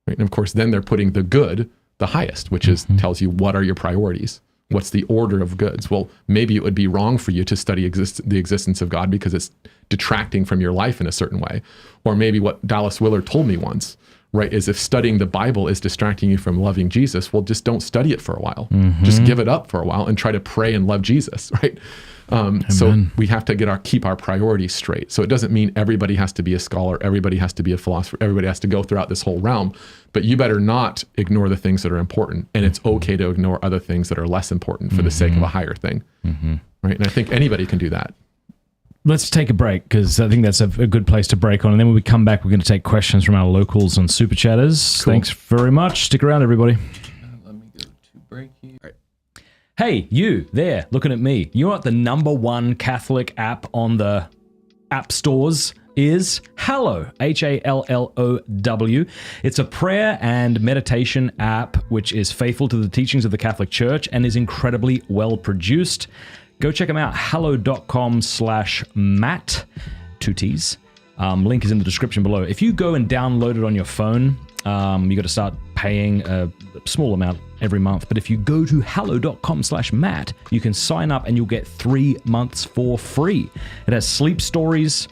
Right? And of course, then they're putting the good the highest, which is tells you what are your priorities. What's the order of goods? Well, maybe it would be wrong for you to study the existence of God because it's detracting from your life in a certain way. Or maybe what Dallas Willard told me once, right, is if studying the Bible is distracting you from loving Jesus, well, just don't study it for a while. Just give it up for a while and try to pray and love Jesus, right? So we have to keep our priorities straight. So it doesn't mean everybody has to be a scholar, everybody has to be a philosopher, everybody has to go throughout this whole realm, but you better not ignore the things that are important. And it's okay to ignore other things that are less important for the sake of a higher thing. Right? And I think anybody can do that. Let's take a break, because I think that's a good place to break on. And then when we come back, we're going to take questions from our locals and super chatters. Cool. Thanks very much. Stick around, everybody. Let me go to break here. All right. Hey, you there, looking at me. You know what the #1 Catholic app on the app stores is? Hallow, Hallow. It's a prayer and meditation app which is faithful to the teachings of the Catholic Church and is incredibly well produced. Go check them out, hallow.com/Matt, 2 T's. Link is in the description below. If you go and download it on your phone, you got to start paying a small amount every month. But if you go to hallow.com/Matt, you can sign up and you'll get 3 months for free. It has sleep stories.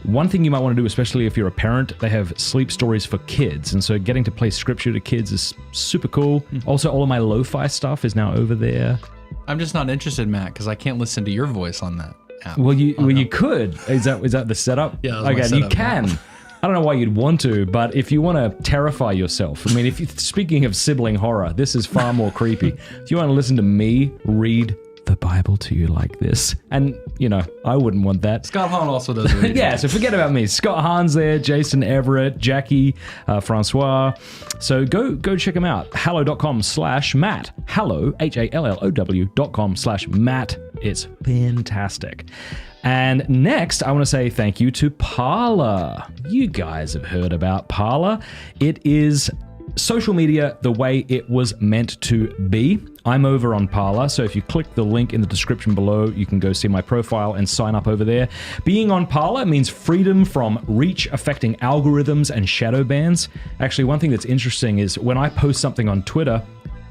One thing you might want to do, especially if you're a parent, they have sleep stories for kids. And so getting to play scripture to kids is super cool. Also, all of my lo-fi stuff is now over there. I'm just not interested, Matt, because I can't listen to your voice on that app. Well, you could. Is that the setup? Yeah, okay, setup, you can. Yeah. I don't know why you'd want to, but if you want to terrify yourself, I mean, speaking of sibling horror, this is far more creepy. If you want to listen to me read the Bible to you like this, and I wouldn't want that. Scott Hahn also does it. Yeah, so forget about me. Scott Hahn's there, Jason Everett, Jackie, Francois. So go check them out. Hallow.com/Matt. Hallow, HALLOW.com/Matt. It's fantastic. And next, I want to say thank you to Parler. You guys have heard about Parler. It is social media the way it was meant to be. I'm over on Parler, so if you click the link in the description below, you can go see my profile and sign up over there. Being on Parler means freedom from reach-affecting algorithms and shadow bans. Actually, one thing that's interesting is when I post something on Twitter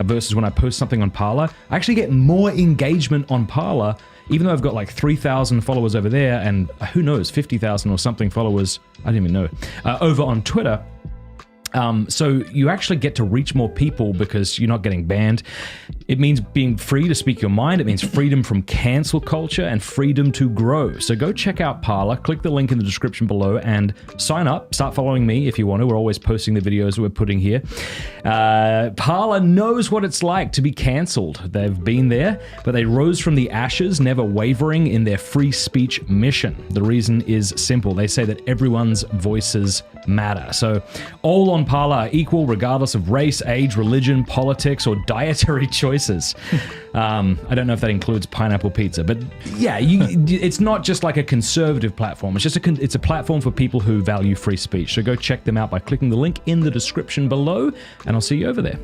versus when I post something on Parler, I actually get more engagement on Parler even though I've got like 3,000 followers over there and who knows, 50,000 or something followers, I don't even know, over on Twitter. So you actually get to reach more people because you're not getting banned. It means being free to speak your mind. It means freedom from cancel culture and freedom to grow. So go check out Parler, click the link in the description below and sign up. Start following me if you want to. We're always posting the videos we're putting here. Parler knows what it's like to be cancelled. They've been there, but they rose from the ashes, never wavering in their free speech mission. The reason is simple. They say that everyone's voices matter. So all on Parler are equal regardless of race, age, religion, politics, or dietary choices. I don't know if that includes pineapple pizza, but yeah, it's not just like a conservative platform. It's just it's a platform for people who value free speech. So go check them out by clicking the link in the description below, and I'll see you over there.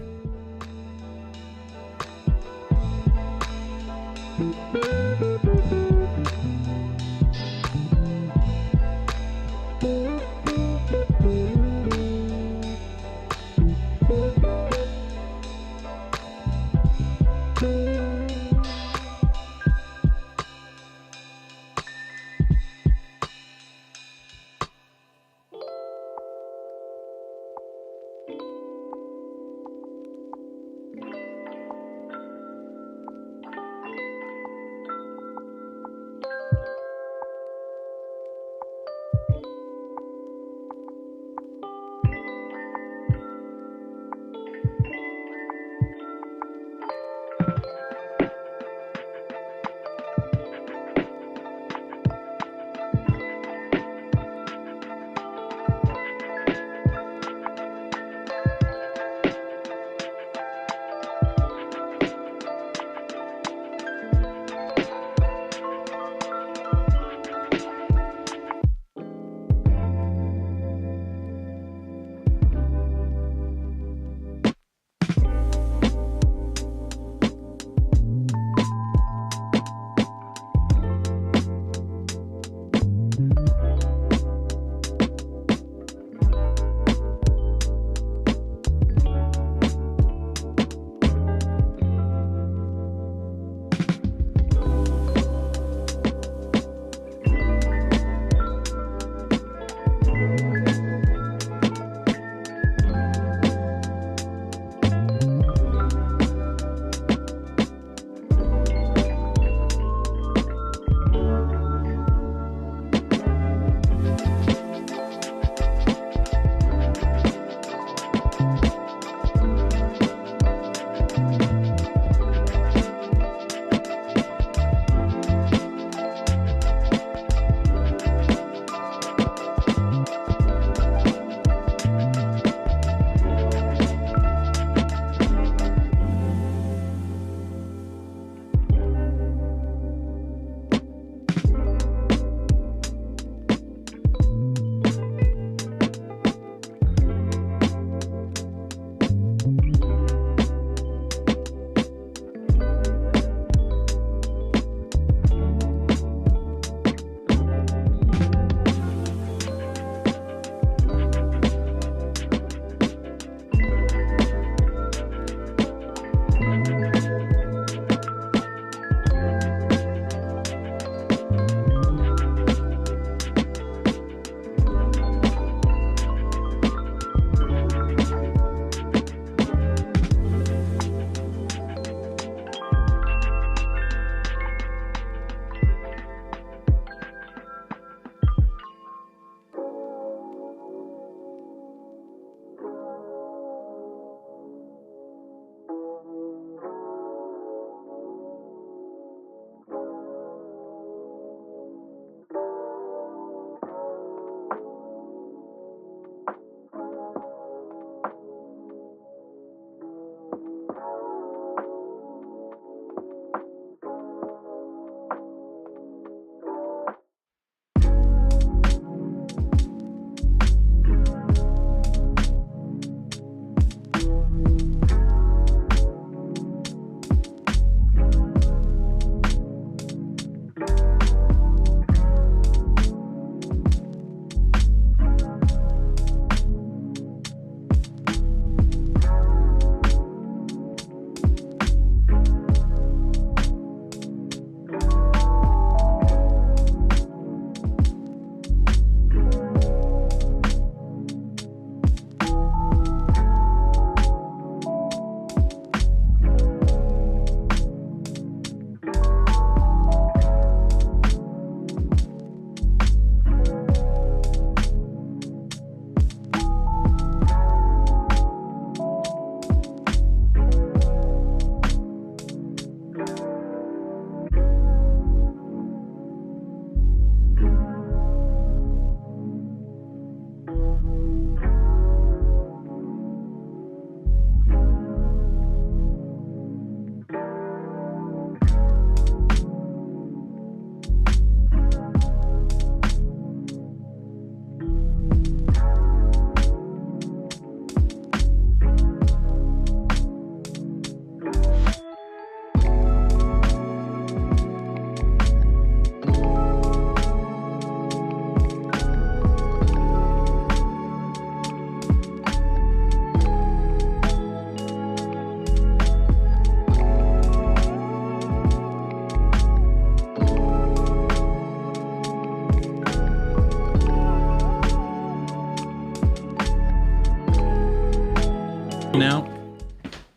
now.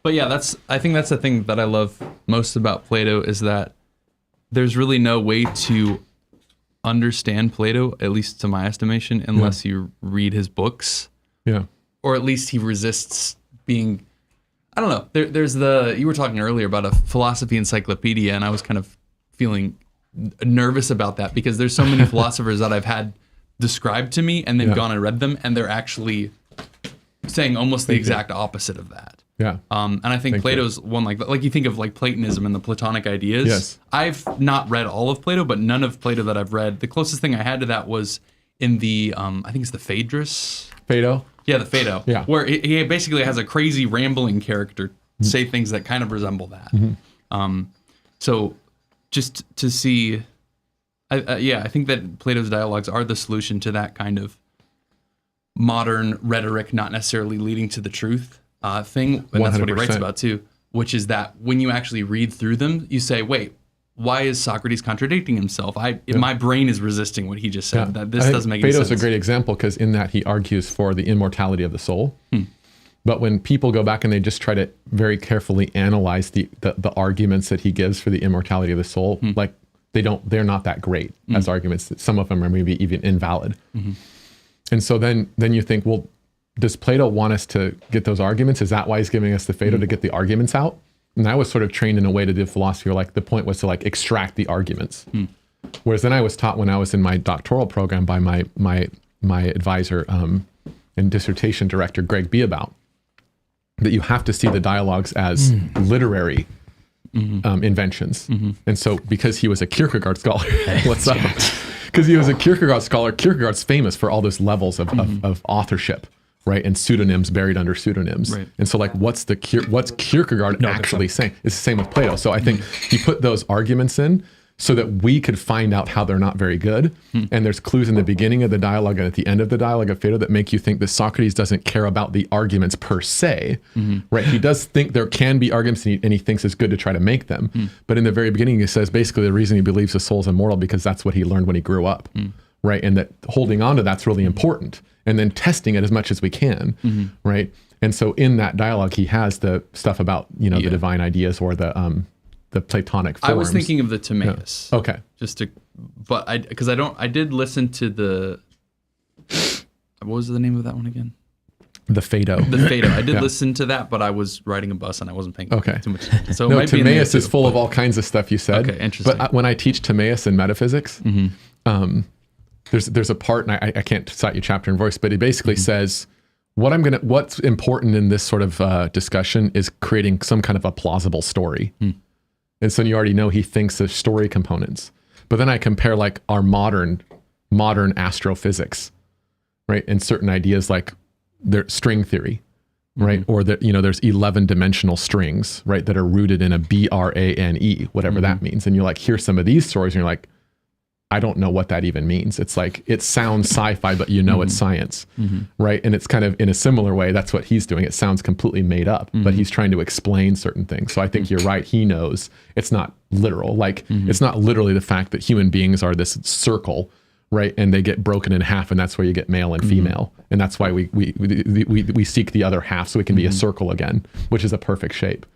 But yeah, I think that's the thing that I love most about Plato is that there's really no way to understand Plato, at least to my estimation, unless you read his books. Yeah. Or at least he resists being, I don't know. There's you were talking earlier about a philosophy encyclopedia, and I was kind of feeling nervous about that because there's so many philosophers that I've had described to me and then gone and read them, and they're actually saying almost the exact opposite of that. Yeah. And I think Plato's one like that. Like you think of like Platonism and the Platonic ideas. Yes. I've not read all of Plato, but none of Plato that I've read. The closest thing I had to that was in the, I think it's the Phaedrus. Phaedo? Yeah, the Phaedo. Yeah. Where he basically has a crazy rambling character say things that kind of resemble that. So just to see, I think that Plato's dialogues are the solution to that kind of modern rhetoric, not necessarily leading to the truth thing. And that's what he writes about too, which is that when you actually read through them, you say, wait, why is Socrates contradicting himself? My brain is resisting what he just said. That this doesn't make any sense. Plato's a great example because in that he argues for the immortality of the soul. But when people go back and they just try to very carefully analyze the arguments that he gives for the immortality of the soul, like they're not that great as arguments. Some of them are maybe even invalid. And so then you think, well, does Plato want us to get those arguments? Is that why he's giving us the Phaedo to get the arguments out? And I was sort of trained in a way to do philosophy where like the point was to like extract the arguments. Whereas then I was taught when I was in my doctoral program by my advisor and dissertation director, Greg Beabout, that you have to see the dialogues as literary inventions. And so because he was a Kierkegaard scholar, what's up? Because he was a Kierkegaard scholar, Kierkegaard's famous for all those levels of authorship, right? And pseudonyms buried under pseudonyms. Right. And so like, what's Kierkegaard actually saying? It's the same with Plato. So I think he put those arguments in so that we could find out how they're not very good. And there's clues in the beginning of the dialogue and at the end of the dialogue of Phaedo that make you think that Socrates doesn't care about the arguments per se, right? He does think there can be arguments and he thinks it's good to try to make them. But in the very beginning, he says basically the reason he believes the soul's immortal because that's what he learned when he grew up, right? And that holding on to that's really important and then testing it as much as we can, right? And so in that dialogue, he has the stuff about, the divine ideas or the Platonic forms. I was thinking of the Timaeus. Yeah. Okay. I did listen to the, what was the name of that one again? The Phaedo. The Phaedo. I did listen to that, but I was riding a bus and I wasn't paying too much attention. So no, Timaeus is full of all kinds of stuff you said. Okay, interesting. But when I teach Timaeus in metaphysics, there's a part, and I can't cite you chapter and verse, but he basically says, what's important in this sort of discussion is creating some kind of a plausible story. And so you already know he thinks of story components. But then I compare like our modern astrophysics, right? And certain ideas like their string theory, right? Or that, there's 11-dimensional strings, right? That are rooted in a BRANE, whatever that means. And you're like, here's some of these stories. And you're like, I don't know what that even means. It's like, it sounds sci-fi, but it's science, right? And it's kind of in a similar way, that's what he's doing. It sounds completely made up, but he's trying to explain certain things. So I think you're right. He knows it's not literal. Like it's not literally the fact that human beings are this circle, right? And they get broken in half, and that's where you get male and female. And that's why we seek the other half so we can be a circle again, which is a perfect shape.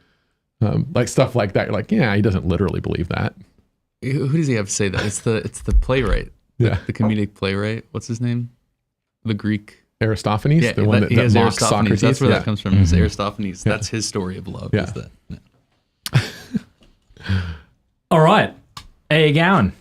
Like stuff like that. You're like, yeah, he doesn't literally believe that. Who does he have to say that? It's the playwright. The comedic playwright. What's his name? The Greek Aristophanes, the one that mocks Socrates. That's where that comes from. Is Aristophanes. That's his story of love. Yeah. Is that? All right. Hey, Gowan.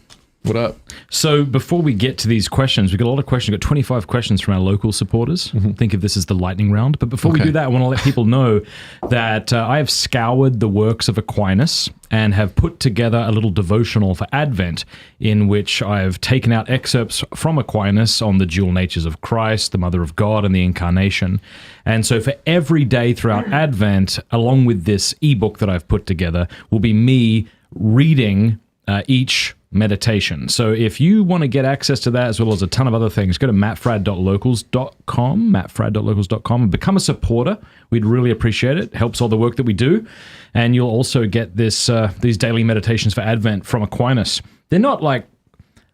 What up? So before we get to these questions, we've got a lot of questions. We've got 25 questions from our local supporters. Think of this as the lightning round. But before we do that, I want to let people know that I have scoured the works of Aquinas and have put together a little devotional for Advent in which I've taken out excerpts from Aquinas on the dual natures of Christ, the Mother of God, and the incarnation. And so for every day throughout Advent, along with this ebook that I've put together, will be me reading each meditation. So if you want to get access to that as well as a ton of other things, go to mattfradd.locals.com and become a supporter. We'd really appreciate it. Helps all the work that we do. And you'll also get this these daily meditations for Advent from Aquinas. They're not like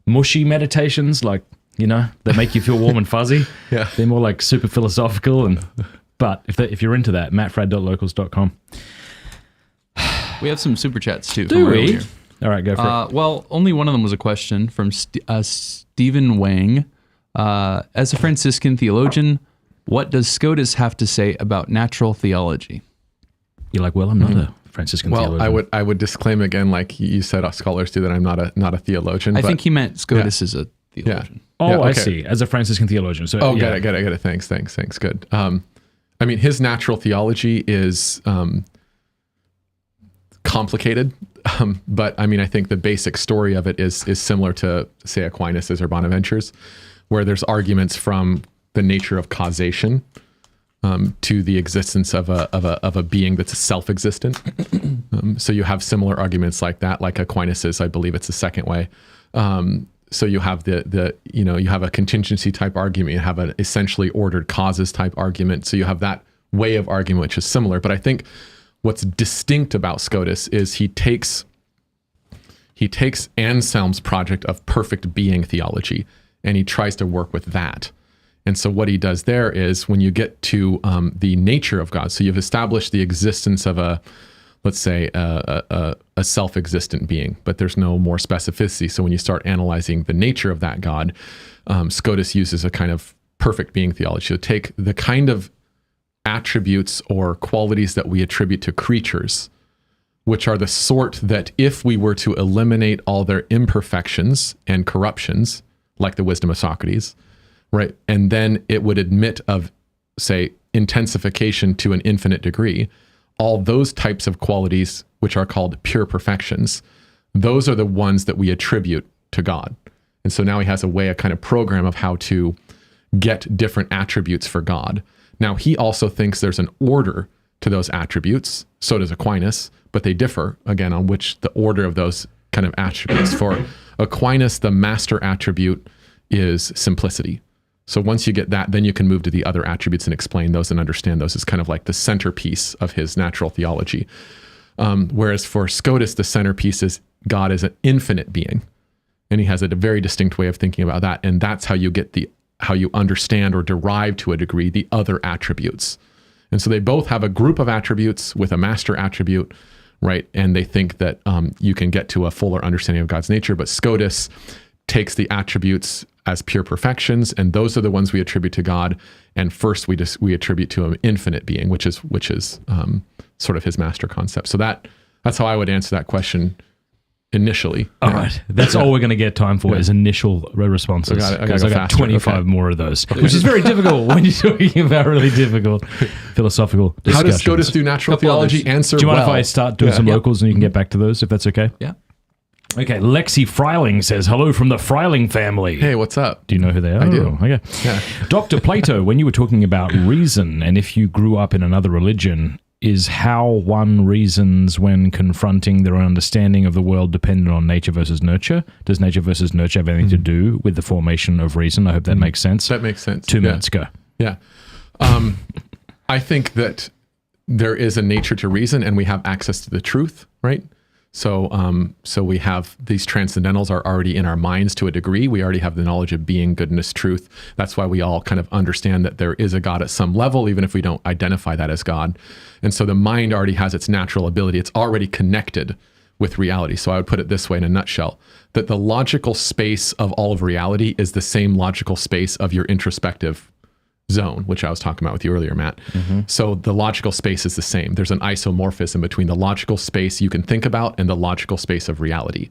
mushy meditations like, that make you feel warm and fuzzy. Yeah. They're more like super philosophical but But if you're into that, mattfradd.locals.com. We have some super chats too. Do we? All right, go for it. Well, only one of them was a question from Stephen Wang. As a Franciscan theologian, what does Scotus have to say about natural theology? You're like, well, I'm not a Franciscan theologian. Well, I would disclaim again, like you said, scholars do, that I'm not a theologian. I think he meant Scotus is a theologian. Oh, Yeah, okay. I see. As a Franciscan theologian. So, Get it. Thanks. Good. I mean, his natural theology is complicated, but I mean, I think the basic story of it is similar to, say, Aquinas's or Bonaventure's, where there's arguments from the nature of causation to the existence of a being that's self-existent. So you have similar arguments like that, like Aquinas's. I believe it's the second way. So you have you have a contingency type argument, you have an essentially ordered causes type argument. So you have that way of argument, which is similar. But I think what's distinct about Scotus is he takes Anselm's project of perfect being theology, and he tries to work with that. And so what he does there is, when you get to the nature of God, so you've established the existence of let's say a self-existent being, but there's no more specificity. So when you start analyzing the nature of that God, Scotus uses a kind of perfect being theology to take the kind of attributes or qualities that we attribute to creatures, which are the sort that if we were to eliminate all their imperfections and corruptions, like the wisdom of Socrates, right, and then it would admit of, say, intensification to an infinite degree, all those types of qualities, which are called pure perfections, those are the ones that we attribute to God. And so now he has a kind of program of how to get different attributes for God. Now, he also thinks there's an order to those attributes. So does Aquinas, but they differ, again, on which the order of those kind of attributes. For Aquinas, the master attribute is simplicity. So once you get that, then you can move to the other attributes and explain those and understand those as kind of like the centerpiece of his natural theology. Whereas for Scotus, the centerpiece is God is an infinite being. And he has a very distinct way of thinking about that. And that's how you get how you understand or derive to a degree the other attributes. And so they both have a group of attributes with a master attribute, right? And they think that you can get to a fuller understanding of God's nature. But Scotus takes the attributes as pure perfections, and those are the ones we attribute to God. And first, we attribute to an infinite being, which is sort of his master concept. So that's how I would answer that question initially. All right, that's all we're going to get time for is initial responses. I got 25 more of those, which is very difficult when you're talking about really difficult philosophical discussions. How does Scotus do natural theology? Answer. Do you mind if I start doing some locals and you can get back to those, if that's okay? Yeah. Okay, Lexi Freiling says, hello from the Freiling family. Hey, what's up? Do you know who they are? I do. Okay. Yeah. Dr. Plato, when you were talking about reason, and if you grew up in another religion, is how one reasons when confronting their own understanding of the world dependent on nature versus nurture? Does nature versus nurture have anything to do with the formation of reason? I hope that makes sense. That makes sense. 2 minutes, go. Yeah. I think that there is a nature to reason, and we have access to the truth, right? So we have these transcendentals are already in our minds to a degree. We already have the knowledge of being, goodness, truth. That's why we all kind of understand that there is a God at some level, even if we don't identify that as God. And so the mind already has its natural ability. It's already connected with reality. So I would put it this way in a nutshell, that the logical space of all of reality is the same logical space of your introspective zone, which I was talking about with you earlier, Matt. Mm-hmm. So the logical space is the same. There's an isomorphism between the logical space you can think about and the logical space of reality,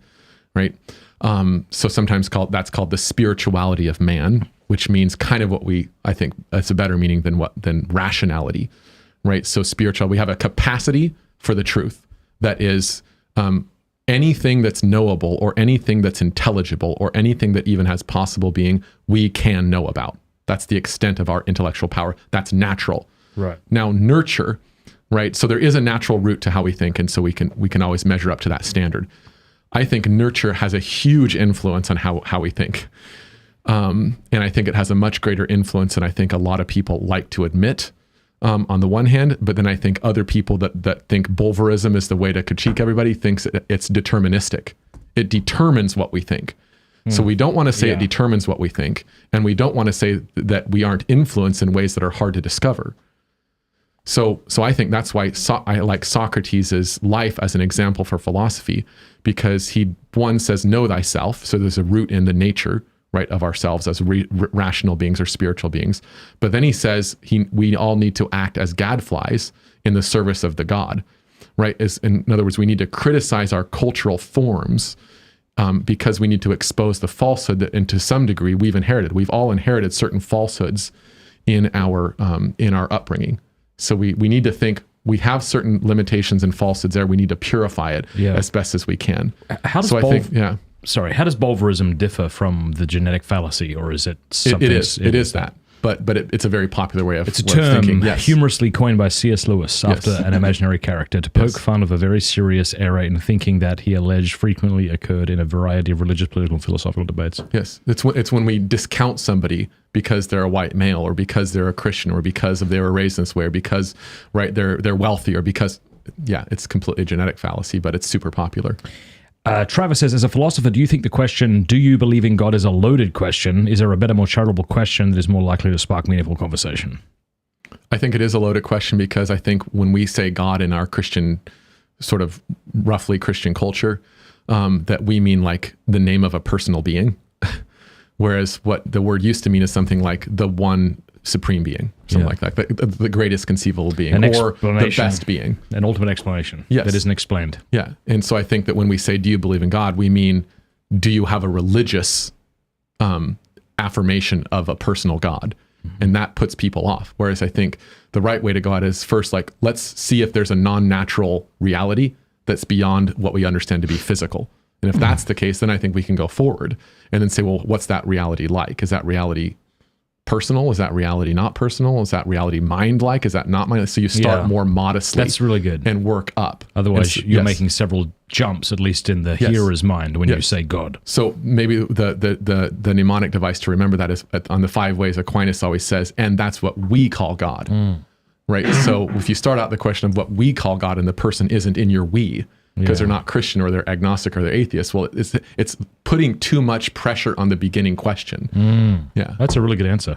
right? So sometimes that's called the spirituality of man, which means kind of what I think it's a better meaning than rationality, right? So spiritual, we have a capacity for the truth that is anything that's knowable or anything that's intelligible or anything that even has possible being, we can know about. That's the extent of our intellectual power. That's natural. Right. Now, nurture, right? So there is a natural root to how we think, and so we can always measure up to that standard. I think nurture has a huge influence on how we think. And I think it has a much greater influence than I think a lot of people like to admit on the one hand, but then I think other people that think Bulverism is the way to critique everybody thinks it's deterministic. It determines what we think. So we don't want to say it determines what we think, and we don't want to say that we aren't influenced in ways that are hard to discover. So I think that's why I like Socrates' life as an example for philosophy, because he, one, says, know thyself. So there's a root in the nature, right, of ourselves as rational beings or spiritual beings. But then he says we all need to act as gadflies in the service of the God, right? In other words, we need to criticize our cultural forms because we need to expose the falsehood that, and to some degree, we've inherited. We've all inherited certain falsehoods in our upbringing. So we need to think we have certain limitations and falsehoods there. We need to purify it as best as we can. How does how does Bolverism differ from the genetic fallacy, or is it something? It is that. But it's a very popular way of It's a term humorously coined by C.S. Lewis after an imaginary character to poke fun of a very serious error in thinking that he alleged frequently occurred in a variety of religious, political, and philosophical debates. Yes, it's when we discount somebody because they're a white male, or because they're a Christian, or because they were raised in this way, or because they're wealthy, or because it's completely genetic fallacy, but it's super popular. Travis says, as a philosopher, do you think the question, do you believe in God, is a loaded question? Is there a better, more charitable question that is more likely to spark meaningful conversation? I think it is a loaded question, because I think when we say God in our Christian, sort of roughly Christian culture, that we mean like the name of a personal being, whereas what the word used to mean is something like the one supreme being, something like that, the greatest conceivable being, or the best being. An ultimate explanation that isn't explained. Yeah. And so I think that when we say, do you believe in God, we mean, do you have a religious affirmation of a personal God? Mm-hmm. And that puts people off. Whereas I think the right way to go at it is first, like, let's see if there's a non-natural reality that's beyond what we understand to be physical. And if that's the case, then I think we can go forward and then say, well, what's that reality like? Is that reality personal? Is that reality not personal? Is that reality mind-like? Is that not mind? So you start more modestly. That's really good. And work up. Otherwise, you're making several jumps, at least in the hearer's mind, when you say God. So maybe the mnemonic device to remember that is on the 5 ways Aquinas always says, and that's what we call God. Right? So if you start out the question of what we call God and the person isn't in your we, because they're not Christian, or they're agnostic, or they're atheist, well, it's putting too much pressure on the beginning question. Yeah, that's a really good answer.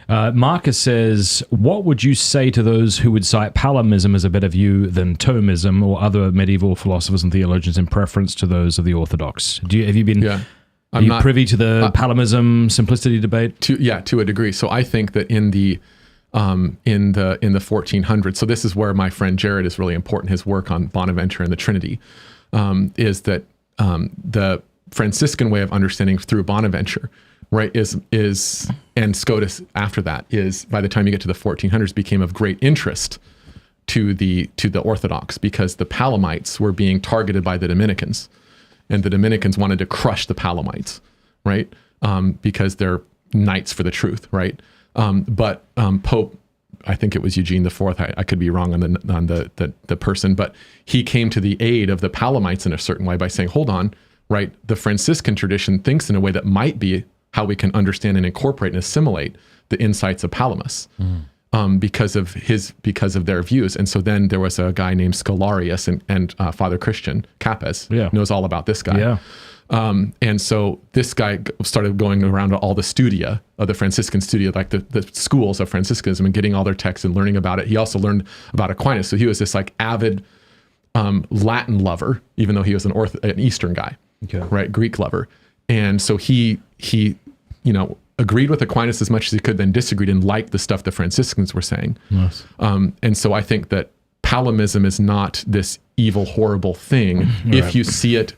Marcus says, what would you say to those who would cite Palamism as a better view than Thomism or other medieval philosophers and theologians in preference to those of the Orthodox? Are you privy to the Palamism simplicity debate? To a degree. So I think that in the 1400s. So this is where my friend Jared is really important. His work on Bonaventure and the Trinity is that the Franciscan way of understanding through Bonaventure, right, is and Scotus after that, is by the time you get to the 1400s became of great interest to the Orthodox, because the Palamites were being targeted by the Dominicans, and the Dominicans wanted to crush the Palamites, right, because they're knights for the truth, right. But Pope, I think it was Eugene IV. I could be wrong on the person, but he came to the aid of the Palamites in a certain way by saying, "Hold on, right? The Franciscan tradition thinks in a way that might be how we can understand and incorporate and assimilate the insights of Palamas, because of their views." And so then there was a guy named Scholarius and Father Christian Capes knows all about this guy. Yeah. And so this guy started going around to all the studia of the Franciscan studia, like the schools of Franciscanism, and getting all their texts and learning about it. He also learned about Aquinas. So he was this like avid Latin lover, even though he was an Eastern guy, right? Greek lover. And so he agreed with Aquinas as much as he could, then disagreed and liked the stuff the Franciscans were saying. Yes. And so I think that Palamism is not this evil, horrible thing if you see it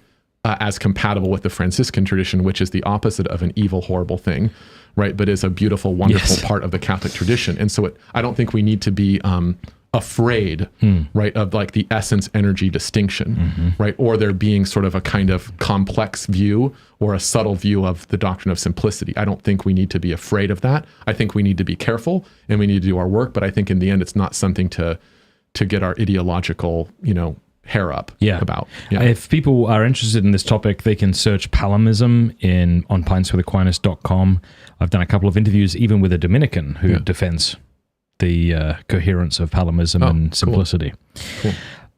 as compatible with the Franciscan tradition, which is the opposite of an evil, horrible thing, right? But is a beautiful, wonderful part of the Catholic tradition. And so I don't think we need to be afraid, right, of like the essence energy distinction, right? Or there being sort of a kind of complex view or a subtle view of the doctrine of simplicity. I don't think we need to be afraid of that. I think we need to be careful and we need to do our work. But I think in the end, it's not something to get our ideological, hair up about. Yeah. If people are interested in this topic, they can search Palamism on pineswithaquinas.com. I've done a couple of interviews even with a Dominican who defends the coherence of Palamism and simplicity. Cool.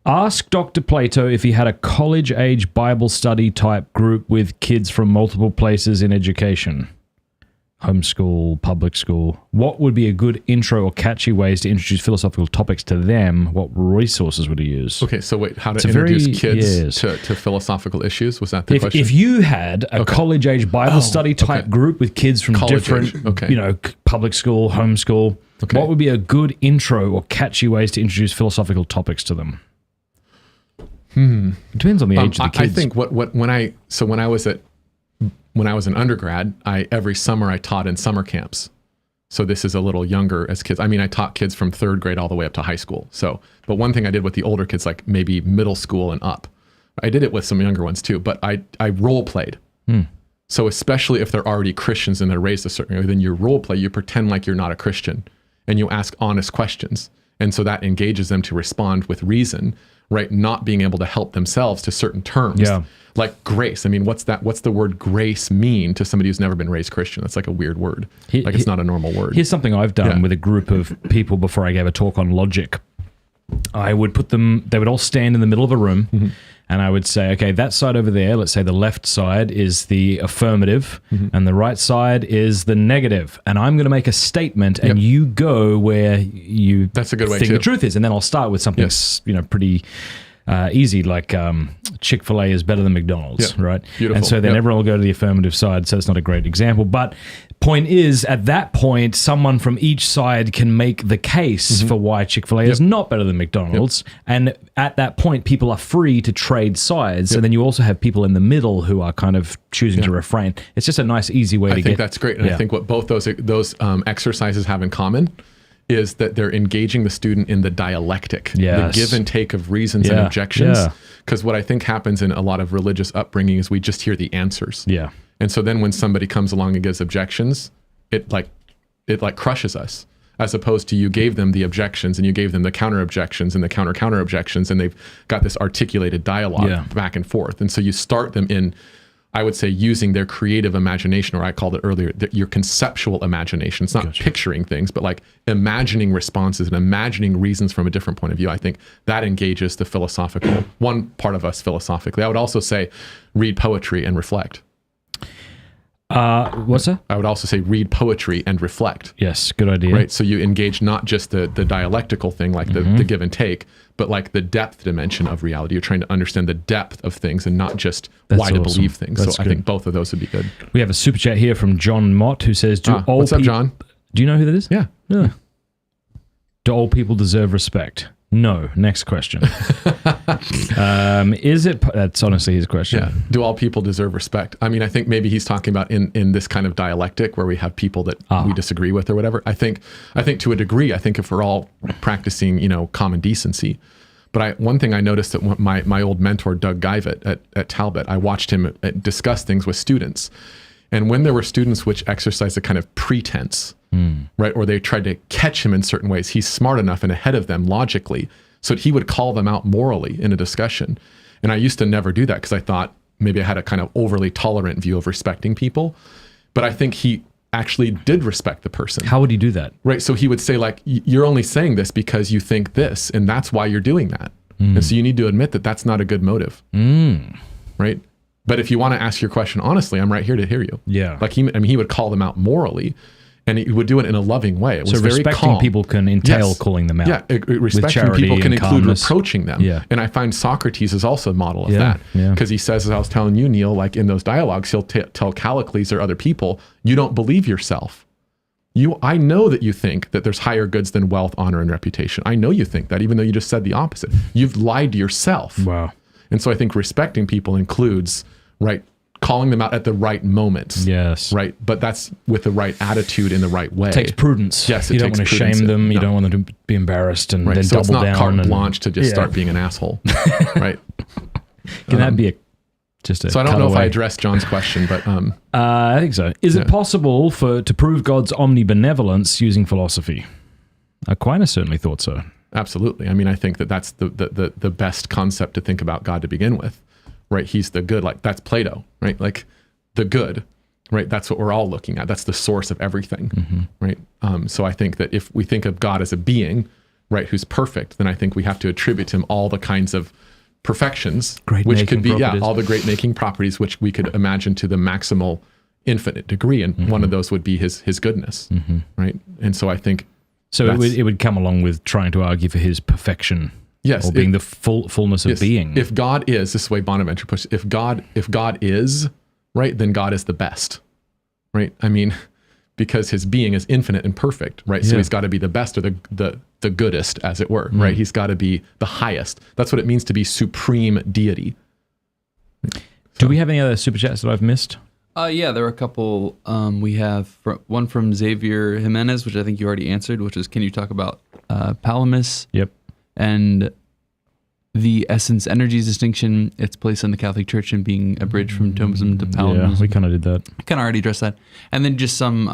Ask Dr. Plato if he had a college-age Bible study type group with kids from multiple places in education. homeschool, public school. What would be a good intro or catchy ways to introduce philosophical topics to them? What resources would you use? Okay, so wait, how to introduce kids to philosophical issues? Was that the question? If you had a college-age Bible study type group with kids from different, public school, homeschool, what would be a good intro or catchy ways to introduce philosophical topics to them? It depends on the age of the kids. I think when I was an undergrad, every summer I taught in summer camps. So this is a little younger as kids. I mean, I taught kids from 3rd grade all the way up to high school. But one thing I did with the older kids, like maybe middle school and up, I did it with some younger ones too, but I role played. So especially if they're already Christians and they're raised a certain way, then you role play, you pretend like you're not a Christian and you ask honest questions. And so that engages them to respond with reason, right? Not being able to help themselves to certain terms. Yeah. Like grace. I mean, what's the word grace mean to somebody who's never been raised Christian? That's like a weird word. It's not a normal word. Here's something I've done with a group of people before I gave a talk on logic. I would they would all stand in the middle of a room, and I would say, okay, that side over there, let's say the left side is the affirmative, and the right side is the negative. And I'm going to make a statement, and you go where you That's a good way think too. the truth is. And then I'll start with something pretty easy, like Chick-fil-A is better than McDonald's, right? Beautiful. And so then everyone will go to the affirmative side, so it's not a great example. But point is, at that point, someone from each side can make the case for why Chick-fil-A is not better than McDonald's. And at that point, people are free to trade sides. And then you also have people in the middle who are kind of choosing to refrain. It's just a nice, easy way to get... I think that's great. And I think what both those exercises have in common is that they're engaging the student in the dialectic, the give and take of reasons and objections. Because what I think happens in a lot of religious upbringing is we just hear the answers. And so then when somebody comes along and gives objections, it crushes us, as opposed to you gave them the objections and you gave them the counter objections and the counter objections, and they've got this articulated dialogue back and forth. And so you start them in, I would say, using their creative imagination, or I called it earlier, your conceptual imagination. It's not picturing things, but like imagining responses and imagining reasons from a different point of view. I think that engages the philosophical, one part of us philosophically. I would also say read poetry and reflect. What's that? I would also say read poetry and reflect. Yes, good idea. Right, so you engage not just the dialectical thing, like the give and take, but like the depth dimension of reality. You're trying to understand the depth of things and not just why to believe things. I think both of those would be good. We have a super chat here from John Mott who says, what's up, John? Do you know who that is? Yeah. Do old people deserve respect? No. Next question. Is it... That's honestly his question. Yeah. Do all people deserve respect? I mean, I think maybe he's talking about in this kind of dialectic where we have people that we disagree with or whatever. I think to a degree, I think if we're all practicing, common decency. But one thing I noticed that my old mentor, Doug Guyvett at Talbot, I watched him discuss things with students. And when there were students which exercised a kind of pretense, right, or they tried to catch him in certain ways, he's smart enough and ahead of them logically, so that he would call them out morally in a discussion. And I used to never do that because I thought maybe I had a kind of overly tolerant view of respecting people. But I think he actually did respect the person. How would he do that? Right, so he would say, like, you're only saying this because you think this, and that's why you're doing that. And so you need to admit that that's not a good motive. Right? But if you want to ask your question honestly, I'm right here to hear you. Yeah. Like he would call them out morally, and he would do it in a loving way. It was very respecting calm. people can entail calling them out. Yeah, respecting people can include reproaching them. Yeah. And I find Socrates is also a model of that. Because he says, as I was telling you, Neil, like in those dialogues, he'll tell Callicles or other people, you don't believe yourself. I know that you think that there's higher goods than wealth, honor, and reputation. I know you think that, even though you just said the opposite. You've lied to yourself. Wow. And so I think respecting people includes, right, calling them out at the right moments. Yes. Right. But that's with the right attitude in the right way. It takes prudence. Yes, you don't want to shame them. No. You don't want them to be embarrassed and then so double down. It's not carte blanche to just start being an asshole. Right. Can that be so I don't know if I addressed John's question, but I think so. Is it possible to prove God's omnibenevolence using philosophy? Aquinas certainly thought so. Absolutely. I mean, I think that's the best concept to think about God to begin with, right? He's the good, like that's Plato, right? Like the good, right? That's what we're all looking at. That's the source of everything, right? So I think that if we think of God as a being, right, who's perfect, then I think we have to attribute to him all the kinds of perfections, which could be, all the great making properties, which we could imagine to the maximal infinite degree, and one of those would be his goodness, right? And so I think it would come along with trying to argue for his perfection, or being the fullness of being. If God is, this is the way Bonaventure puts it, if God is, right, then God is the best, right? I mean, because his being is infinite and perfect, right? So he's got to be the best, or the goodest, as it were, right? He's got to be the highest. That's what it means to be supreme deity. Do we have any other super chats that I've missed? Yeah, there were a couple. We have one from Xavier Jimenez, which I think you already answered, which is, can you talk about Palamism? Yep. And the essence energies distinction, its place in the Catholic Church, and being a bridge from Thomism to Palamism. Yeah, we kind of did that. I kind of already addressed that. And then just some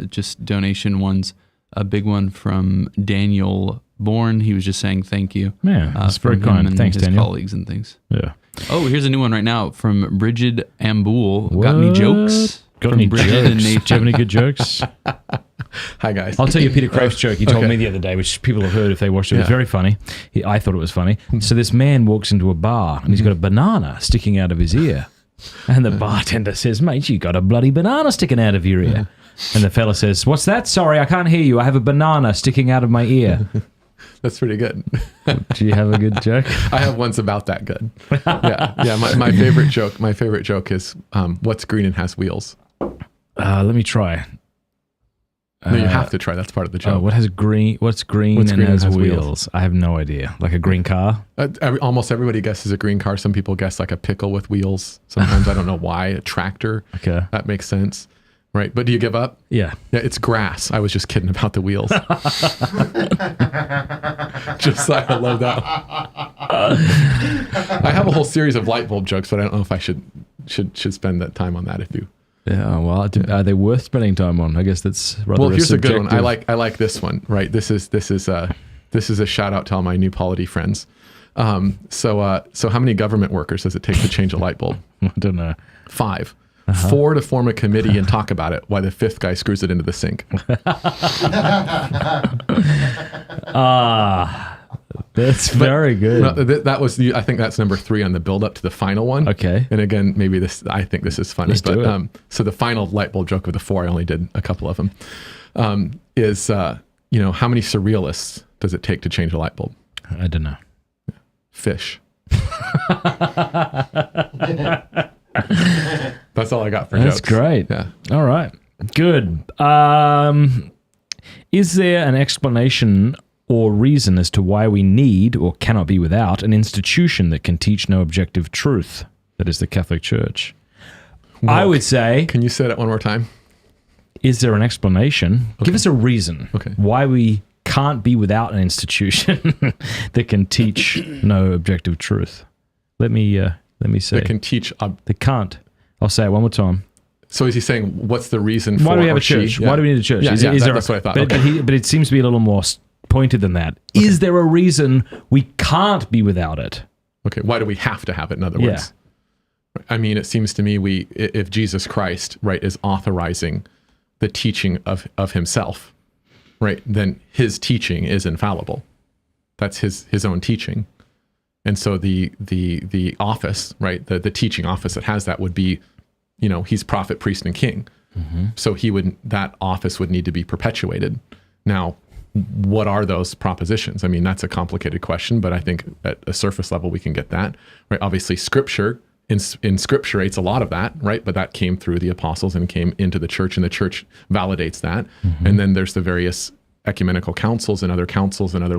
just donation ones. A big one from Daniel Bourne. He was just saying thank you. Yeah, that's very kind. And Thanks, his Daniel. colleagues and things. Yeah. Oh, here's a new one right now from Bridget Amboul. Got any jokes? Got From any Bridget jokes? and Do you Nathan. have any good jokes? Hi, guys. I'll tell you Peter Crave's joke. He told me the other day, which people have heard if they watched it. It was very funny. I thought it was funny. So this man walks into a bar and he's got a banana sticking out of his ear. And the bartender says, mate, you got a bloody banana sticking out of your ear. And the fella says, what's that? Sorry, I can't hear you. I have a banana sticking out of my ear. That's pretty good. Do you have a good joke? I have ones about that good. Yeah. My favorite joke is what's green and has wheels. Let me try. No, you have to try. That's part of the joke. What's green and has wheels? I have no idea. Like a green car? Almost everybody guesses a green car. Some people guess like a pickle with wheels. Sometimes I don't know why. A tractor. Okay. That makes sense. Right. But do you give up? Yeah. Yeah, it's grass. I was just kidding about the wheels. Just like, I love that. I have a whole series of light bulb jokes, but I don't know if I should spend that time on that if you. Yeah, well, are they worth spending time on? I guess that's rather. Well, here's a good one. I like this one. Right. This is a shout out to all my new polity friends. So how many government workers does it take to change a light bulb? I don't know. 5. 4 to form a committee and talk about it, while the 5th guy screws it into the sink. That's very good. That was I think that's number 3 on the build up to the final one. Okay. And again, maybe I think this is funny. Let's do it. So the final light bulb joke of the 4, I only did a couple of them, is how many surrealists does it take to change a light bulb? I don't know. Fish. That's all I got for jokes. That's great. Yeah. All right. Good. Is there an explanation or reason as to why we need or cannot be without an institution that can teach no objective truth? That is the Catholic Church. Well, I would say... Can you say that one more time? Is there an explanation? Okay. Give us a reason why we can't be without an institution that can teach no objective truth. Let me say. That can teach... They can't. I'll say it one more time. So is he saying, what's the reason for... Why do we have a church? Why do we need a church? Yeah, that's what I thought. But it seems to be a little more pointed than that. Okay. Is there a reason we can't be without it? Okay, why do we have to have it, in other words? I mean, it seems to me if Jesus Christ, right, is authorizing the teaching of himself, right, then his teaching is infallible. That's his own teaching. And so the office, right, the teaching office that has that would be, he's prophet, priest, and king. Mm-hmm. So that office would need to be perpetuated. Now, what are those propositions? I mean, that's a complicated question, but I think at a surface level we can get that, right? Obviously, Scripture inscripturates a lot of that, right? But that came through the apostles and came into the church, and the church validates that. Mm-hmm. And then there's the various ecumenical councils and other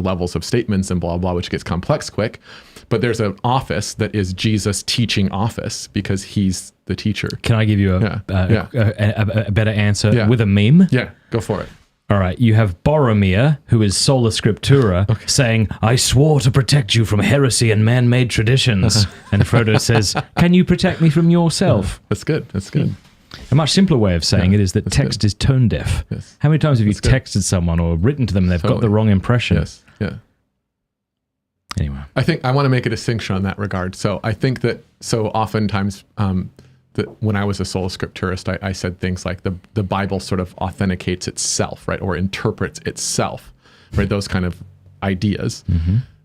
levels of statements and blah, blah, which gets complex quick. But there's an office that is Jesus' teaching office because he's the teacher. Can I give you a better answer with a meme? Yeah, go for it. All right, you have Boromir, who is sola scriptura, saying, I swore to protect you from heresy and man-made traditions. And Frodo says, can you protect me from yourself? That's good. A much simpler way of saying it is that text is tone deaf. Yes. How many times have you texted someone or written to them and they've got the wrong impression? Yes, yeah. Anyway. I think I want to make a distinction on that regard. So I think that oftentimes that when I was a sola scripturist, I said things like the Bible sort of authenticates itself, right, or interprets itself, right, those kind of ideas,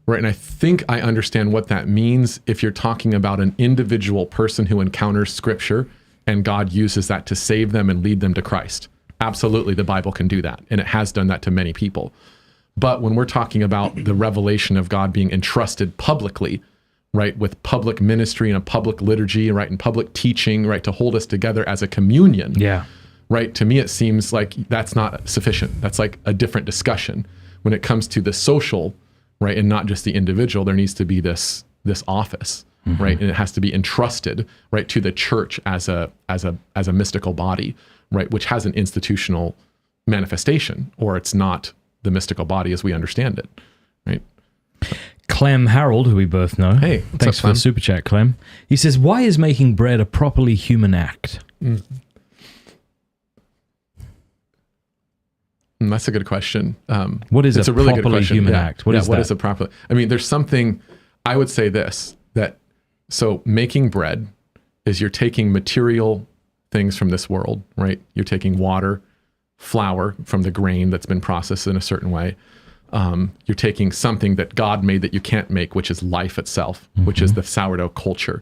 right, and I think I understand what that means if you're talking about an individual person who encounters Scripture and God uses that to save them and lead them to Christ. Absolutely, the Bible can do that, and it has done that to many people. But when we're talking about the revelation of God being entrusted publicly, right, with public ministry and a public liturgy, right, and public teaching, right, to hold us together as a communion, right, to me it seems like that's not sufficient. That's like a different discussion. When it comes to the social, right, and not just the individual, there needs to be this office, right, and it has to be entrusted, right, to the church as a mystical body, right, which has an institutional manifestation, or it's not the mystical body as we understand it, right? Clem Harold, who we both know. Hey, thanks for the super chat, Clem. He says, why is making bread a properly human act? That's a good question. What is it's a really properly good question. human act? What is what that? is a properly? I mean, there's something, I would say this, that so making bread is you're taking material things from this world, right? You're taking water, flour from the grain that's been processed in a certain way. You're taking something that God made that you can't make, which is life itself, which is the sourdough culture,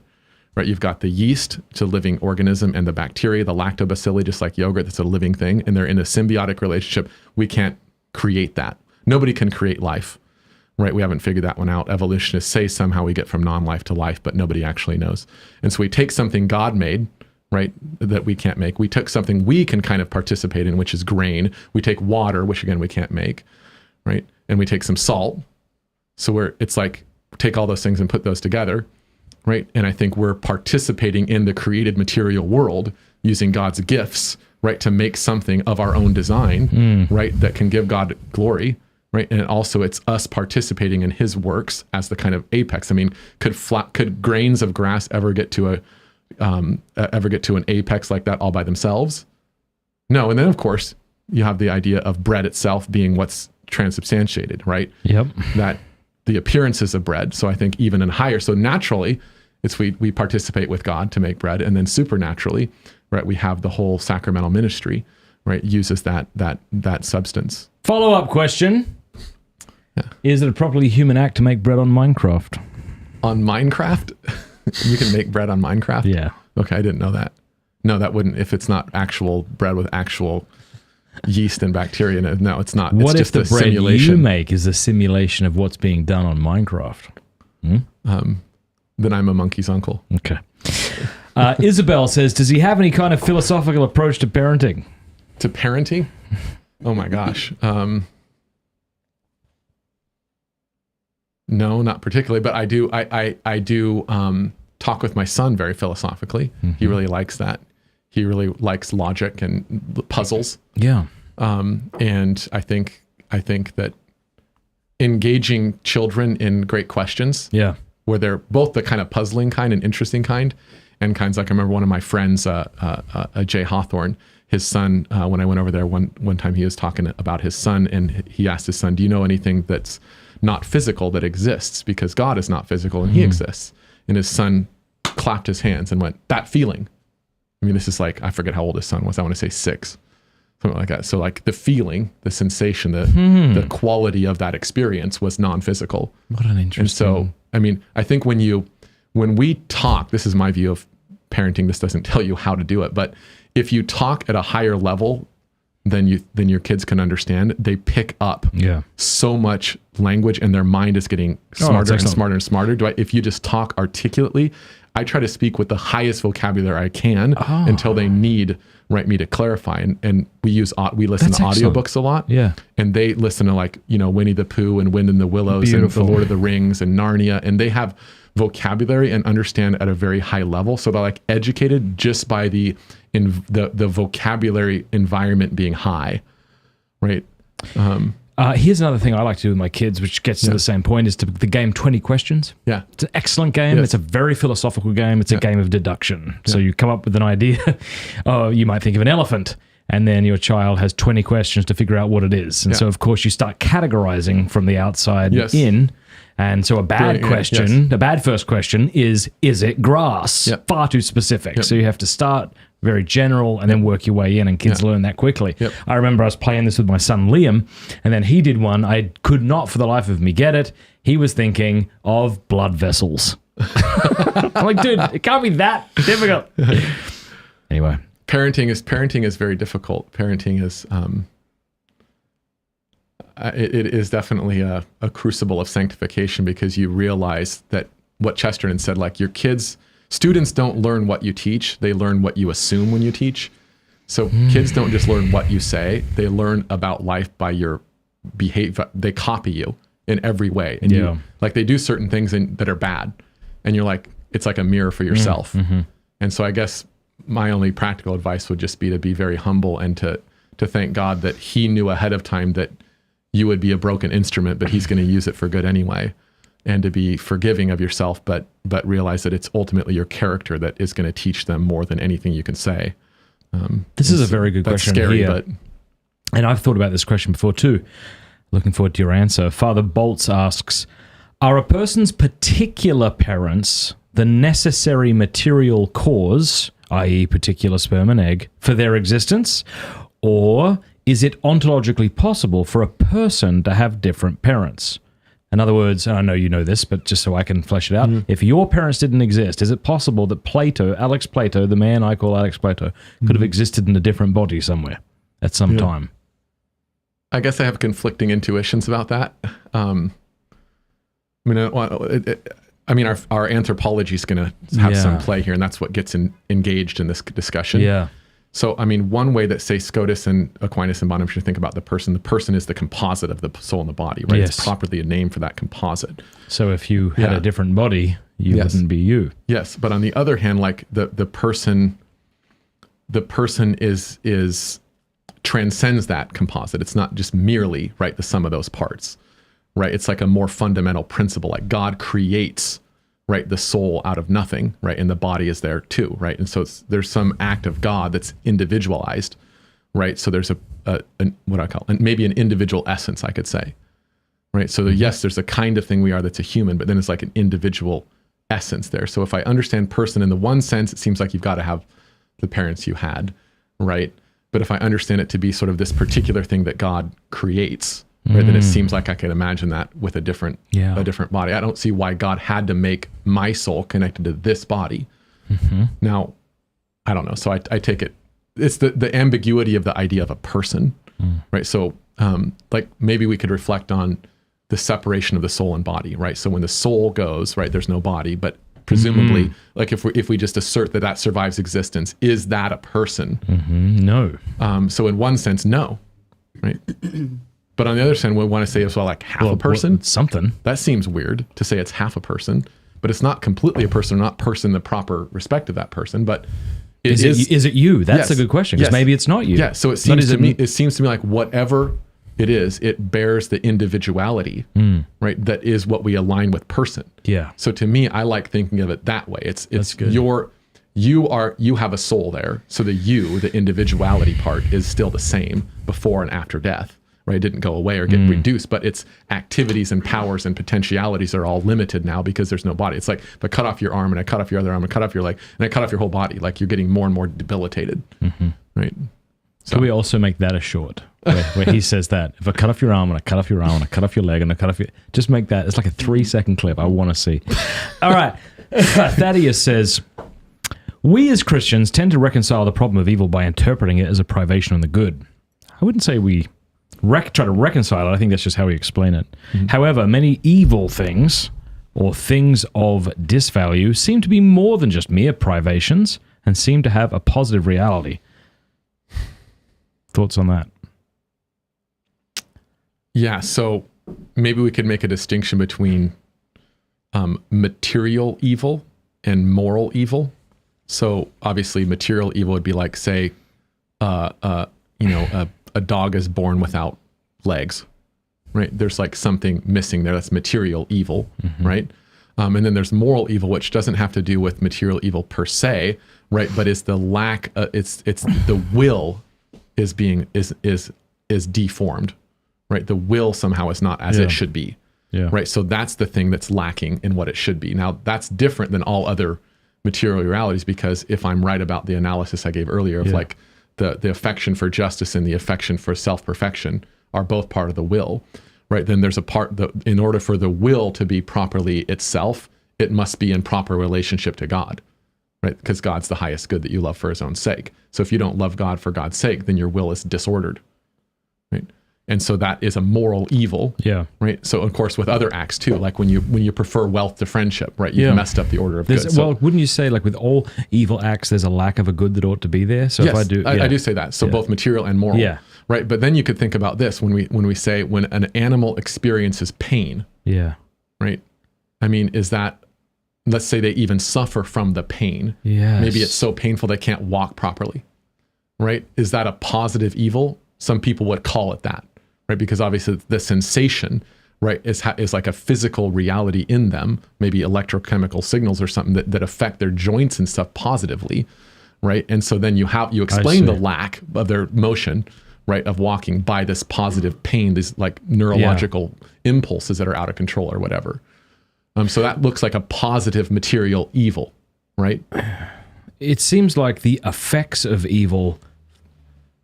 right? You've got the yeast, it's a living organism, and the bacteria, the lactobacilli, just like yogurt, that's a living thing, and they're in a symbiotic relationship. We can't create that. Nobody can create life, right? We haven't figured that one out. Evolutionists say somehow we get from non-life to life, but nobody actually knows. And so we take something God made, right, that we can't make. We took something we can kind of participate in, which is grain. We take water, which again, we can't make, right? And we take some salt. So it's like, take all those things and put those together, right? And I think we're participating in the created material world using God's gifts, right, to make something of our own design, right, that can give God glory, right? And also it's us participating in his works as the kind of apex. I mean, could grains of grass ever get to an apex like that all by themselves? No. And then of course you have the idea of bread itself being what's transubstantiated, right? Yep. That the appearances of bread. So I think even in higher, so naturally it's we participate with God to make bread, and then supernaturally, right, we have the whole sacramental ministry, right, uses that substance. Follow-up question. Yeah. Is it a properly human act to make bread on Minecraft? On Minecraft? You can make bread on Minecraft? Yeah. Okay, I didn't know that. No, that wouldn't, if it's not actual bread with actual yeast and bacteria in it. No, it's not. What it's if the just a bread simulation. you make is a simulation of what's being done on Minecraft? Then I'm a monkey's uncle. Okay. Isabel says, does he have any kind of philosophical approach to parenting? To parenting? Oh my gosh. No, not particularly, but I do. I do talk with my son very philosophically. He really likes that. He really likes logic and puzzles. Yeah. And I think that engaging children in great questions, where they're both the kind of puzzling kind and interesting kind, and kinds like, I remember one of my friends, Jay Hawthorne, his son, when I went over there one time, he was talking about his son, and he asked his son, do you know anything that's not physical that exists? Because God is not physical and he exists. And his son clapped his hands and went, that feeling. I mean, this is like, I forget how old his son was. I want to say 6, something like that. So like the feeling, the sensation, the quality of that experience was non-physical. What an interesting. And so, I mean, I think when we talk, this is my view of parenting, this doesn't tell you how to do it, but if you talk at a higher level than your kids can understand, they pick up so much language, and their mind is getting smarter and smarter and smarter. If you just talk articulately, I try to speak with the highest vocabulary I can until they need me to clarify. And we listen to audiobooks a lot. Yeah. And they listen to like, Winnie the Pooh and Wind in the Willows and The Lord of the Rings and Narnia. And they have vocabulary and understand at a very high level. So they're like educated just by the vocabulary environment being high. Right. Here's another thing I like to do with my kids, which gets to the same point, is the game 20 Questions. Yeah. It's an excellent game. Yes. It's a very philosophical game. It's a game of deduction. So you come up with an idea. You might think of an elephant, and then your child has 20 questions to figure out what it is. And so, of course, you start categorizing from the outside in. And so a bad question, a bad first question is it grass? Yep. Far too specific. Yep. So you have to start very general and then work your way in, and kids learn that quickly. Yep. I remember I was playing this with my son Liam, and then he did one. I could not for the life of me get it. He was thinking of blood vessels. I'm like, dude, it can't be that difficult. Anyway, parenting is very difficult. Parenting is it is definitely a crucible of sanctification, because you realize that what Chesterton said, like, your students don't learn what you teach, they learn what you assume when you teach. So kids don't just learn what you say, they learn about life by your behavior. They copy you in every way. And you, like, they do certain things that are bad, and you're like, it's like a mirror for yourself. And so I guess my only practical advice would just be to be very humble and to thank God that he knew ahead of time that you would be a broken instrument, but he's going to use it for good anyway. And to be forgiving of yourself, but realize that it's ultimately your character that is going to teach them more than anything you can say. This is a very good question. That's scary, here. And I've thought about this question before too. Looking forward to your answer. Father Bolts asks, are a person's particular parents the necessary material cause, i.e. particular sperm and egg, for their existence? Or is it ontologically possible for a person to have different parents? In other words, and I know you know this, but just so I can flesh it out, if your parents didn't exist, is it possible that Alex Plato, the man I call Alex Plato, could have existed in a different body somewhere at some time? I guess I have conflicting intuitions about that. I mean, our anthropology is going to have some play here, and that's what gets engaged in this discussion. Yeah. So, I mean, one way that, say, Scotus and Aquinas and Bonaventure think about the person is the composite of the soul and the body, right? Yes. It's properly a name for that composite. So if you had a different body, you wouldn't be you. Yes, but on the other hand, like the person is transcends that composite. It's not just merely, right, the sum of those parts, right? It's like a more fundamental principle, like God creates, right, the soul out of nothing, right, and the body is there too, right? And so there's some act of God that's individualized, right? So there's what I call, maybe an individual essence, I could say, right? So yes, there's a kind of thing we are that's a human, but then it's like an individual essence there. So if I understand person in the one sense, it seems like you've got to have the parents you had, right? But if I understand it to be sort of this particular thing that God creates, right, then it seems like I could imagine that with a different body. I don't see why God had to make my soul connected to this body. Now, I don't know. So I take it's the ambiguity of the idea of a person, right? So like maybe we could reflect on the separation of the soul and body, right? So when the soul goes, right, there's no body, but presumably, like if we just assert that survives existence, is that a person? No. So in one sense, no, right? But on the other hand, we want to say as well, like half a person. Something. That seems weird to say it's half a person, but it's not completely a person, not person in the proper respect of that person. But is it you? That's a good question, because maybe it's not you. Yeah. So it seems to me like whatever it is, it bears the individuality, right? That is what we align with person. Yeah. So to me, I like thinking of it that way. It's good. You have a soul there. So the individuality part is still the same before and after death. Right, it didn't go away or get reduced, but its activities and powers and potentialities are all limited now because there's no body. It's like if I cut off your arm and I cut off your other arm and cut off your leg and I cut off your whole body, like you're getting more and more debilitated, right? So Can we also make that a short where he says that if I cut off your arm and I cut off your arm and I cut off your leg and I cut off your, just make that, it's like a 3-second clip. I want to see. All right. Thaddeus says, we as Christians tend to reconcile the problem of evil by interpreting it as a privation on the good. I wouldn't say we try to reconcile it. I think that's just how we explain it. However, many evil things or things of disvalue seem to be more than just mere privations and seem to have a positive reality. Thoughts on that? Yeah, so maybe we could make a distinction between material evil and moral evil. So obviously material evil would be like, say, a dog is born without legs, right? There's like something missing there. That's material evil, right? And then there's moral evil, which doesn't have to do with material evil per se, right? But it's the lack. It's the will is deformed, right? The will somehow is not as it should be, right? So that's the thing that's lacking in what it should be. Now that's different than all other material realities, because if I'm right about the analysis I gave earlier of like the affection for justice and the affection for self-perfection are both part of the will, right? Then there's a part that in order for the will to be properly itself, it must be in proper relationship to God, right? Because God's the highest good that you love for his own sake. So if you don't love God for God's sake, then your will is disordered, right? And so that is a moral evil, right? So of course with other acts too, like when you prefer wealth to friendship, right? You've messed up the order of good. Well, wouldn't you say like with all evil acts, there's a lack of a good that ought to be there? So yes, if I do say that. So both material and moral, right? But then you could think about this when we say when an animal experiences pain, right? I mean, is that, let's say they even suffer from the pain. Maybe it's so painful they can't walk properly, right? Is that a positive evil? Some people would call it that. Right, because obviously the sensation, right, is like a physical reality in them, maybe electrochemical signals or something that affect their joints and stuff positively, right? And so then you explain the lack of their motion, right, of walking by this positive pain, these like neurological impulses that are out of control or whatever. So that looks like a positive material evil, right? It seems like the effects of evil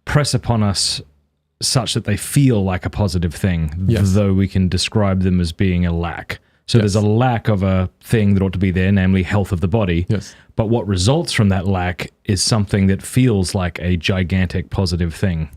press upon us such that they feel like a positive thing, though we can describe them as being a lack. So there's a lack of a thing that ought to be there, namely health of the body. But what results from that lack is something that feels like a gigantic positive thing.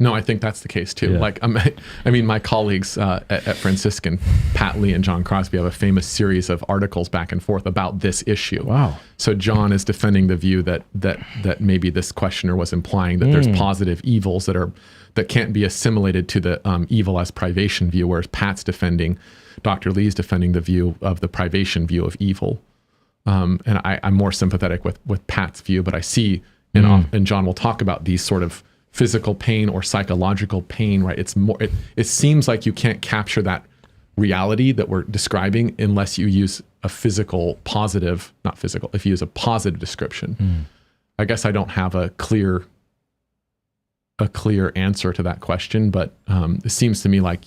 No, I think that's the case too. Like, I mean, my colleagues at Franciscan, Pat Lee and John Crosby, have a famous series of articles back and forth about this issue. Wow. So John is defending the view that maybe this questioner was implying that there's positive evils that can't be assimilated to the evil as privation view, whereas Dr. Lee's defending the view of the privation view of evil. And I'm more sympathetic with Pat's view, but I see, and John will talk about these sort of physical pain or psychological pain, right? It's more, it seems like you can't capture that reality that we're describing unless you use a physical positive, not physical, if you use a positive description. I guess I don't have a clear answer to that question, but it seems to me like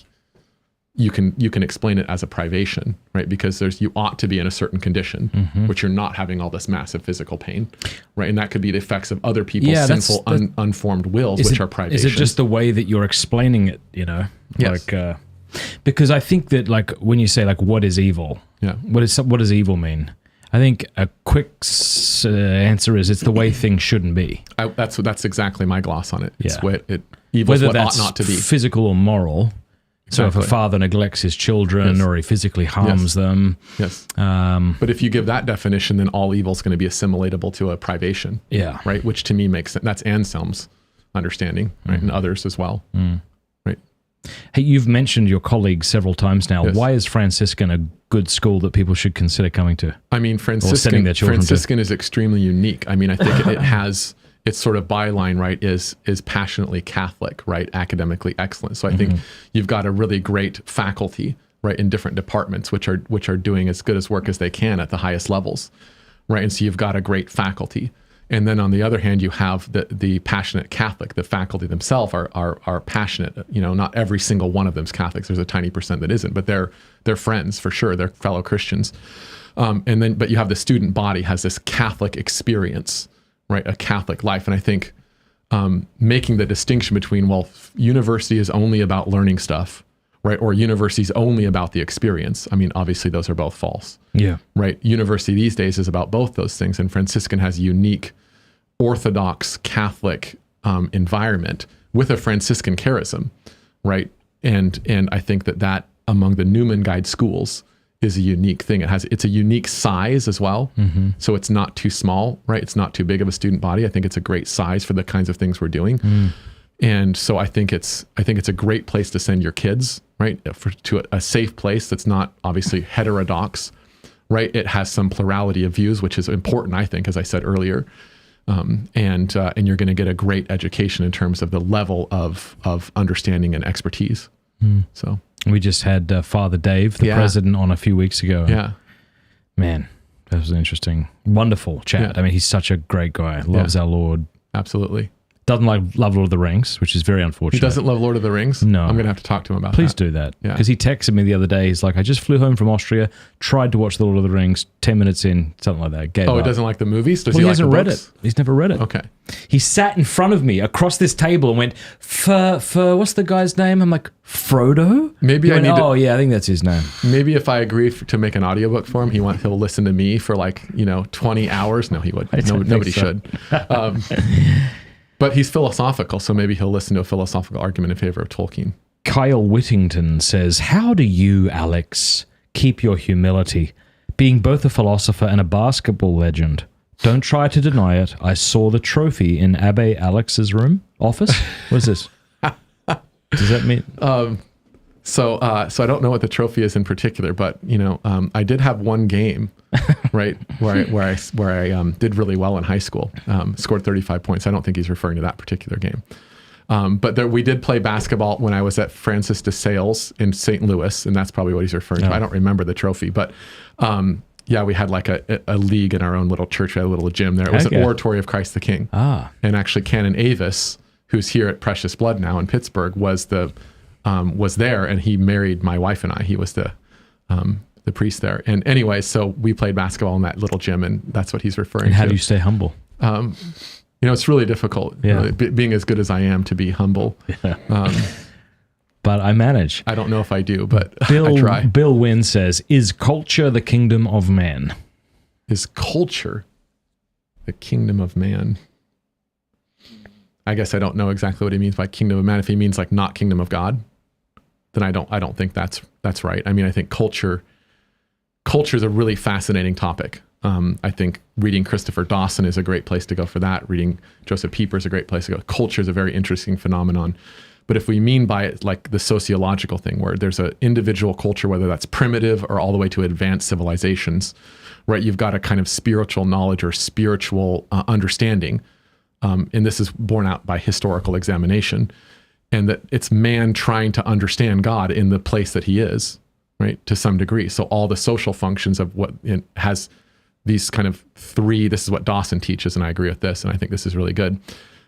you can explain it as a privation, right? Because you ought to be in a certain condition, which you're not having all this massive physical pain, right? And that could be the effects of other people's sinful, unformed wills, which are privations. Is it just the way that you're explaining it, you know? Yes. Like, because I think that like when you say like, what is evil? What does evil mean? I think a quick answer is it's the way things shouldn't be. That's exactly my gloss on it. It's evil is what ought not to be. Physical or moral. Exactly. So if a father neglects his children or he physically harms them. But if you give that definition, then all evil is going to be assimilatable to a privation. Right? Which to me makes sense. That's Anselm's understanding, right? And others as well. Right? Hey, you've mentioned your colleagues several times now. Why is Franciscan a good school that people should consider coming to? I mean, Franciscan is extremely unique. I mean, I think it has... Its sort of byline, right, is passionately Catholic, right, academically excellent. So I think you've got a really great faculty, right, in different departments, which are doing as good as work as they can at the highest levels, right. And so you've got a great faculty, and then on the other hand, you have the passionate Catholic. The faculty themselves are passionate. You know, not every single one of them is Catholics. There's a tiny percent that isn't, but they're friends for sure. They're fellow Christians, but you have the student body has this Catholic experience. Right, a Catholic life. And I think making the distinction between, well, university is only about learning stuff, right, or university is only about the experience. I mean, obviously those are both false. Right, university these days is about both those things. And Franciscan has a unique Orthodox Catholic environment with a Franciscan charism, right? And I think that among the Newman Guide schools is a unique thing. It's a unique size as well. So it's not too small, right? It's not too big of a student body. I think it's a great size for the kinds of things we're doing. And so I think it's a great place to send your kids, right? To a safe place that's not obviously heterodox, right? It has some plurality of views, which is important, I think, as I said earlier. And you're going to get a great education in terms of the level of understanding and expertise. So. We just had Father Dave, the president, on a few weeks ago. Man, that was an interesting, wonderful chat. I mean, he's such a great guy. Loves our Lord. Absolutely. Doesn't love Lord of the Rings, which is very unfortunate. He doesn't love Lord of the Rings? No. I'm going to have to talk to him about Please that. do that. Yeah. Because he texted me the other day. He's like, I just flew home from Austria, tried to watch The Lord of the Rings, 10 minutes in, something like that. Gave Oh, up. he doesn't like the movies? Does Well, he like hasn't the read books? it. He's never read it. Okay. He sat in front of me across this table and went, for what's the guy's name? I'm like, Frodo? Maybe He I went, need to- Oh, yeah, I think that's his name. Maybe if I agree to make an audiobook for him, he'll listen to me for 20 hours. No, he would. Nobody so. should. But he's philosophical, so maybe he'll listen to a philosophical argument in favor of Tolkien. Kyle Whittington says, how do you, Alex, keep your humility, being both a philosopher and a basketball legend? Don't try to deny it. I saw the trophy in Abbe Alex's office. What is this? Does that mean? So I don't know what the trophy is in particular, but I did have one game, right, where I did really well in high school, scored 35 points. I don't think he's referring to that particular game, but we did play basketball when I was at Francis de Sales in St. Louis, and that's probably what he's referring to. I don't remember the trophy, but yeah, we had like a league in our own little church. We had a little gym there. It was an oratory of Christ the King, and actually Canon Avis, who's here at Precious Blood now in Pittsburgh, was there, and he married my wife and I. He was the priest there. And anyway, so we played basketball in that little gym, and that's what he's referring And to. how do you stay humble? It's really difficult, really, being as good as I am, to be humble. Yeah. But I manage. I don't know if I do, but I try. Bill Wynn says, is culture the kingdom of man? Is culture the kingdom of man? I guess I don't know exactly what he means by kingdom of man. If he means like not kingdom of God, then I don't think that's right. I mean, I think culture is a really fascinating topic. I think reading Christopher Dawson is a great place to go for that. Reading Joseph Pieper is a great place to go. Culture is a very interesting phenomenon. But if we mean by it like the sociological thing, where there's an individual culture, whether that's primitive or all the way to advanced civilizations, right? You've got a kind of spiritual knowledge or spiritual understanding. And this is borne out by historical examination, and that it's man trying to understand God in the place that he is, right, to some degree. So all the social functions of what it has these kind of three, this is what Dawson teaches, and I agree with this, and I think this is really good,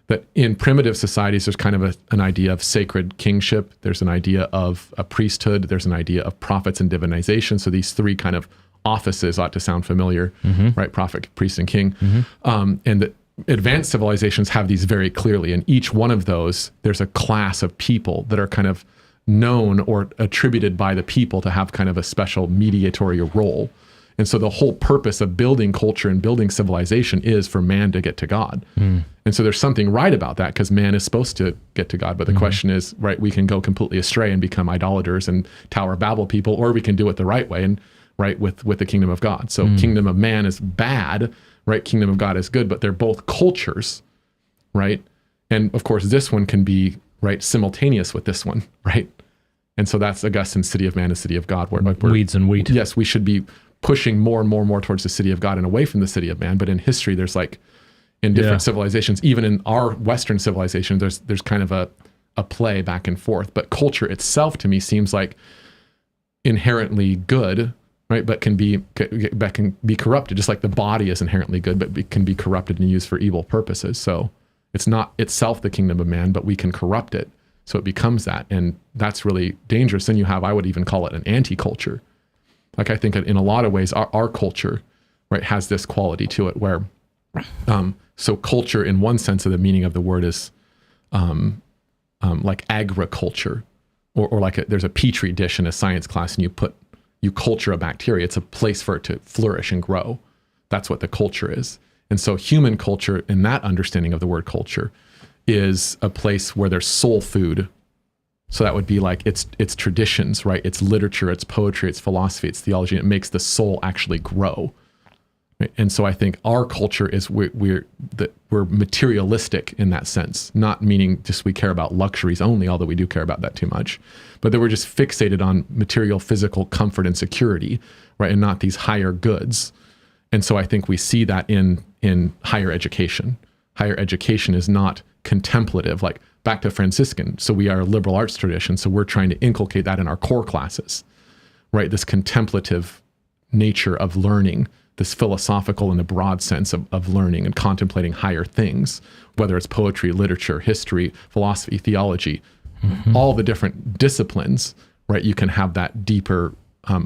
that in primitive societies, there's kind of an idea of sacred kingship, there's an idea of a priesthood, there's an idea of prophets and divinization. So these three kind of offices ought to sound familiar, right? Prophet, priest, and king. And that advanced civilizations have these very clearly. And each one of those, there's a class of people that are kind of known or attributed by the people to have kind of a special mediatory role. And so the whole purpose of building culture and building civilization is for man to get to God. And so there's something right about that, because man is supposed to get to God. But the question is, right, we can go completely astray and become idolaters and Tower of Babel people, or we can do it the right way and right with the kingdom of God. So kingdom of man is bad, right? Kingdom of God is good, but they're both cultures, right? And of course, this one can be right simultaneous with this one, right? And so that's Augustine's city of man and city of God, where like weeds and wheat. Yes, we should be pushing more and more and more towards the city of God and away from the city of man. But in history, there's like in different civilizations, even in our Western civilization, there's kind of a play back and forth. But culture itself, to me, seems like inherently good, right? But can be corrupted, just like the body is inherently good, but it can be corrupted and used for evil purposes. So it's not itself the kingdom of man, but we can corrupt it. So it becomes that. And that's really dangerous. Then you have, I would even call it an anti-culture. Like I think in a lot of ways, our culture, right, has this quality to it where, so culture in one sense of the meaning of the word is like agriculture, or like there's a petri dish in a science class and you culture a bacteria. It's a place for it to flourish and grow. That's what the culture is. And so human culture, in that understanding of the word culture, is a place where there's soul food. So that would be like it's traditions, right? It's literature, it's poetry, it's philosophy, it's theology. And it makes the soul actually grow. Right? And so I think our culture is we're materialistic in that sense, not meaning just we care about luxuries only, although we do care about that too much, but that we're just fixated on material, physical comfort and security, right? And not these higher goods. And so I think we see that in higher education. Higher education is not contemplative, like back to Franciscan. So we are a liberal arts tradition. So we're trying to inculcate that in our core classes, right? This contemplative nature of learning this philosophical in the broad sense of learning and contemplating higher things, whether it's poetry, literature, history, philosophy, theology, all the different disciplines, right? You can have that deeper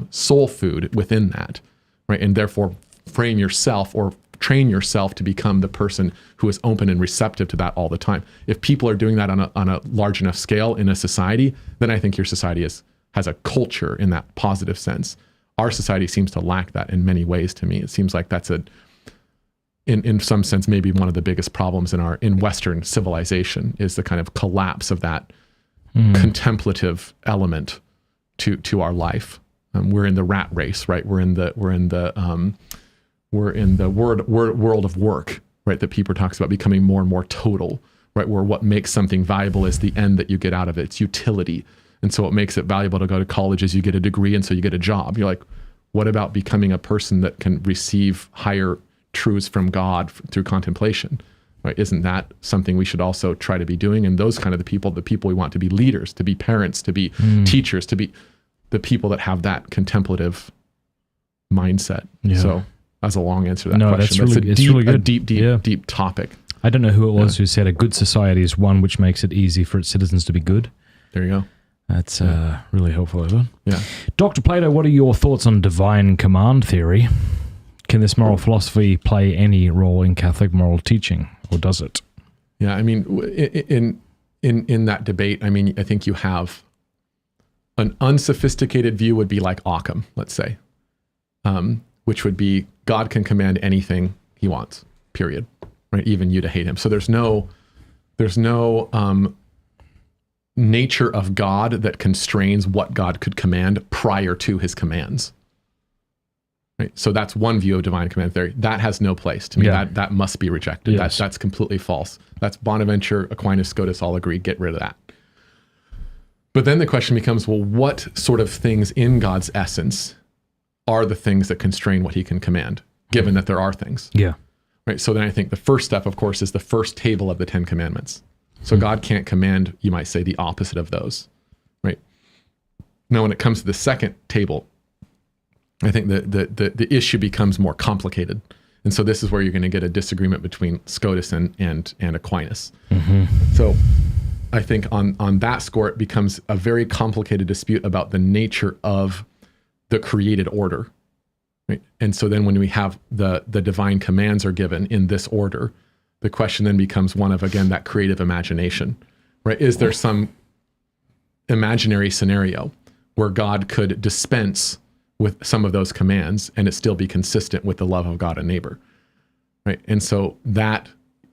soul food within that, right? And therefore frame yourself or train yourself to become the person who is open and receptive to that all the time. If people are doing that on a large enough scale in a society, then I think your society has a culture in that positive sense. Our society seems to lack that in many ways to me. It seems like that's in some sense, maybe one of the biggest problems in Western civilization is the kind of collapse of that contemplative element to our life. We're in the rat race, right? We're in the world of work, right? That Pieper talks about becoming more and more total, right? Where what makes something valuable is the end that you get out of it. It's utility. And so what makes it valuable to go to college is you get a degree, and so you get a job. You're like, what about becoming a person that can receive higher truths from God through contemplation? Right? Isn't that something we should also try to be doing? And those kind of the people we want to be leaders, to be parents, to be teachers, to be the people that have that contemplative mindset. Yeah. So that's a long answer to that question. That's really good. A deep topic. I don't know who it was who said a good society is one which makes it easy for its citizens to be good. There you go. That's really helpful, Evan. Yeah. Dr. Plato, what are your thoughts on divine command theory? Can this moral philosophy play any role in Catholic moral teaching, or does it? Yeah, I mean, in that debate, I mean, I think you have an unsophisticated view would be like Occam, let's say, which would be God can command anything he wants, period, right? Even you to hate him. So there's no nature of God that constrains what God could command prior to his commands. Right? So that's one view of divine command theory. That has no place to me. Yeah. That must be rejected. Yes. That's completely false. That's Bonaventure, Aquinas, Scotus all agree, get rid of that. But then the question becomes, well, what sort of things in God's essence are the things that constrain what he can command, given that there are things? Yeah. Right. So then I think the first step, of course, is the first table of the 10 Commandments. So God can't command, you might say, the opposite of those, right? Now, when it comes to the second table, I think the issue becomes more complicated. And so this is where you're going to get a disagreement between Scotus and Aquinas. So I think on that score, it becomes a very complicated dispute about the nature of the created order, right? And so then when we have the divine commands are given in this order, the question then becomes one of, again, that creative imagination, right? Is there some imaginary scenario where God could dispense with some of those commands and it still be consistent with the love of God and neighbor, right? And so that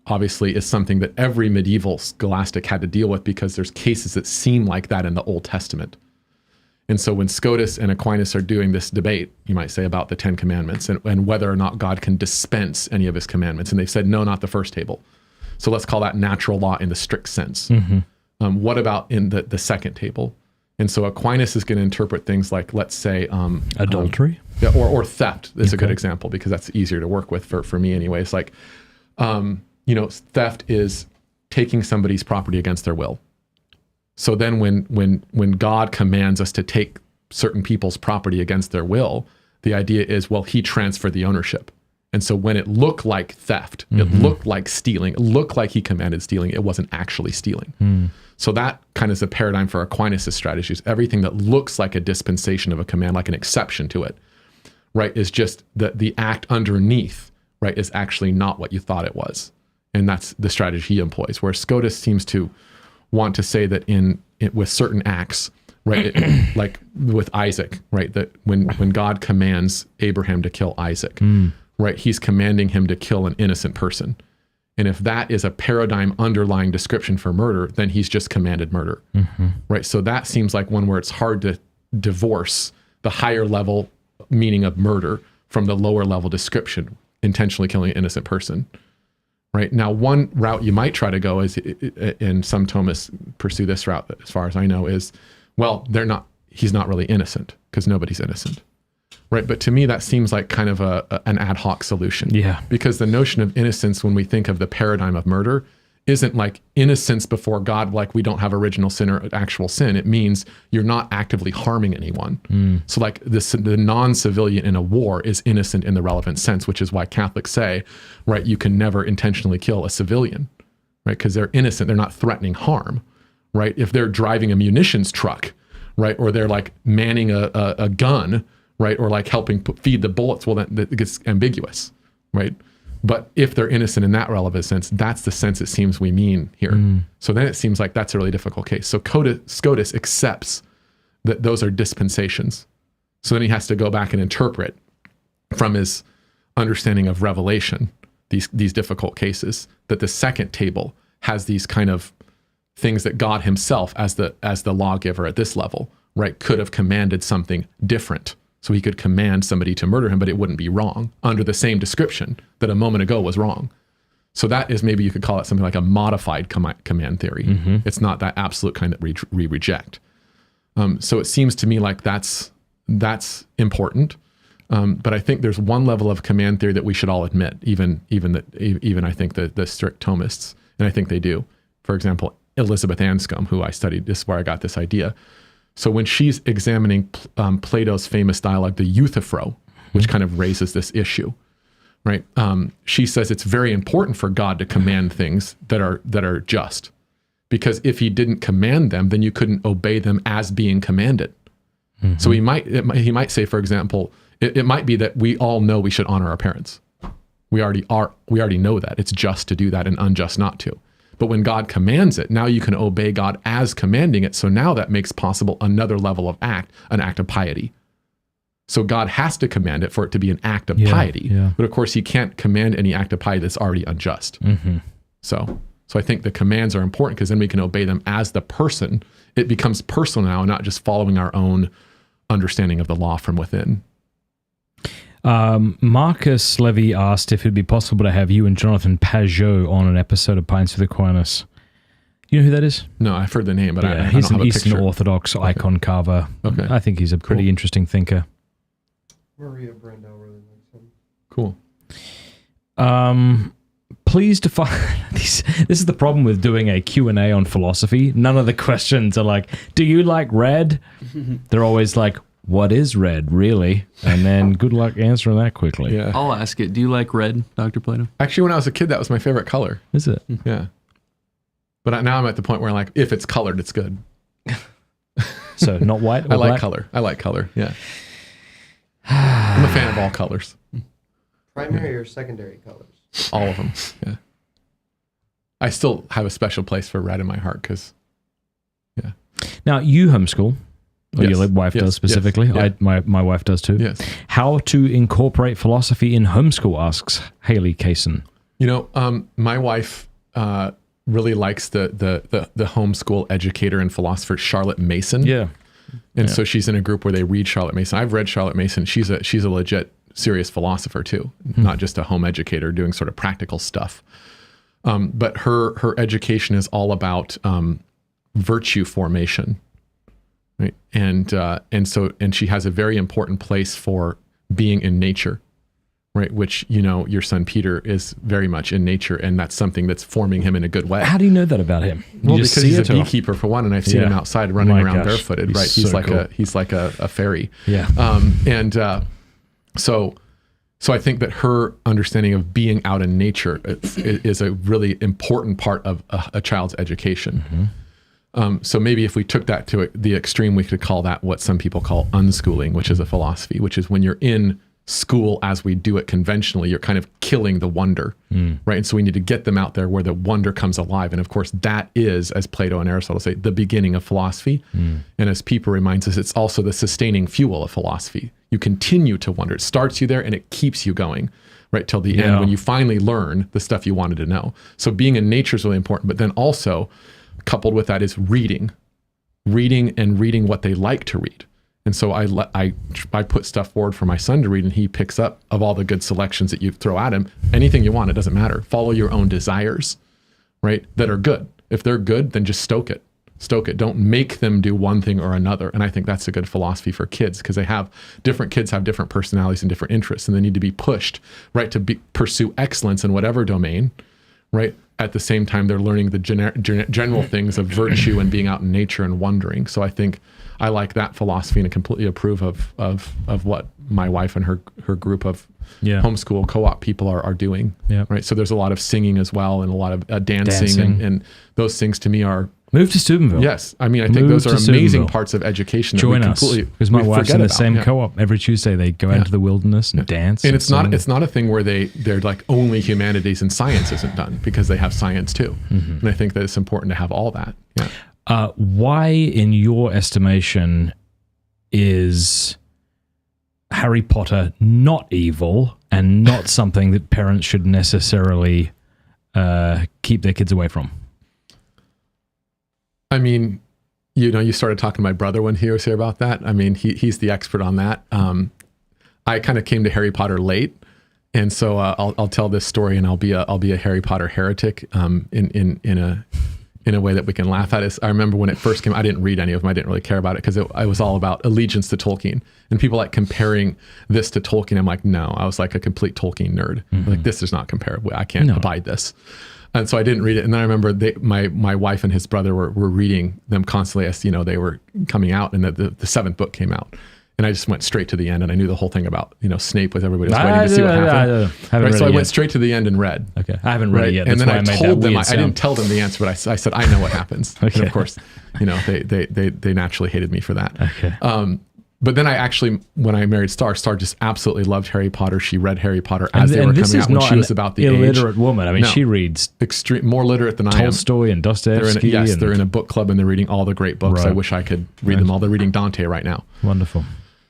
obviously is something that every medieval scholastic had to deal with, because there's cases that seem like that in the Old Testament. And so when Scotus and Aquinas are doing this debate, you might say, about the 10 Commandments and whether or not God can dispense any of his commandments, and they've said, no, not the first table. So let's call that natural law in the strict sense. What about in the second table? And so Aquinas is going to interpret things like, let's say, adultery, or theft is a good example, because that's easier to work with for me anyway. It's like, theft is taking somebody's property against their will. So then when God commands us to take certain people's property against their will, the idea is, well, he transferred the ownership. And so when it looked like theft, it looked like stealing, it looked like he commanded stealing, it wasn't actually stealing. So that kind of is a paradigm for Aquinas' strategies. Everything that looks like a dispensation of a command, like an exception to it, right, is just the act underneath, right, is actually not what you thought it was. And that's the strategy he employs, where Scotus seems to want to say that with certain acts, right, like with Isaac, right, that when God commands Abraham to kill Isaac, right, he's commanding him to kill an innocent person. And if that is a paradigm underlying description for murder, then he's just commanded murder, right? So that seems like one where it's hard to divorce the higher level meaning of murder from the lower level description, intentionally killing an innocent person. Right. Now, one route you might try to go is, and some Thomists pursue this route, as far as I know, is, well, he's not really innocent, because nobody's innocent. Right. But to me, that seems like kind of an ad hoc solution. Yeah. Because the notion of innocence, when we think of the paradigm of murder, isn't like innocence before God, like we don't have original sin or actual sin. It means you're not actively harming anyone. So like the non-civilian in a war is innocent in the relevant sense, which is why Catholics say, right, you can never intentionally kill a civilian, right? Because they're innocent, they're not threatening harm, right? If they're driving a munitions truck, right, or they're like manning a gun, right, or like helping feed the bullets, well, then it gets ambiguous, right? But if they're innocent in that relevant sense, that's the sense it seems we mean here. So then it seems like that's a really difficult case. So Scotus accepts that those are dispensations. So then he has to go back and interpret from his understanding of revelation, these difficult cases, that the second table has these kind of things that God himself, as the lawgiver at this level, right, could have commanded something different. So he could command somebody to murder him, but it wouldn't be wrong under the same description that a moment ago was wrong. So that is, maybe you could call it something like a modified command theory. It's not that absolute kind that we reject. So it seems to me like that's important. But I think there's one level of command theory that we should all admit, even I think the strict Thomists, and I think they do. For example, Elizabeth Anscombe, who I studied, this is where I got this idea. So when she's examining Plato's famous dialogue, the Euthyphro, which kind of raises this issue, right? She says it's very important for God to command things that are just, because if he didn't command them, then you couldn't obey them as being commanded. So he might say, for example, it might be that we all know we should honor our parents. We already know that it's just to do that and unjust not to. But when God commands it, now you can obey God as commanding it. So now that makes possible another level of an act of piety. So God has to command it for it to be an act of piety. But of course, he can't command any act of piety that's already unjust. So I think the commands are important because then we can obey them as the person. It becomes personal now, not just following our own understanding of the law from within. Marcus Levy asked if it'd be possible to have you and Jonathan Pajot on an episode of Pints with Aquinas. You know who that is? No, I've heard the name, but I he's don't have an a Eastern picture. Orthodox icon carver. Okay. I think he's a pretty interesting thinker. Maria Brandau really likes him. Cool. Please define this is the problem with doing a Q&A on philosophy. None of the questions are like, do you like red? They're always like, what is red, really? And then good luck answering that quickly. Yeah. I'll ask it. Do you like red, Dr. Plato? Actually, when I was a kid, that was my favorite color. Is it? Yeah. But now I'm at the point where I'm like, if it's colored, it's good. So not white or I like black? color. I like color. Yeah. I'm a fan of all colors. Primary or secondary colors? All of them. Yeah. I still have a special place for red in my heart because, yeah. Now, you homeschool. Or Yes. your wife Yes. does specifically. Yes. Yeah. My wife does too. Yes. How to incorporate philosophy in homeschool, asks Haley Kaysen. You know, my wife really likes the homeschool educator and philosopher Charlotte Mason. Yeah. And so she's in a group where they read Charlotte Mason. I've read Charlotte Mason. She's a legit serious philosopher too, not just a home educator doing sort of practical stuff. But her education is all about virtue formation. Right? And she has a very important place for being in nature, right? Which, you know, your son Peter is very much in nature, and that's something that's forming him in a good way. How do you know that about him? Well, because he's a beekeeper for one, and I've seen him outside running around barefooted. Right? He's like a fairy. Yeah. So I think that her understanding of being out in nature is a really important part of a child's education. So maybe if we took that to the extreme, we could call that what some people call unschooling, which is a philosophy, which is when you're in school as we do it conventionally, you're kind of killing the wonder, right? And so we need to get them out there where the wonder comes alive. And of course, that is, as Plato and Aristotle say, the beginning of philosophy. And as Pieper reminds us, it's also the sustaining fuel of philosophy. You continue to wonder. It starts you there and it keeps you going, right, till the end when you finally learn the stuff you wanted to know. So being in nature is really important, but then also coupled with that is reading what they like to read. And so I put stuff forward for my son to read, and he picks up of all the good selections that you throw at him. Anything you want, it doesn't matter. Follow your own desires, right, that are good. If they're good, then just stoke it. Don't make them do one thing or another. And I think that's a good philosophy for kids, because different kids have different personalities and different interests, and they need to be pushed, right, to pursue excellence in whatever domain, right? At the same time, they're learning the general things of virtue and being out in nature and wondering. So I think I like that philosophy and completely approve of what my wife and her group of homeschool co-op people are doing. Yeah. Right. So there's a lot of singing as well, and a lot of dancing. And those things to me are. Move to Steubenville. Yes. I mean, I think those are amazing parts of education. Join us. Because my wife's in the same co-op. Every Tuesday they go out into the wilderness and dance. And it's not a thing where they're like only humanities and science isn't done, because they have science too. Mm-hmm. And I think that it's important to have all that. Yeah. Why, in your estimation, is Harry Potter not evil and not something that parents should necessarily keep their kids away from? I mean, you started talking to my brother when he was here about that. I mean, he's the expert on that. I kind of came to Harry Potter late, and so I'll tell this story, and I'll be a Harry Potter heretic in a way that we can laugh at. I remember when it first came, I didn't read any of them. I didn't really care about it because it was all about allegiance to Tolkien, and people like comparing this to Tolkien. I'm like, no, I was like a complete Tolkien nerd. Mm-hmm. Like, this is not comparable. I can't abide this. And so I didn't read it. And then I remember my wife and his brother were reading them constantly as, they were coming out, and the seventh book came out. And I just went straight to the end, and I knew the whole thing about, Snape with everybody else waiting to see what happened. Right, so I went straight to the end and read. Okay. I haven't read it yet. That's and then why I told them, I didn't tell them the answer, but I said, I know what happens. Okay. And of course, they naturally hated me for that. Okay. But then I actually, when I married Star just absolutely loved Harry Potter. She read Harry Potter as they were coming out when she was about the age. Illiterate woman. I mean, she reads more literate than I am. Tolstoy and Dostoevsky. They're in a book club, and they're reading all the great books. Right. I wish I could read them all. They're reading Dante right now. Wonderful.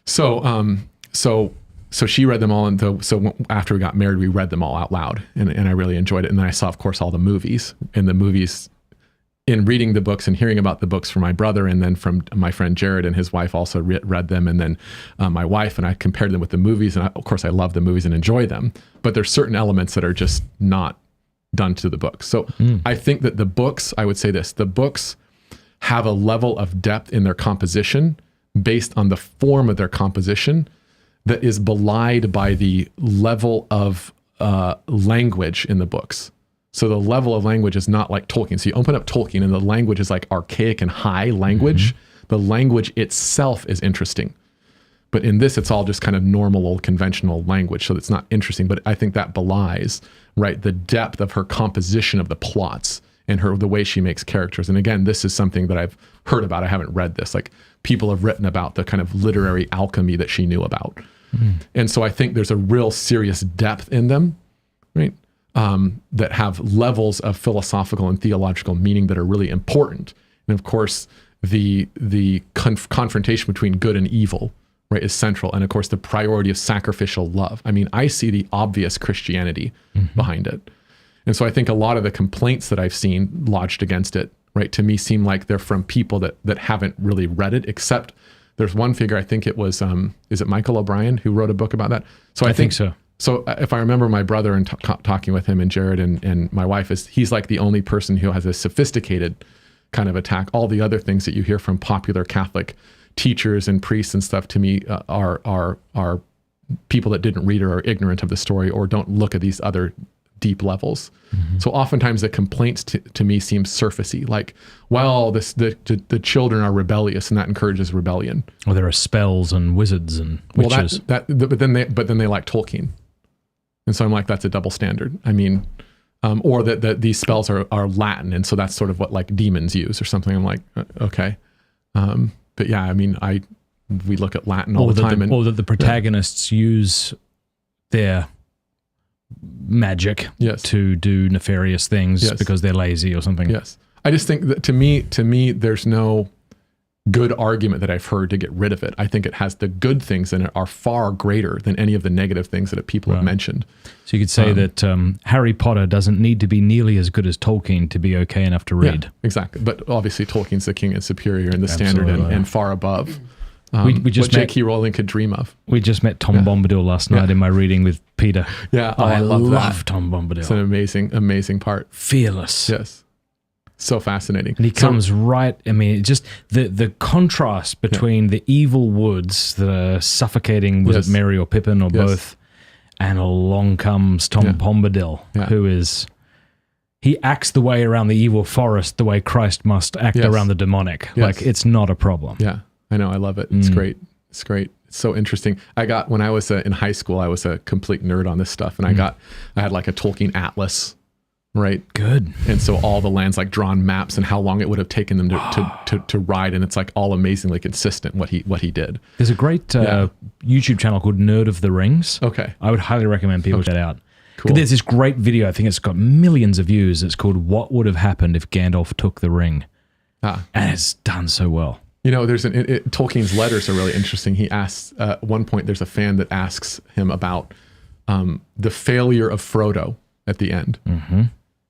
So she read them all, and so after we got married, we read them all out loud, and I really enjoyed it. And then I saw, of course, all the movies, and the movies. In reading the books and hearing about the books from my brother, and then from my friend Jared and his wife also read them, and then my wife and I compared them with the movies, and of course I love the movies and enjoy them, but there's certain elements that are just not done to the books. So I think that the books, I would say this, the books have a level of depth in their composition based on the form of their composition that is belied by the level of language in the books. So the level of language is not like Tolkien. So you open up Tolkien and the language is like archaic and high language. Mm-hmm. The language itself is interesting. But in this, it's all just kind of normal old conventional language. So it's not interesting. But I think that belies, right, the depth of her composition of the plots and the way she makes characters. And again, this is something that I've heard about. I haven't read this. Like, people have written about the kind of literary alchemy that she knew about. Mm-hmm. And so I think there's a real serious depth in them, right? That have levels of philosophical and theological meaning that are really important. And of course, the confrontation between good and evil, right, is central. And of course, the priority of sacrificial love. I mean, I see the obvious Christianity behind it. And so I think a lot of the complaints that I've seen lodged against it, right, to me seem like they're from people that haven't really read it, except there's one figure, I think it was, is it Michael O'Brien, who wrote a book about that? So I think so. So if I remember my brother and talking with him and Jared and my wife, he's like the only person who has a sophisticated kind of attack. All the other things that you hear from popular Catholic teachers and priests and stuff, to me, are people that didn't read or are ignorant of the story or don't look at these other deep levels. Mm-hmm. So oftentimes the complaints to me seem surfacey, like, well, the children are rebellious and that encourages rebellion. Well, there are spells and wizards and witches. But then they like Tolkien. And so I'm like, that's a double standard. I mean, or that these spells are Latin, and so that's sort of what like demons use or something. I'm like, okay. But yeah, I mean, we look at Latin all the time. Or that the protagonists use their magic to do nefarious things because they're lazy or something. Yes. I just think that to me, there's no good argument that I've heard to get rid of it. I think it has the good things in it are far greater than any of the negative things that people have mentioned. So you could say that Harry Potter doesn't need to be nearly as good as Tolkien to be okay enough to read. Yeah, exactly. But obviously Tolkien's the king and superior and the standard and far above we just what J.K. Rowling could dream of. We just met Tom Bombadil last night in my reading with Peter. Yeah, I love Tom Bombadil. It's an amazing part. Fearless. Yes. So fascinating. And he comes right, I mean, just the contrast between the evil woods that are suffocating, was it Merry or Pippin or both, and along comes Tom Bombadil, who is, he acts the way around the evil forest the way Christ must act around the demonic. Yes. Like, it's not a problem. Yeah, I know. I love it. It's great. It's great. It's so interesting. When I was in high school, I was a complete nerd on this stuff. And I had like a Tolkien atlas, right? Good. And so all the lands, like drawn maps and how long it would have taken them to ride. And it's like all amazingly consistent what he did. There's a great YouTube channel called Nerd of the Rings. Okay. I would highly recommend people check it out. Cool. There's this great video. I think it's got millions of views. It's called "What Would Have Happened If Gandalf Took the Ring," and it's done so well. You know, there's Tolkien's letters are really interesting. He asks at one point. There's a fan that asks him about the failure of Frodo at the end,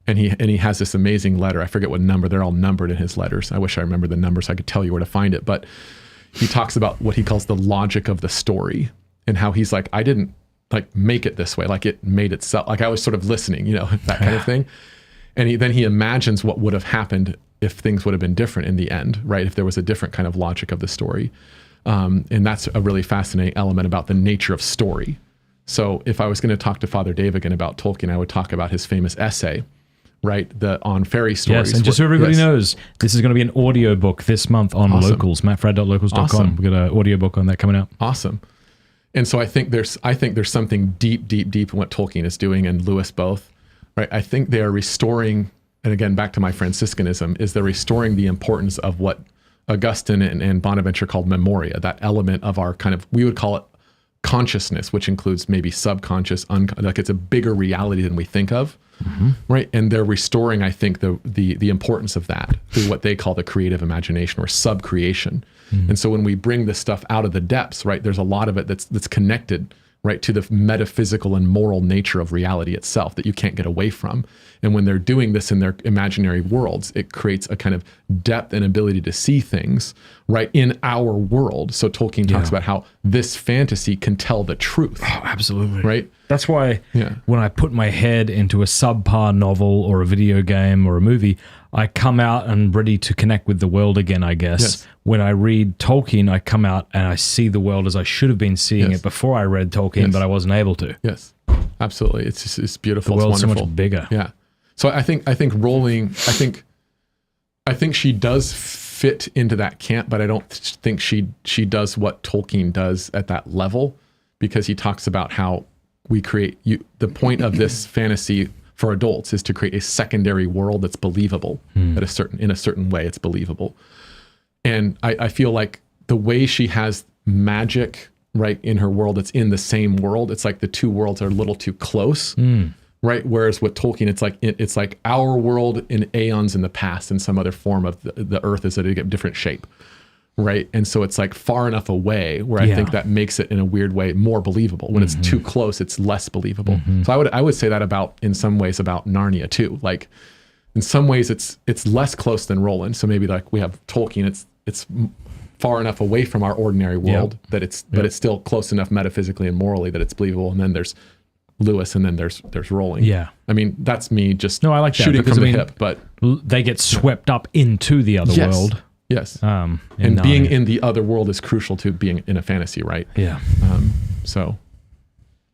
and he has this amazing letter. I forget what number. They're all numbered in his letters. I wish I remember the numbers. So I could tell you where to find it. But he talks about what he calls the logic of the story and how he's like, I didn't like make it this way, like it made itself, like I was sort of listening, you know, that kind of thing. And then he imagines what would have happened if things would have been different in the end, right? If there was a different kind of logic of the story. And that's a really fascinating element about the nature of story. So if I was going to talk to Father Dave again about Tolkien, I would talk about his famous essay, right? On fairy stories. Yes, and just so everybody knows, this is going to be an audiobook this month on Locals, mattfradd.locals.com. Awesome. We've got an audiobook on that coming out. Awesome. And so I think there's something deep in what Tolkien is doing, and Lewis both, right? I think they are restoring, and again, back to my Franciscanism, is they're restoring the importance of what Augustine and Bonaventure called memoria, that element of our kind of, we would call it consciousness, which includes maybe subconscious, like it's a bigger reality than we think of, right? And they're restoring, I think, the importance of that through what they call the creative imagination or subcreation. And so when we bring this stuff out of the depths, right, there's a lot of it that's connected, right, to the metaphysical and moral nature of reality itself that you can't get away from. And when they're doing this in their imaginary worlds, it creates a kind of depth and ability to see things, right, in our world. So Tolkien talks about how this fantasy can tell the truth. Oh, absolutely. Right? That's why when I put my head into a subpar novel or a video game or a movie, I come out and ready to connect with the world again, I guess. Yes. When I read Tolkien, I come out and I see the world as I should have been seeing it before I read Tolkien, but I wasn't able to. Yes, absolutely. It's beautiful. The world's it's wonderful. so much bigger. Yeah. So I think Rowling, I think she does fit into that camp, but I don't think she does what Tolkien does at that level, because he talks about how we create the point of this fantasy for adults is to create a secondary world that's believable in a certain way. It's believable. And I feel like the way she has magic, right, in her world, it's in the same world. It's like the two worlds are a little too close, right? Whereas with Tolkien, it's like our world in aeons in the past in some other form of the earth is at a different shape, right? And so it's like far enough away where I think that makes it in a weird way more believable. When it's too close, it's less believable. So I would say that in some ways about Narnia too. Like in some ways it's less close than Roland. So maybe like we have Tolkien, it's far enough away from our ordinary world that it's still close enough metaphysically and morally that it's believable. And then there's Lewis, and then there's Rowling. Yeah. I mean, that's me just I like that, shooting because, from the hip, but they get swept up into the other world. Yes. And being in the other world is crucial to being in a fantasy, right? Yeah. So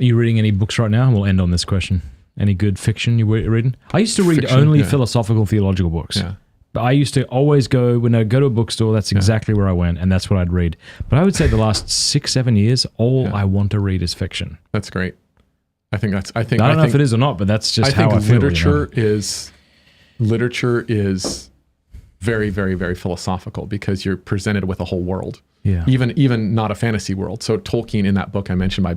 are you reading any books right now? We'll end on this question. Any good fiction you're reading? I used to read only philosophical, theological books. Yeah. But I used to always when I go to a bookstore, that's exactly where I went, and that's what I'd read. But I would say the last 6-7 years, I want to read is fiction. That's great. I don't know if it is or not, but that's just how I feel. Literature is very, very, very philosophical because you're presented with a whole world. Yeah. Even not a fantasy world. So Tolkien, in that book I mentioned by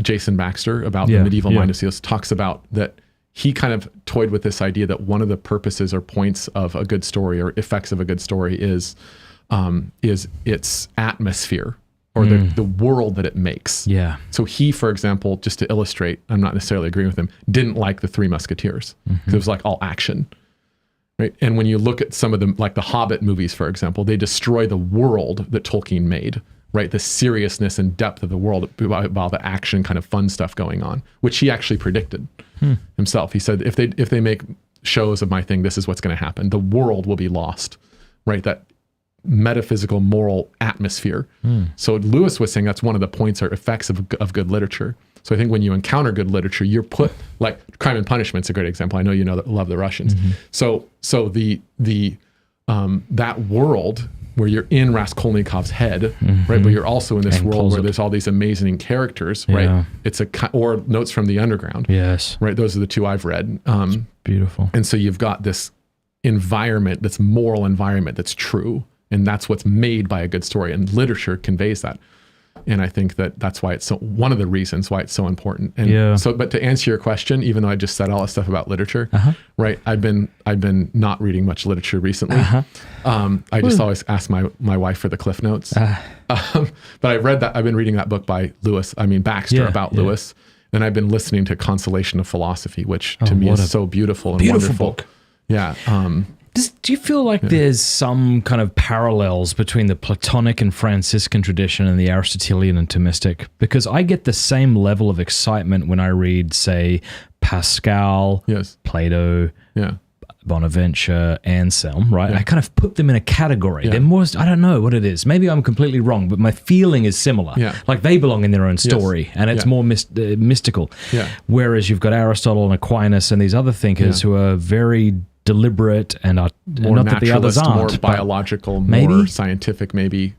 Jason Baxter, about the medieval mind of Scotus, talks about that he kind of toyed with this idea that one of the purposes or points of a good story or effects of a good story is its atmosphere, or the world that it makes. Yeah. So he, for example, just to illustrate, I'm not necessarily agreeing with him, didn't like the Three Musketeers because it was like all action, right? And when you look at some of them, like the Hobbit movies, for example, they destroy the world that Tolkien made, right? The seriousness and depth of the world while the action kind of fun stuff going on, which he actually predicted himself. He said, if they make shows of my thing, this is what's going to happen. The world will be lost, right? That metaphysical moral atmosphere. So Lewis was saying that's one of the points or effects of good literature. So I think when you encounter good literature, you're put, like Crime and Punishment's a great example. I know you love the Russians. So the that world where you're in Raskolnikov's head, right? But you're also in this world where there's all these amazing characters, right? It's or Notes from the Underground. Yes. Right. Those are the two I've read. Beautiful. And so you've got this environment, this moral environment that's true. And that's what's made by a good story. And literature conveys that. And I think that's why it's one of the reasons why it's so important. And so, but to answer your question, even though I just said all this stuff about literature, right? I've been not reading much literature recently. I just always ask my wife for the Cliff Notes. But I read that. I've been reading that book by Baxter about Lewis. And I've been listening to Consolation of Philosophy, which to me is so beautiful and wonderful. Book. Yeah. Do you feel like there's some kind of parallels between the Platonic and Franciscan tradition and the Aristotelian and Thomistic? Because I get the same level of excitement when I read, say, Pascal, Plato, Bonaventure, Anselm, right? I kind of put them in a category. They're more, I don't know what it is. Maybe I'm completely wrong, but my feeling is similar. Like they belong in their own story, and it's more mystical. Whereas you've got Aristotle and Aquinas and these other thinkers who are very deliberate and are more not that the others aren't, more biological, more scientific, maybe.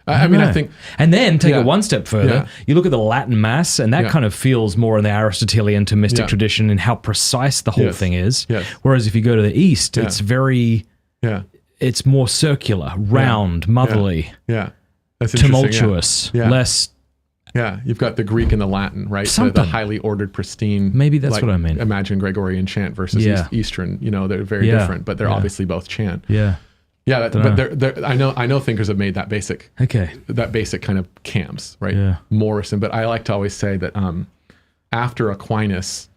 I think, and then take it one step further. You look at the Latin Mass, and that kind of feels more in the Aristotelian Thomistic tradition and how precise the whole thing is. Whereas if you go to the East, it's very, it's more circular, round, motherly, that's tumultuous, less. Yeah, you've got the Greek and the Latin, right? The highly ordered, pristine. Maybe that's what I mean. Imagine Gregorian chant versus Eastern. They're very different, but they're obviously both chant. But I know thinkers have made that basic kind of camps, right? Morrison, but I like to always say that after Aquinas,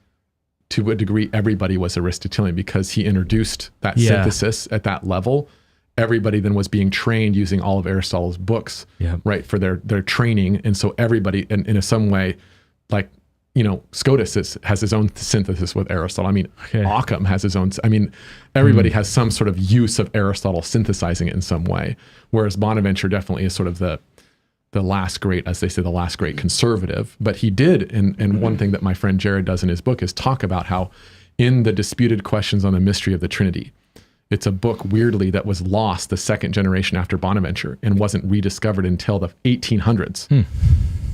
to a degree, everybody was Aristotelian because he introduced that synthesis at that level. Everybody then was being trained using all of Aristotle's books, right, for their training. And so everybody, in some way, like, Scotus has his own synthesis with Aristotle. Occam has his own. Everybody has some sort of use of Aristotle synthesizing it in some way. Whereas Bonaventure definitely is sort of the last great, as they say, the last great conservative. But he did, and one thing that my friend Jared does in his book is talk about how in the Disputed Questions on the Mystery of the Trinity, it's a book, weirdly, that was lost the second generation after Bonaventure and wasn't rediscovered until the 1800s.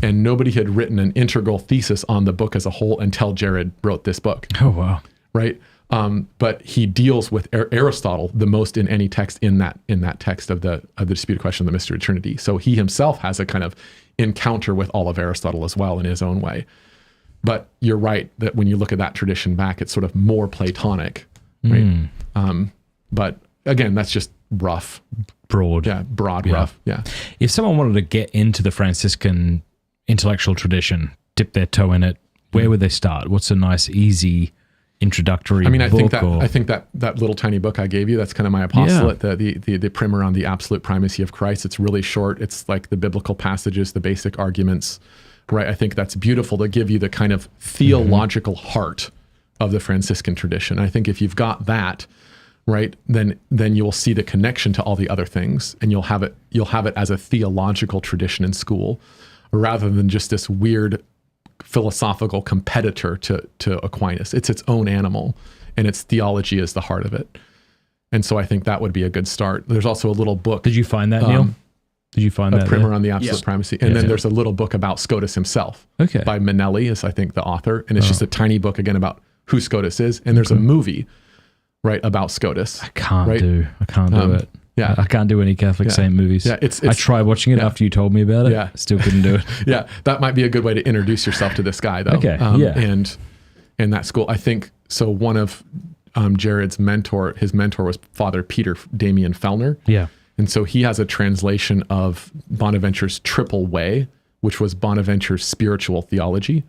And nobody had written an integral thesis on the book as a whole until Jared wrote this book. Oh, wow. Right? But he deals with Aristotle the most in any text in that text of the Disputed Question of the Mystery of the Trinity. So he himself has a kind of encounter with all of Aristotle as well in his own way. But you're right that when you look at that tradition back, it's sort of more Platonic, right? But again, that's just rough. Broad. Yeah, broad, rough. Yeah. If someone wanted to get into the Franciscan intellectual tradition, dip their toe in it, where would they start? What's a nice, easy introductory book? I think that little tiny book I gave you, that's kind of my apostolate, the primer on the absolute primacy of Christ. It's really short. It's like the biblical passages, the basic arguments, right? I think that's beautiful to give you the kind of theological heart of the Franciscan tradition. I think if you've got that, right, then you'll see the connection to all the other things, and you'll have it as a theological tradition in school, rather than just this weird philosophical competitor to Aquinas. It's its own animal, and its theology is the heart of it. And so I think that would be a good start. There's also a little book. Did you find that, Neil? Did you find that? A primer on the absolute primacy. And then there's a little book about Scotus himself by Manelli, is I think the author. And it's just a tiny book, again, about who Scotus is. And there's a movie, right, about Scotus. I can't do it. Yeah. I can't do any Catholic saint movies. Yeah, I tried watching it after you told me about it. Yeah. Still couldn't do it. Yeah. That might be a good way to introduce yourself to this guy, though. Okay. And in that school, I think, so one of Jared's his mentor was Father Peter Damian Fellner. Yeah. And so he has a translation of Bonaventure's Triple Way, which was Bonaventure's spiritual theology.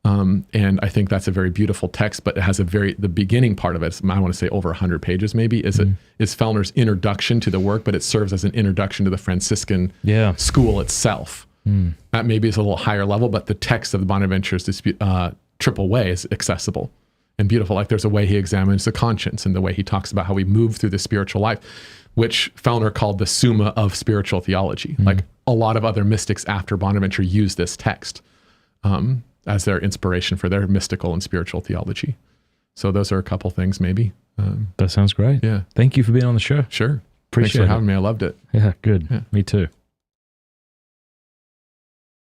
And I think that's a very beautiful text, but it has the beginning part of it, I want to say over 100 pages maybe, is Fellner's introduction to the work, but it serves as an introduction to the Franciscan school itself. That maybe is a little higher level, but the text of Bonaventure's Triple Way is accessible and beautiful. Like there's a way he examines the conscience, and the way he talks about how we move through the spiritual life, which Fellner called the Summa of spiritual theology. Like a lot of other mystics after Bonaventure use this text. as their inspiration for their mystical and spiritual theology. So those are a couple things maybe. That sounds great. Yeah. Thank you for being on the show. Sure. Appreciate Thanks for it. having me. I loved it. Yeah, good. Yeah. Me too.